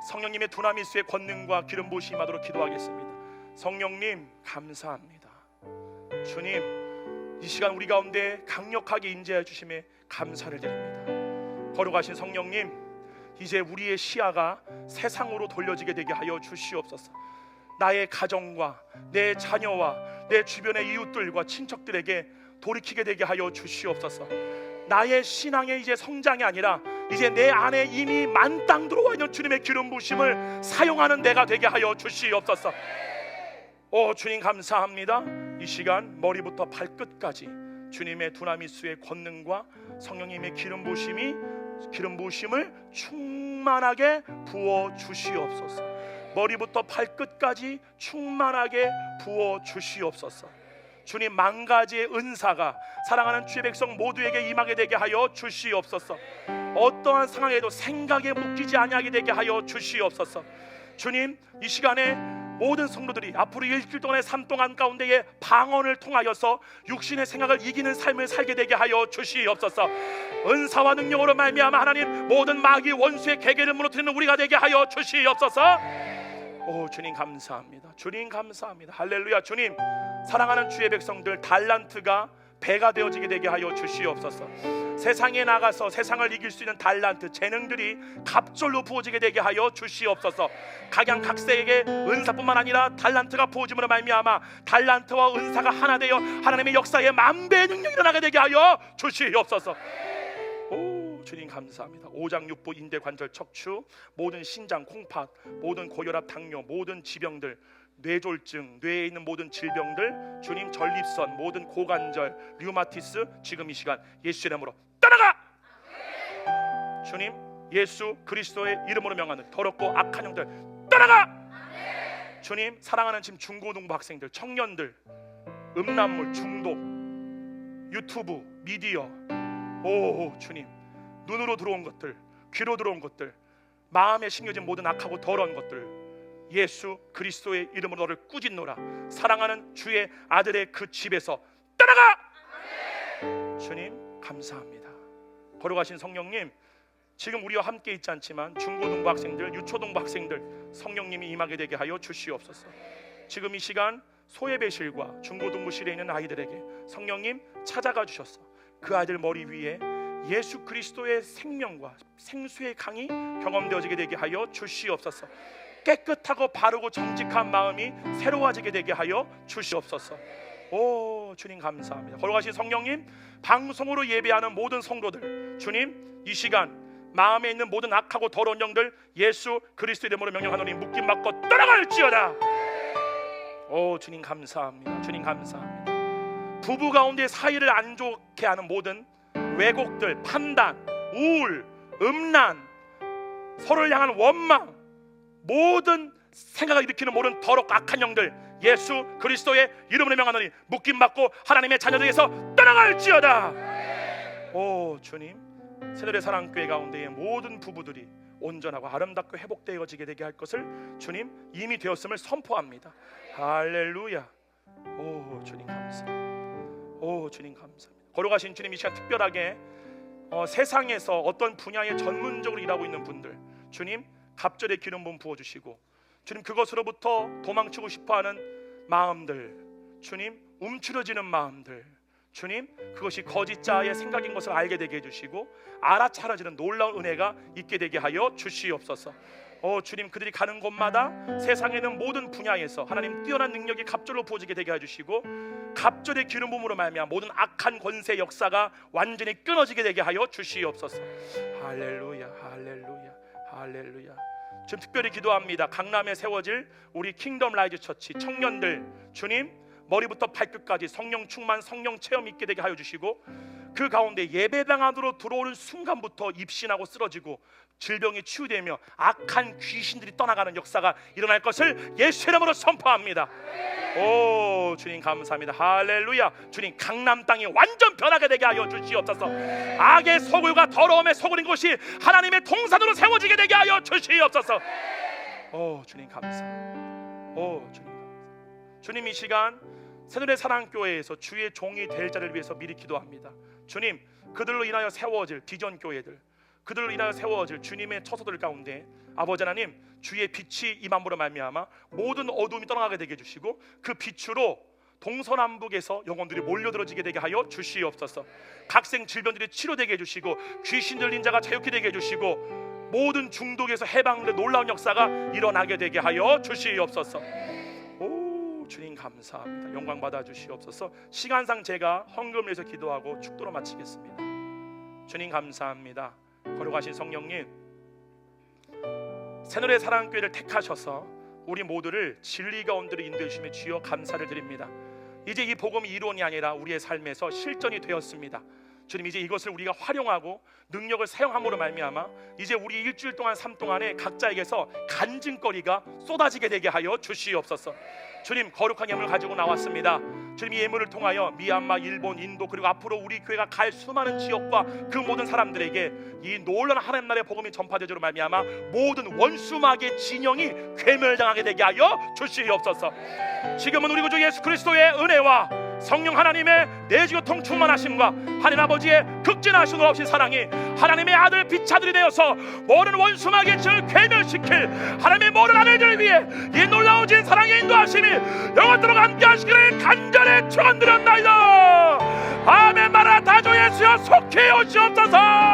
B: 성령님의 두나미스의 권능과 기름 부으심이 임하도록 기도하겠습니다. 성령님 감사합니다. 주님, 이 시간 우리 가운데 강력하게 임재해 주심에 감사를 드립니다. 거룩하신 성령님, 이제 우리의 시야가 세상으로 돌려지게 되게 하여 주시옵소서. 나의 가정과 내 자녀와 내 주변의 이웃들과 친척들에게 돌이키게 되게 하여 주시옵소서. 나의 신앙의 이제 성장이 아니라 이제 내 안에 이미 만땅 들어와 있는 주님의 기름 부으심을 사용하는 내가 되게 하여 주시옵소서. 오 주님 감사합니다. 이 시간 머리부터 발끝까지 주님의 두나미스의 권능과 성령님의 기름 부으심을 충만하게 부어 주시옵소서. 머리부터 발끝까지 충만하게 부어 주시옵소서. 주님, 만 가지의 은사가 사랑하는 주의 백성 모두에게 임하게 되게 하여 주시옵소서. 어떠한 상황에도 생각에 묶이지 아니하게 되게 하여 주시옵소서. 주님, 이 시간에 모든 성도들이 앞으로 일주일 동안의 삶 동안 가운데에 방언을 통하여서 육신의 생각을 이기는 삶을 살게 되게 하여 주시옵소서. 은사와 능력으로 말미암아 하나님 모든 마귀 원수의 계계를 무너뜨리는 우리가 되게 하여 주시옵소서. 오 주님 감사합니다. 주님 감사합니다. 할렐루야. 주님, 사랑하는 주의 백성들 달란트가 배가 되어지게 되게 하여 주시옵소서. 세상에 나가서 세상을 이길 수 있는 달란트, 재능들이 갑절로 부어지게 되게 하여 주시옵소서. 각양각색에게 은사뿐만 아니라 달란트가 부어짐으로 말미암아 달란트와 은사가 하나 되어 하나님의 역사에 만배의 능력이 일어나게 되게 하여 주시옵소서. 오 주님 감사합니다. 오장육부 인대관절 척추, 모든 신장 콩팥, 모든 고혈압 당뇨, 모든 지병들, 뇌졸중, 뇌에 있는 모든 질병들, 주님 전립선, 모든 고관절, 류마티스 지금 이 시간 예수의 이름으로 떠나가! 주님, 예수 그리스도의 이름으로 명하는 더럽고 악한 영들 떠나가! 주님, 사랑하는 지금 중고등부 학생들, 청년들, 음란물 중독, 유튜브, 미디어, 오 주님, 눈으로 들어온 것들, 귀로 들어온 것들, 마음에 심겨진 모든 악하고 더러운 것들 예수 그리스도의 이름으로 너를 꾸짖노라. 사랑하는 주의 아들의 그 집에서 떠나가! 주님 감사합니다. 거룩하신 성령님, 지금 우리와 함께 있지 않지만 중고등부 학생들, 유초등부 학생들 성령님이 임하게 되게 하여 주시옵소서. 지금 이 시간 소예배실과 중고등부실에 있는 아이들에게 성령님 찾아가 주셔서 그 아이들 머리 위에 예수 그리스도의 생명과 생수의 강이 경험되어지게 되게 하여 주시옵소서. 깨끗하고 바르고 정직한 마음이 새로워지게 되게 하여 주시옵소서. 오 주님 감사합니다. 거룩하신 성령님, 방송으로 예배하는 모든 성도들, 주님 이 시간 마음에 있는 모든 악하고 더러운 영들 예수 그리스도 이름으로 명령하노니 묶임 받고 떠나갈지어다. 오 주님 감사합니다. 주님 감사합니다. 부부 가운데 사이를 안 좋게 하는 모든 왜곡들, 판단, 우울, 음란, 서로를 향한 원망, 모든 생각을 일으키는 모든 더럽고 악한 영들 예수 그리스도의 이름으로 명하노니 묶임 받고 하나님의 자녀들에게서 떠나갈지어다. 오 주님, 새들의 사랑교회 가운데의 모든 부부들이 온전하고 아름답고 회복되어지게 되게 할 것을 주님 이미 되었음을 선포합니다. 할렐루야. 오 주님 감사합니다. 오 주님 감사합니다. 거룩하신 주님, 이 시간 특별하게 세상에서 어떤 분야에 전문적으로 일하고 있는 분들, 주님 갑절의 기름 부음 부어주시고, 주님 그것으로부터 도망치고 싶어하는 마음들, 주님 움츠러지는 마음들, 주님, 그것이 거짓자의 생각인 것을 알게 되게 해주시고 알아차려지는 놀라운 은혜가 있게 되게 하여 주시옵소서. 주님, 그들이 가는 곳마다 세상에는 모든 분야에서 하나님 뛰어난 능력이 갑절로 부어지게 되게 해주시고 갑절의 기름 부음으로 말미암아 모든 악한 권세 역사가 완전히 끊어지게 되게 하여 주시옵소서. 할렐루야, 할렐루야, 할렐루야. 지금 특별히 기도합니다. 강남에 세워질 우리 킹덤 라이즈 처치 청년들, 주님, 머리부터 발끝까지 성령 충만, 성령 체험 있게 되게 하여 주시고 그 가운데 예배당 안으로 들어오는 순간부터 입신하고 쓰러지고 질병이 치유되며 악한 귀신들이 떠나가는 역사가 일어날 것을 예수의 이름으로 선포합니다. 오, 주님 감사합니다. 할렐루야. 주님, 강남 땅이 완전 변하게 되게 하여 주시옵소서. 악의 소굴과 더러움의 소굴인 곳이 하나님의 동산으로 세워지게 되게 하여 주시옵소서. 오, 주님 감사. 오, 주님 감사. 주님, 이 시간 새누리 사랑교회에서 주의 종이 될 자를 위해서 미리 기도합니다. 주님, 그들로 인하여 세워질 비전 교회들, 그들로 인하여 세워질 주님의 처소들 가운데 아버지 하나님, 주의 빛이 임함으로 말미암아 모든 어둠이 떠나가게 되게 해주시고 그 빛으로 동서남북에서 영혼들이 몰려들어지게 되게 하여 주시옵소서. 각생 질병들이 치료되게 해주시고 귀신 들린 자가 자유케 되게 해주시고 모든 중독에서 해방된 놀라운 역사가 일어나게 되게 하여 주시옵소서. 오, 주님 감사합니다. 영광 받아 주시옵소서. 시간상 제가 헌금을 해서 기도하고 축도로 마치겠습니다. 주님 감사합니다. 거룩하신 성령님, 새누리 사랑교회를 택하셔서 우리 모두를 진리 가운데로 인도해 주시며 주여 감사를 드립니다. 이제 이 복음이 이론이 아니라 우리의 삶에서 실전이 되었습니다. 주님, 이제 이것을 우리가 활용하고 능력을 사용함으로 말미암아 이제 우리 일주일 동안 삶 동안에 각자에게서 간증거리가 쏟아지게 되게 하여 주시옵소서. 주님, 거룩한 예물을 가지고 나왔습니다. 주님, 이 예물을 통하여 미얀마, 일본, 인도 그리고 앞으로 우리 교회가 갈 수많은 지역과 그 모든 사람들에게 이 놀라운 하나님 나라의 복음이 전파되도록 말미암아 모든 원수마귀의 진영이 괴멸당하게 되게 하여 주시옵소서. 지금은 우리 구주 예수 그리스도의 은혜와 성령 하나님의 내주교통 충만하심과 하나님 아버지의 극진하신 놀라우신 사랑이 하나님의 아들 빛아들이 되어서 모든 원수마귀의 진을 괴멸시킬 하나님의 모든 아들들을 위해 이 놀라우신 사랑의 인도하심이 영원토록 함께 하시기를 간절히 축원드렸나이다. 아멘. 마라나타 주 예수여 속히 오시옵소서.